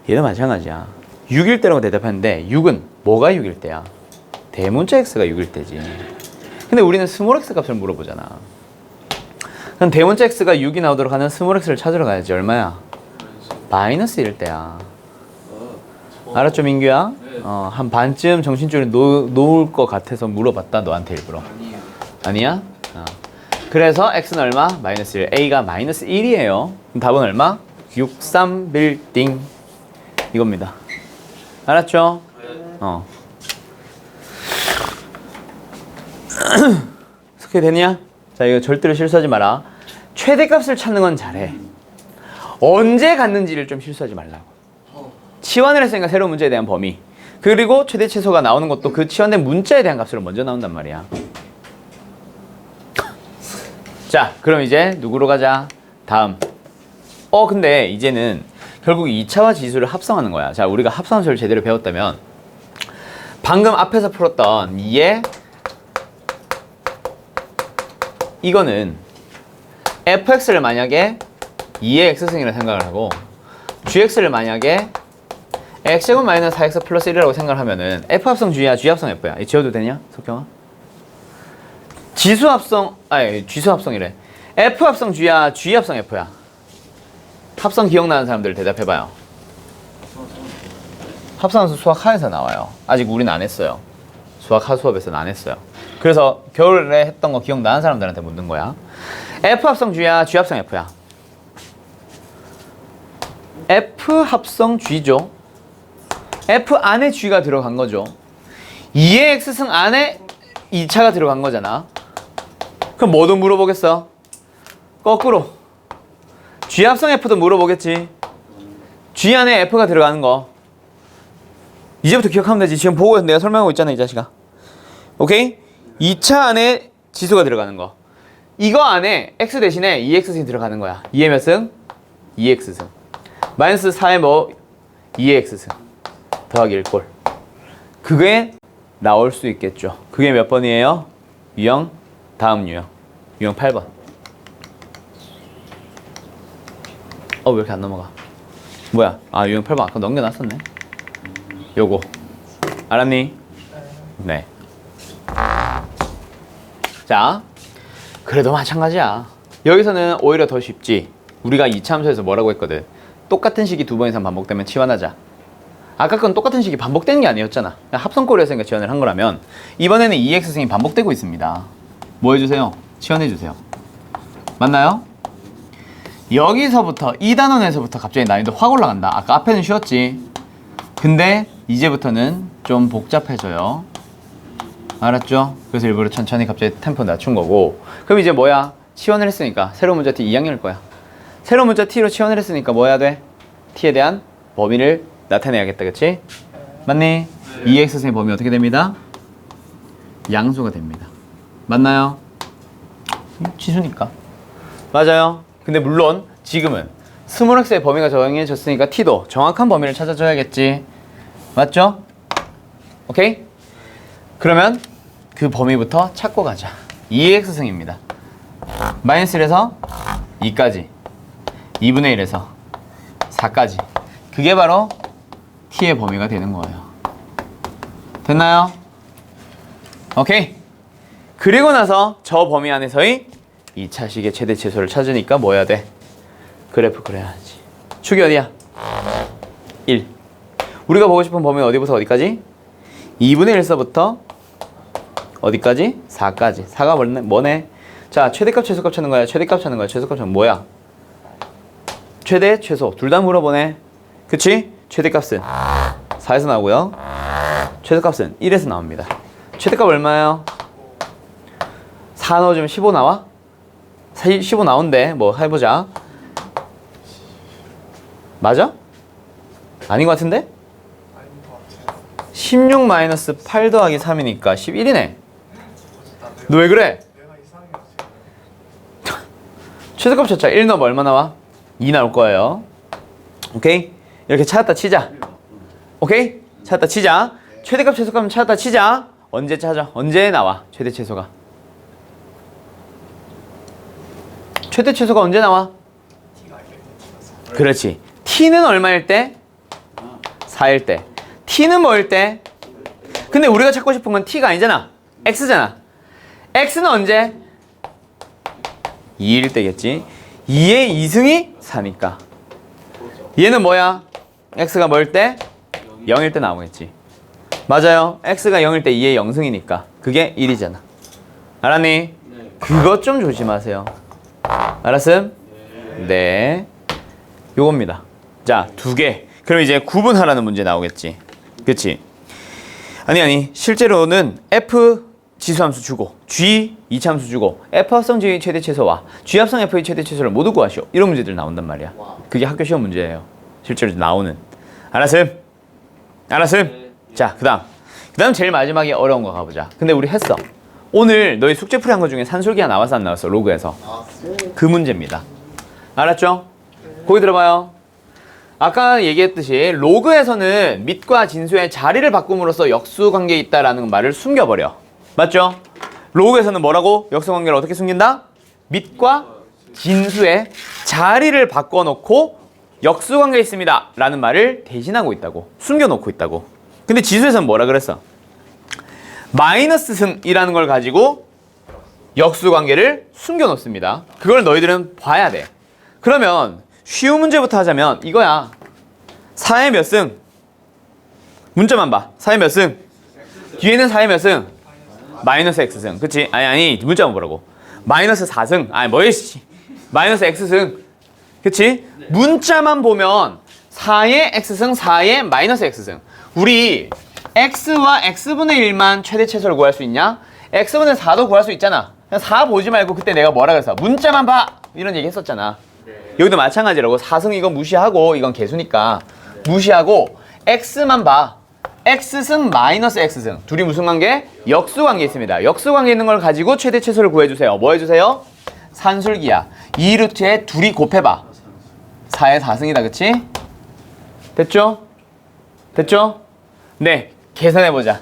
얘도 마찬가지야. 6일 때라고 대답했는데 6은 뭐가 6일 때야? 대문자 x가 6일 때지. 근데 우리는 스몰 x 값을 물어보잖아. 그럼 대문자 x가 6이 나오도록 하는 스몰 x를 찾으러 가야지. 얼마야? 마이너스 1일 때야. 알았죠, 민규야? 한 반쯤 정신줄이 놓을 것 같아서 물어봤다, 너한테 일부러. 아니에요. 아니야? 그래서 x는 얼마? 마이너스 1. a가 마이너스 1이에요. 그럼 답은 얼마? 63 빌딩. 이겁니다. 알았죠? 어떻게 되냐? 자, 이거 절대로 실수하지 마라. 최대값을 찾는 건 잘해. 언제 갔는지를 좀 실수하지 말라고. 치환을 했으니까 새로운 문제에 대한 범위. 그리고 최대 최소가 나오는 것도 그 치환된 문자에 대한 값으로 먼저 나온단 말이야. 자, 그럼 이제 누구로 가자? 다음. 근데 이제는 결국 2차와 지수를 합성하는 거야. 자, 우리가 합성함수를 제대로 배웠다면 방금 앞에서 풀었던 이거는 fx를 만약에 2의 x승이라 생각을 하고 gx를 만약에 x제곱 마이너스 4x 플러스 1이라고 생각을 하면은 f합성 g야 g합성 f야. 이 지워도 되냐? 석경아? g수합성이래. f합성 g야 g합성 f야. 합성 기억나는 사람들 대답해봐요. 합성함수 수학 하에서 나와요. 아직 우리는 안 했어요. 수학 하 수업에서는 안 했어요. 그래서 겨울에 했던 거 기억나는 사람들한테 묻는 거야. f합성 g야 g합성 f야. f합성 g죠. f 안에 g가 들어간 거죠. 2의 x승 안에 2차가 들어간 거잖아. 그럼 뭐도 물어보겠어? 거꾸로 g합성 f도 물어보겠지. g 안에 f가 들어가는 거 이제부터 기억하면 되지. 지금 보고 내가 설명하고 있잖아, 이 자식아. 오케이? 2차 안에 지수가 들어가는 거. 이거 안에 x 대신에 2x승이 들어가는 거야. 2의 몇 승? 2x승. 마이너스 4의 뭐? 2의 x승. 더하기 1꼴. 그게 나올 수 있겠죠. 그게 몇 번이에요? 유형, 다음 유형. 유형 8번. 왜 이렇게 안 넘어가? 뭐야? 유형 8번 아까 넘겨놨었네. 요거. 알았니? 네. 자, 그래도 마찬가지야. 여기서는 오히려 더 쉽지. 우리가 2차 함수에서 뭐라고 했거든? 똑같은 식이 두 번 이상 반복되면 치환하자. 아까 건 똑같은 식이 반복되는 게 아니었잖아. 합성꼴이었으니까 지원을 한 거라면 이번에는 2x승이 반복되고 있습니다. 뭐 해주세요? 치환해주세요. 맞나요? 여기서부터 이 단원에서부터 갑자기 난이도 확 올라간다. 아까 앞에는 쉬웠지. 근데 이제부터는 좀 복잡해져요. 알았죠? 그래서 일부러 천천히 갑자기 템포 낮춘 거고. 그럼 이제 뭐야? 치환을 했으니까 새로운 문자 t 2학년일 거야. 새로운 문자 t로 치환을 했으니까 뭐 해야 돼? t에 대한 범위를 나타내야겠다, 그치? 맞니? 2x승의 범위 어떻게 됩니다? 양수가 됩니다. 맞나요? 지수니까. 맞아요. 근데 물론 지금은 스몰 x의 범위가 정해졌으니까 t도 정확한 범위를 찾아줘야겠지. 맞죠? 오케이? 그러면 그 범위부터 찾고 가자. 2x승입니다. 마이너스 1에서 2까지. 2분의 1에서 4까지. 그게 바로 t의 범위가 되는 거예요. 됐나요? 오케이. 그리고 나서 저 범위 안에서의 2차식의 최대 최소를 찾으니까 뭐 해야 돼? 그래프 그려야지. 축이 어디야? 1. 우리가 보고 싶은 범위는 어디부터 어디까지? 2분의 1서부터 어디까지? 4까지. 4가 뭐네? 자, 최대값 최소값 찾는 거야? 최대값 찾는 거야? 최소값 찾는 뭐야? 최대 최소 둘 다 물어보네. 그치? 최대값은 4에서 나오고요. 최소값은 1에서 나옵니다. 최대값 얼마예요? 4 넣어주면 15 나와? 15 나온대. 뭐 해보자. 맞아? 아닌 것 같은데? 아닌 것 같아요. 16 마이너스 8 더하기 3이니까 11이네. 너 왜 그래? 내가 이상하게 왔어요. 최소값 찾자. 1 넣으면 얼마 나와? 2 나올 거예요. 오케이? 이렇게 찾았다 치자. 오케이? 찾았다 치자. 최대값 최소값 찾았다 치자. 언제 찾아? 언제 나와? 최대 최소가. 최대 최소가 언제 나와? T가 알겠네. 그렇지. t는 얼마일 때? 4일 때. t는 뭐일 때? 근데 우리가 찾고 싶은 건 t가 아니잖아. x잖아. x는 언제? 2일 때겠지. 2의 2승이 4니까. 얘는 뭐야? x가 뭐일 때? 0일 때 나오겠지. 맞아요. x가 0일 때 2의 0승이니까. 그게 1이잖아. 알았니? 그것 좀 조심하세요. 알았음? 네. 요겁니다. 자, 2개. 그럼 이제 구분하라는 문제 나오겠지. 그치? 아니. 실제로는 f 지수함수 주고 g 이차함수 주고 f 합성 g의 최대 최소와 g 합성 f의 최대 최소를 모두 구하시오. 이런 문제들 나온단 말이야. 그게 학교 시험 문제예요. 실제로 나오는. 알았음? 자, 그 다음 제일 마지막에 어려운 거 가보자. 근데 우리 했어. 오늘 너희 숙제 풀이 한 거 중에 산술기가 나왔어 안 나왔어? 로그에서. 그 문제입니다. 알았죠? 거기 들어봐요. 아까 얘기했듯이 로그에서는 밑과 진수의 자리를 바꿈으로써 역수관계에 있다라는 말을 숨겨버려. 맞죠? 로그에서는 뭐라고? 역수관계를 어떻게 숨긴다? 밑과 진수의 자리를 바꿔놓고 역수관계에 있습니다 라는 말을 대신하고 있다고. 숨겨놓고 있다고. 근데 지수에서는 뭐라 그랬어? 마이너스 승이라는 걸 가지고 역수관계를 숨겨놓습니다. 그걸 너희들은 봐야 돼. 그러면 쉬운 문제부터 하자면 이거야. 4의 몇 승? 문자만 봐. 4의 몇 승? 뒤에는 4의 몇 승? 마이너스 x승. 그치? 아니 문자만 보라고. 마이너스 4승. 아니 뭐야 씨. 마이너스 x승. 그치? 문자만 보면 4의 x승, 4의 마이너스 x승. 우리 x와 x분의 1만 최대 최소를 구할 수 있냐? x분의 4도 구할 수 있잖아. 그냥 4 보지 말고 그때 내가 뭐라 그랬어? 문자만 봐! 이런 얘기 했었잖아. 여기도 마찬가지라고. 4승 이건 무시하고, 이건 개수니까 무시하고 x만 봐. x승 마이너스 x승. 둘이 무슨 관계? 역수관계 있습니다. 역수관계 있는 걸 가지고 최대 최소를 구해주세요. 뭐 해주세요? 산술기야. 2루트에 둘이 곱해봐. 4의 4승이다. 그치? 됐죠? 됐죠? 네. 계산해보자.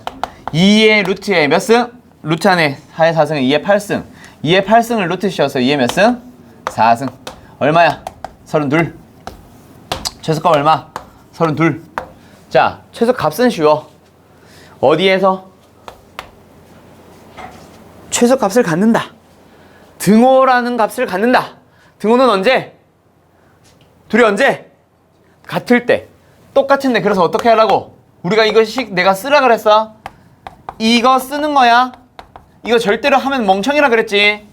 2의 루트에 몇 승? 루트 안에 4의 4승은 2의 8승. 2의 8승을 루트 씌워서 2의 몇 승? 4승. 얼마야? 32. 최소값 얼마? 32. 자, 최소값은 쉬워. 어디에서? 최소값을 갖는다. 등호라는 값을 갖는다. 등호는 언제? 둘이 언제? 같을 때. 똑같은데 그래서 어떻게 하라고? 우리가 이거씩 내가 쓰라 그랬어. 이거 쓰는 거야. 이거 절대로 하면 멍청이라 그랬지.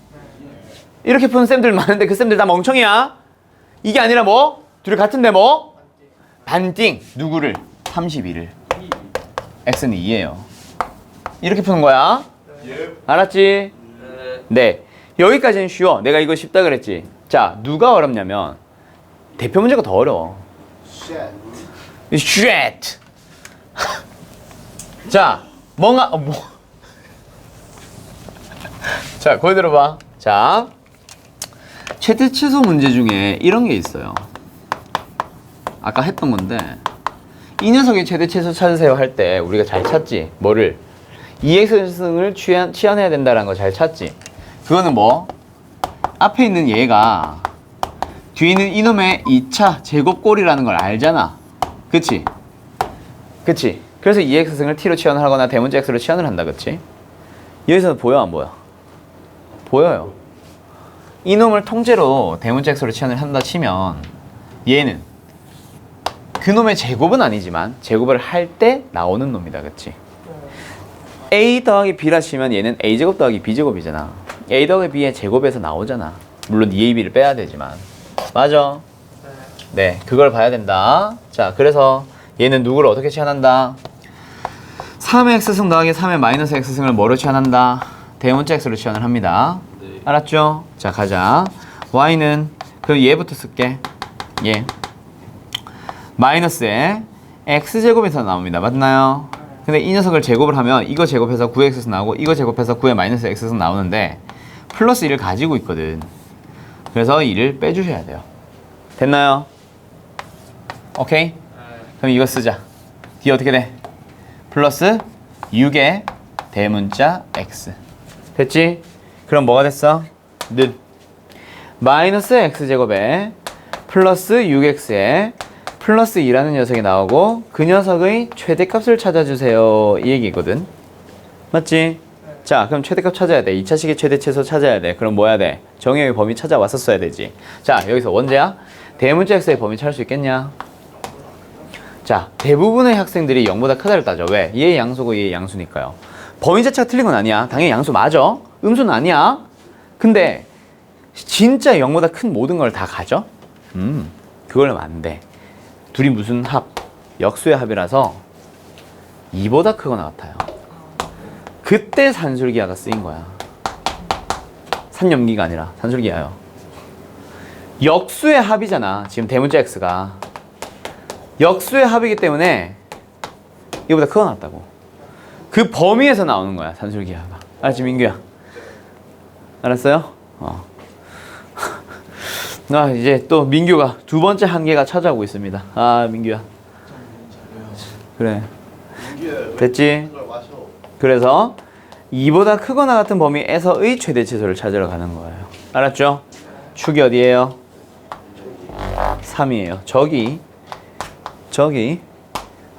이렇게 푸는 쌤들 많은데 그 쌤들 다 멍청이야. 이게 아니라 뭐? 둘이 같은데 뭐? 반띵. 누구를? 32를. x는 2예요. 이렇게 푸는 거야. 알았지? 네. 여기까지는 쉬워. 내가 이거 쉽다 그랬지. 자, 누가 어렵냐면 대표 문제가 더 어려워. Shit. 자, 뭔가 자, 거기 들어봐. 자, 최대 최소 문제 중에 이런 게 있어요. 아까 했던 건데 이 녀석의 최대 최소 찾으세요 할 때 우리가 잘 찾지. 뭐를? 2x승을 취한해야 된다는 거 잘 찾지. 그거는 뭐? 앞에 있는 얘가 뒤에는 이놈의 2차 제곱꼴이라는 걸 알잖아. 그치? 그치? 그래서 2x승을 t로 치환을 하거나 대문자 x로 치환을 한다. 그치? 여기서 보여 안 보여? 보여요. 이놈을 통째로 대문자 x로 치환을 한다 치면 얘는 그놈의 제곱은 아니지만 제곱을 할 때 나오는 놈이다. 그치? a 더하기 b라 치면 얘는 a제곱 더하기 b제곱이잖아. a 더하기 b의 제곱에서 나오잖아. 물론 2ab를 빼야 되지만. 맞아. 네, 그걸 봐야 된다. 자, 그래서 얘는 누구를 어떻게 치환한다? 3의 x승 더하기 3의 마이너스 x승을 뭐로 치환한다? 대문자 x로 치환을 합니다. 네. 알았죠? 자, 가자. y는 그럼 얘부터 쓸게. 얘 마이너스에 x제곱에서 나옵니다. 맞나요? 근데 이 녀석을 제곱을 하면 이거 제곱해서 9x에서 나오고 이거 제곱해서 9의 마이너스 x에서 나오는데 플러스 1을 가지고 있거든. 그래서 2를 빼주셔야 돼요. 됐나요? 오케이? 그럼 이거 쓰자. 뒤에 어떻게 돼? 플러스 6의 대문자 x. 됐지? 그럼 뭐가 됐어? 는 마이너스 x제곱에 플러스 6x에 플러스 2라는 녀석이 나오고 그 녀석의 최대값을 찾아주세요. 이 얘기거든. 맞지? 자, 그럼 최대값 찾아야 돼. 2차식의 최대치에서 찾아야 돼. 그럼 뭐 해야 돼? 정의의 범위 찾아왔었어야 되지. 자, 여기서 원제야. 대문자 x의 범위 찾을 수 있겠냐? 자, 대부분의 학생들이 0보다 크다를 따져. 왜? 얘 양수고 얘 양수니까요. 범위 자체가 틀린 건 아니야. 당연히 양수 맞아. 음수는 아니야. 근데 진짜 0보다 큰 모든 걸 다 가져? 그걸로 안 돼. 둘이 무슨 합? 역수의 합이라서 2보다 크거나 같아요. 그때 산술기하가 쓰인 거야. 산염기가 아니라 산술기하요. 역수의 합이잖아. 지금 대문자 x가. 역수의 합이기 때문에 이거보다 크거나 같다고. 그 범위에서 나오는 거야. 산술기하가. 알았지, 민규야? 알았어요? 아, 이제 또 민규가 두 번째 한계가 찾아오고 있습니다. 아, 민규야. 그래. 됐지? 그래서 2보다 크거나 같은 범위에서의 최대치수를 찾으러 가는 거예요. 알았죠? 축이 어디예요? 3이에요. 저기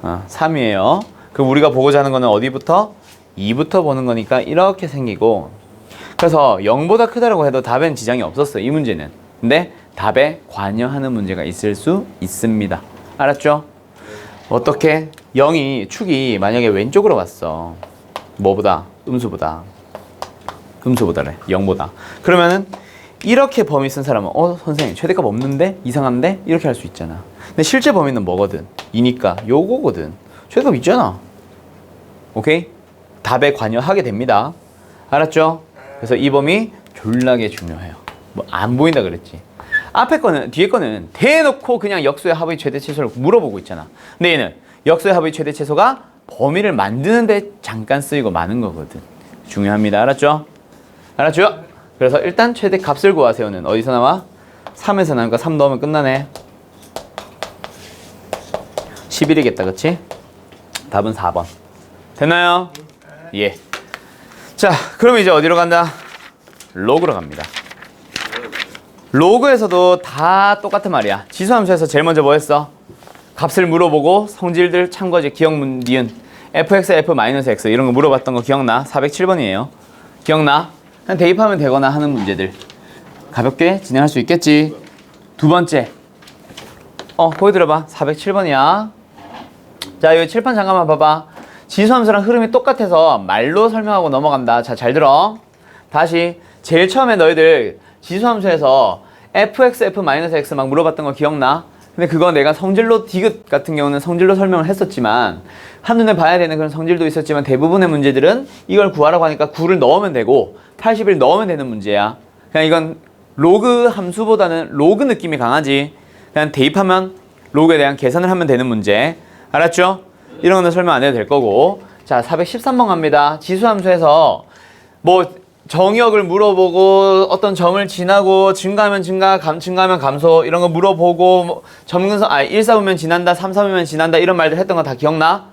3이에요. 그럼 우리가 보고자 하는 거는 어디부터? 2부터 보는 거니까 이렇게 생기고, 그래서 0보다 크다라고 해도 답엔 지장이 없었어, 이 문제는. 근데 답에 관여하는 문제가 있을 수 있습니다. 알았죠? 어떻게? 0이 축이 만약에 왼쪽으로 갔어. 뭐보다? 음수보다래. 0보다. 그러면은 이렇게 범위 쓴 사람은 선생님 최대값 없는데? 이상한데? 이렇게 할 수 있잖아. 근데 실제 범위는 뭐거든? 2니까 요거거든. 최대값 있잖아. 오케이? 답에 관여하게 됩니다. 알았죠? 그래서 이 범위 졸라게 중요해요. 뭐 안 보인다 그랬지. 앞에 거는, 뒤에 거는 대놓고 그냥 역수의 합의 최대치수를 물어보고 있잖아. 근데 얘는 역수의 합의 최대치수가 범위를 만드는데 잠깐 쓰이고 마는 거거든. 중요합니다. 알았죠? 알았죠? 그래서 일단 최대값을 구하세요는 어디서 나와? 3에서 나니까 3 넣으면 끝나네. 11이겠다. 그치? 답은 4번. 됐나요? 예. 자, 그럼 이제 어디로 간다? 로그로 갑니다. 로그에서도 다 똑같은 말이야. 지수함수에서 제일 먼저 뭐 했어? 값을 물어보고 성질들 참고지. 기억 니은 fx, f-x 이런 거 물어봤던 거 기억나? 407번이에요. 기억나? 그냥 대입하면 되거나 하는 문제들 가볍게 진행할 수 있겠지. 두 번째, 거기 들어봐. 407번이야. 자, 여기 칠판 잠깐만 봐봐. 지수함수랑 흐름이 똑같아서 말로 설명하고 넘어간다. 자, 잘 들어. 다시 제일 처음에 너희들 지수함수에서 fx, f-x 막 물어봤던 거 기억나? 근데 그거 내가 성질로 디귿 같은 경우는 성질로 설명을 했었지만 한눈에 봐야 되는 그런 성질도 있었지만 대부분의 문제들은 이걸 구하라고 하니까 9를 넣으면 되고 80을 넣으면 되는 문제야. 그냥 이건 로그 함수보다는 로그 느낌이 강하지. 그냥 대입하면 로그에 대한 계산을 하면 되는 문제. 알았죠? 이런 거는 설명 안 해도 될 거고. 자, 413번 갑니다. 지수함수에서 뭐 정의역을 물어보고 어떤 점을 지나고 증가하면 증가, 증가하면 감소 이런 거 물어보고 뭐 점근선 1, 4보면 지난다, 3, 3이면 지난다 이런 말들 했던 거 다 기억나?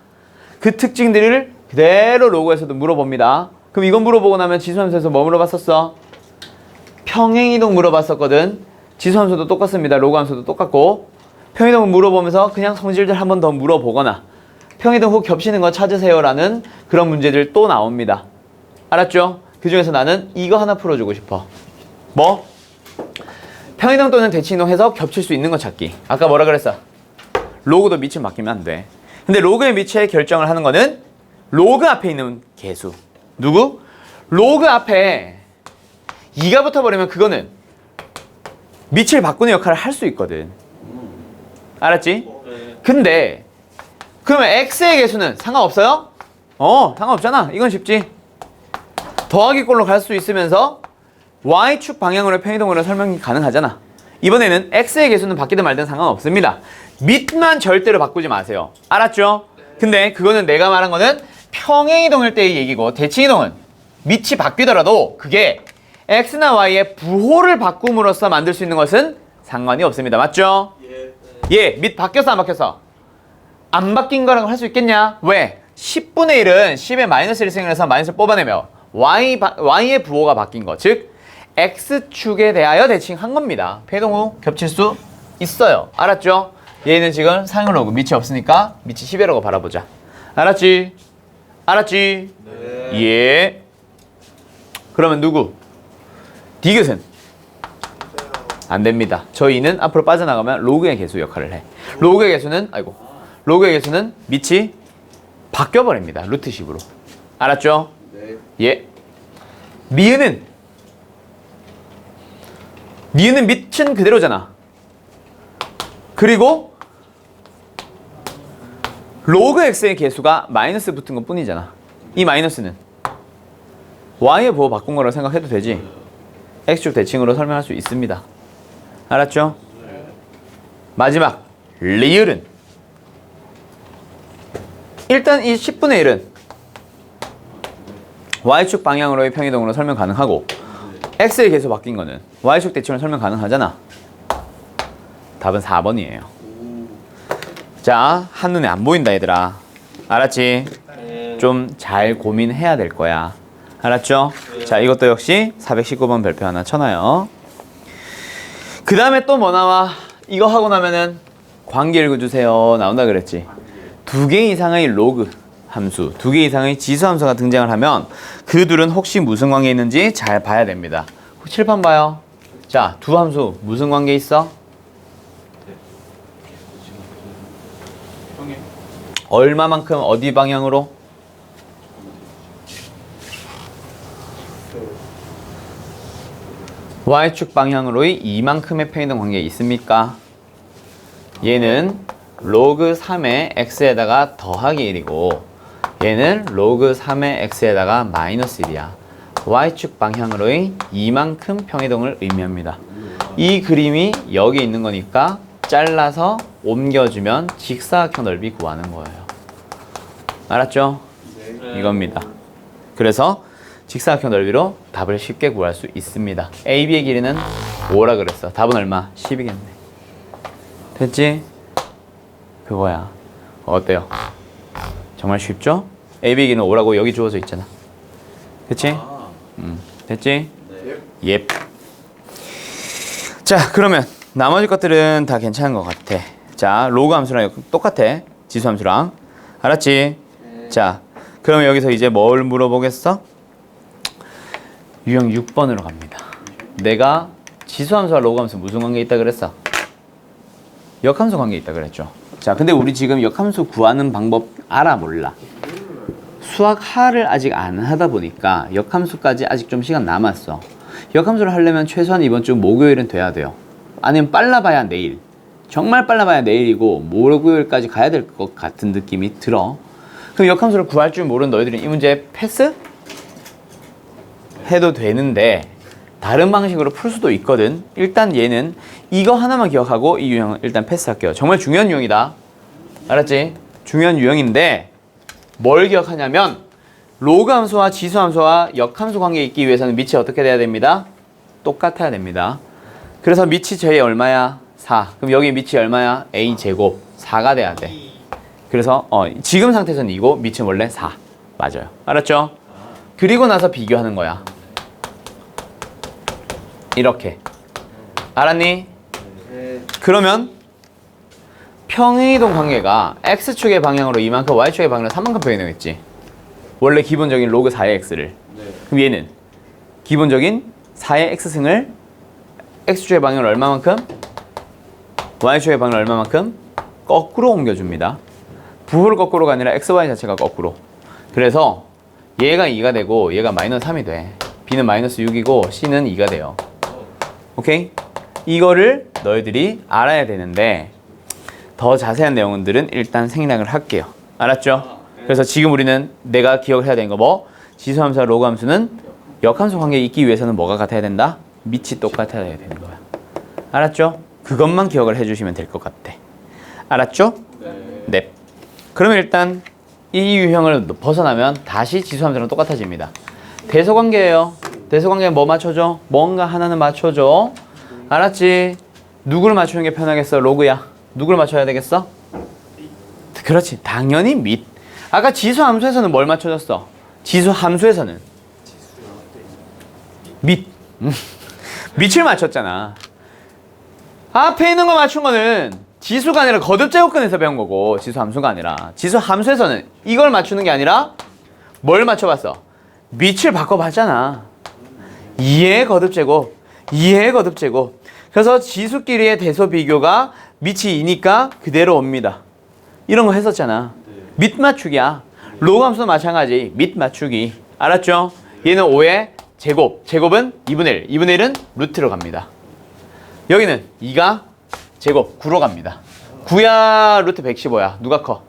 그 특징들을 그대로 로그에서도 물어봅니다. 그럼 이건 물어보고 나면 지수함수에서 뭐 물어봤었어? 평행이동 물어봤었거든. 지수함수도 똑같습니다. 로그함수도 똑같고 평이동을 물어보면서 그냥 성질들 한 번 더 물어보거나 평이동 후 겹치는 거 찾으세요라는 그런 문제들 또 나옵니다. 알았죠? 그 중에서 나는 이거 하나 풀어주고 싶어. 뭐? 평이동 또는 대칭이동 해서 겹칠 수 있는 거 찾기. 아까 뭐라 그랬어? 로그도 밑을 맡기면 안 돼. 근데 로그의 밑에 결정을 하는 거는 로그 앞에 있는 개수. 누구? 로그 앞에 2가 붙어버리면 그거는 밑을 바꾸는 역할을 할 수 있거든. 알았지? 근데 그러면 x의 개수는 상관없어요? 상관없잖아. 이건 쉽지. 더하기 꼴로 갈 수 있으면서 y축 방향으로 평이동으로 설명이 가능하잖아. 이번에는 x의 개수는 바뀌든 말든 상관없습니다. 밑만 절대로 바꾸지 마세요. 알았죠? 근데 그거는 내가 말한 거는 평행이동일 때의 얘기고 대칭이동은 밑이 바뀌더라도 그게 x나 y의 부호를 바꿈으로써 만들 수 있는 것은 상관이 없습니다. 맞죠? 예, 밑 바뀌었어 안 바뀌었어? 안 바뀐 거라고 할 수 있겠냐? 왜? 10분의 1은 10에 마이너스 1을 생각해서 마이너스를 뽑아내며 y의 부호가 바뀐 거. 즉 x축에 대하여 대칭한 겁니다. 평이동 후 겹칠 수 있어요. 알았죠? 얘는 지금 상형 로그 밑이 없으니까 밑이 10이라고 바라보자. 알았지? 알았지? 네. 예. 그러면 누구? 디귿은? 안 됩니다. 저희는 앞으로 빠져나가면 로그의 개수 역할을 해. 로그의 개수는 밑이 바뀌어버립니다. 루트식으로. 알았죠? 네. 예. 니은은 밑은 그대로잖아. 그리고 로그 x의 개수가 마이너스 붙은 것 뿐이잖아. 이 마이너스는 y의 부호 바꾼 거라고 생각해도 되지. x축 대칭으로 설명할 수 있습니다. 알았죠? 마지막 리을은 일단 이 10분의 1은 y축 방향으로의 평이동으로 설명 가능하고 x의 개수 바뀐 거는 y축 대칭으로 설명 가능하잖아. 답은 4번이에요. 자, 한눈에 안 보인다 얘들아. 알았지? 좀 잘 고민해야 될 거야. 알았죠? 자, 이것도 역시 419번 별표 하나 쳐놔요. 그 다음에 또 뭐 나와? 이거 하고 나면은 관계 읽어주세요 나온다 그랬지. 2개 이상의 로그 함수, 2개 이상의 지수 함수가 등장을 하면 그 둘은 혹시 무슨 관계에 있는지 잘 봐야 됩니다. 칠판 봐요. 자, 두 함수 무슨 관계 있어? 얼마만큼 어디 방향으로? y축 방향으로의 이만큼의 평이동 관계에 있습니까? 얘는 로그 3의 x에다가 더하기 1이고 얘는 로그 3의 x에다가 마이너스 1이야. y축 방향으로의 이만큼 평이동을 의미합니다. 이 그림이 여기 있는 거니까 잘라서 옮겨주면 직사각형 넓이 구하는 거예요. 알았죠? 이겁니다. 그래서 직사각형 넓이로 답을 쉽게 구할 수 있습니다. AB의 길이는 5라 그랬어. 답은 얼마? 10이겠네. 됐지? 그거야. 어때요? 정말 쉽죠? AB의 길이는 5라고 여기 주어져 있잖아. 그치? 됐지? 예. 자, 그러면 나머지 것들은 다 괜찮은 것 같아. 자, 로그 함수랑 똑같아. 지수 함수랑. 알았지? 자, 그러면 여기서 이제 뭘 물어보겠어? 유형 6번으로 갑니다. 내가 지수함수와 로그함수 무슨 관계 있다 그랬어? 역함수 관계 있다 그랬죠. 자, 근데 우리 지금 역함수 구하는 방법 알아 몰라? 수학 하를 아직 안 하다 보니까 역함수까지 아직 좀 시간 남았어. 역함수를 하려면 최소한 이번 주 목요일은 돼야 돼요. 아니면 빨라봐야 내일. 정말 빨라봐야 내일이고 목요일까지 가야 될 것 같은 느낌이 들어. 그럼 역함수를 구할 줄 모르는 너희들은 이 문제 패스? 해도 되는데 다른 방식으로 풀 수도 있거든. 일단 얘는 이거 하나만 기억하고 이 유형은 일단 패스할게요. 정말 중요한 유형이다. 알았지? 중요한 유형인데 뭘 기억하냐면 로그 함수와 지수 함수와 역함수 관계에 있기 위해서는 밑이 어떻게 돼야 됩니다? 똑같아야 됩니다. 그래서 밑이 제일 얼마야? 4. 그럼 여기 밑이 얼마야? a제곱 4가 돼야 돼. 그래서 지금 상태에서는 2고 밑은 원래 4. 맞아요. 알았죠? 그리고 나서 비교하는 거야. 이렇게 알았니? 네. 그러면 평행이동 관계가 x축의 방향으로 이만큼 y축의 방향으로 3만큼 표현되겠지. 원래 기본적인 로그 4의 x를. 네. 그럼 얘는 기본적인 4의 x승을 x축의 방향으로 얼마만큼? y축의 방향으로 얼마만큼? 거꾸로 옮겨줍니다. 부호를 거꾸로가 아니라 xy 자체가 거꾸로. 그래서 얘가 2가 되고 얘가 마이너스 3이 돼. b는 마이너스 6이고 c는 2가 돼요. 오케이? 이거를 너희들이 알아야 되는데 더 자세한 내용들은 일단 생략을 할게요. 알았죠? 그래서 지금 우리는 내가 기억을 해야 되는 거 뭐? 지수함수와 로그함수는 역함수 관계에 있기 위해서는 뭐가 같아야 된다? 밑이 똑같아야 되는 거야. 알았죠? 그것만 기억을 해주시면 될 것 같아. 알았죠? 네. 그러면 일단 이 유형을 벗어나면 다시 지수함수랑 똑같아집니다. 대소관계예요. 대소관계는 뭐 맞춰줘? 뭔가 하나는 맞춰줘. 알았지? 누구를 맞추는 게 편하겠어? 로그야. 누구를 맞춰야 되겠어? 그렇지. 당연히 밑. 아까 지수함수에서는 뭘 맞춰줬어? 지수함수에서는 밑. 밑을 맞췄잖아. 앞에 있는 거 맞춘 거는 지수가 아니라 거듭제곱근에서 배운 거고 지수함수가 아니라 지수함수에서는 이걸 맞추는 게 아니라 뭘 맞춰봤어? 밑을 바꿔봤잖아. 2의 거듭제곱, 2의 거듭제곱. 그래서 지수끼리의 대소 비교가 밑이 2니까 그대로 옵니다. 이런 거 했었잖아. 밑 맞추기야. 로그함수도 마찬가지. 밑 맞추기. 알았죠? 얘는 5의 제곱. 제곱은 2분의 1. 2분의 1은 루트로 갑니다. 여기는 2가 제곱 9로 갑니다. 9야 루트 115야. 누가 커?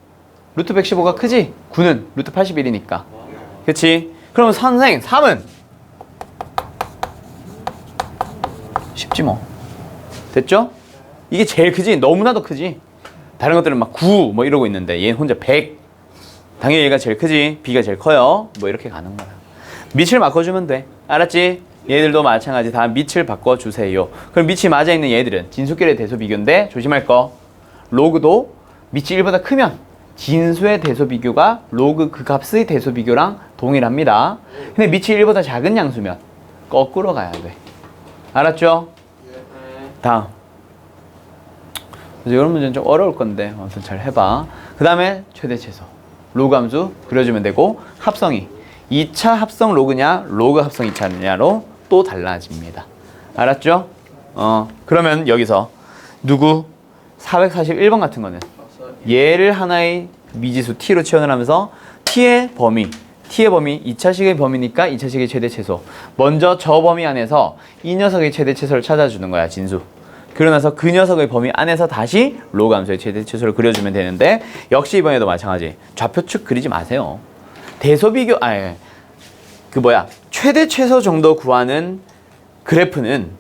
루트 115가 크지? 9는 루트 81이니까. 그치? 그러면 선생 3은 쉽지 뭐. 됐죠? 이게 제일 크지? 너무나도 크지? 다른 것들은 막 9 뭐 이러고 있는데 얘는 혼자 100. 당연히 얘가 제일 크지. B가 제일 커요. 뭐 이렇게 가는 거야. 밑을 바꿔주면 돼. 알았지? 얘들도 마찬가지 다 밑을 바꿔주세요. 그럼 밑이 맞아 있는 얘들은 진수끼리의 대소 비교인데 조심할 거. 로그도 밑이 1보다 크면 진수의 대소 비교가 로그 그 값의 대소 비교랑 동일합니다. 근데 밑이 1보다 작은 양수면 거꾸로 가야 돼. 알았죠? 다음. 그래서 이런 문제는 좀 어려울 건데 아무튼 잘 해봐. 그 다음에 최대 최소. 로그 함수 그려주면 되고 합성이 2차 합성 로그냐 로그 합성 2차냐로 또 달라집니다. 알았죠? 그러면 여기서 누구 441번 같은 거는 얘를 하나의 미지수 t로 치환을 하면서 t의 범위 2차식의 범위니까 2차식의 최대 최소. 먼저 저 범위 안에서 이 녀석의 최대 최소를 찾아주는 거야, 진수. 그러고 나서 그 녀석의 범위 안에서 다시 로그 함수의 최대 최소를 그려주면 되는데 역시 이번에도 마찬가지. 좌표축 그리지 마세요. 대소비교 최대 최소 정도 구하는 그래프는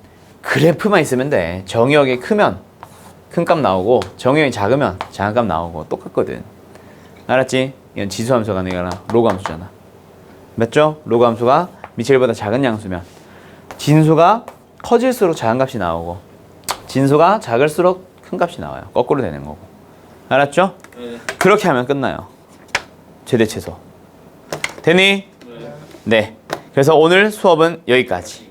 그래프만 있으면 돼. 정의역이 크면 큰 값 나오고 정의역이 작으면 작은 값 나오고 똑같거든. 알았지? 이건 지수함수가 아니라 로그 함수잖아. 맞죠? 로그 함수가 밑이 1보다 작은 양수면 진수가 커질수록 작은 값이 나오고 진수가 작을수록 큰 값이 나와요. 거꾸로 되는 거고. 알았죠? 그렇게 하면 끝나요. 최대 최소. 되니? 네. 그래서 오늘 수업은 여기까지.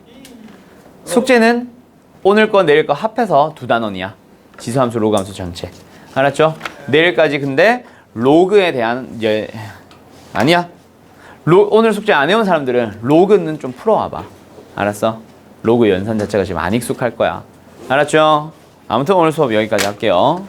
숙제는 오늘 거 내일 거 합해서 2단원이야. 지수함수, 로그함수 전체. 알았죠? 내일까지 근데 로그에 대한 아니야. 오늘 숙제 안 해온 사람들은 로그는 좀 풀어와봐. 알았어? 로그 연산 자체가 지금 안 익숙할 거야. 알았죠? 아무튼 오늘 수업 여기까지 할게요.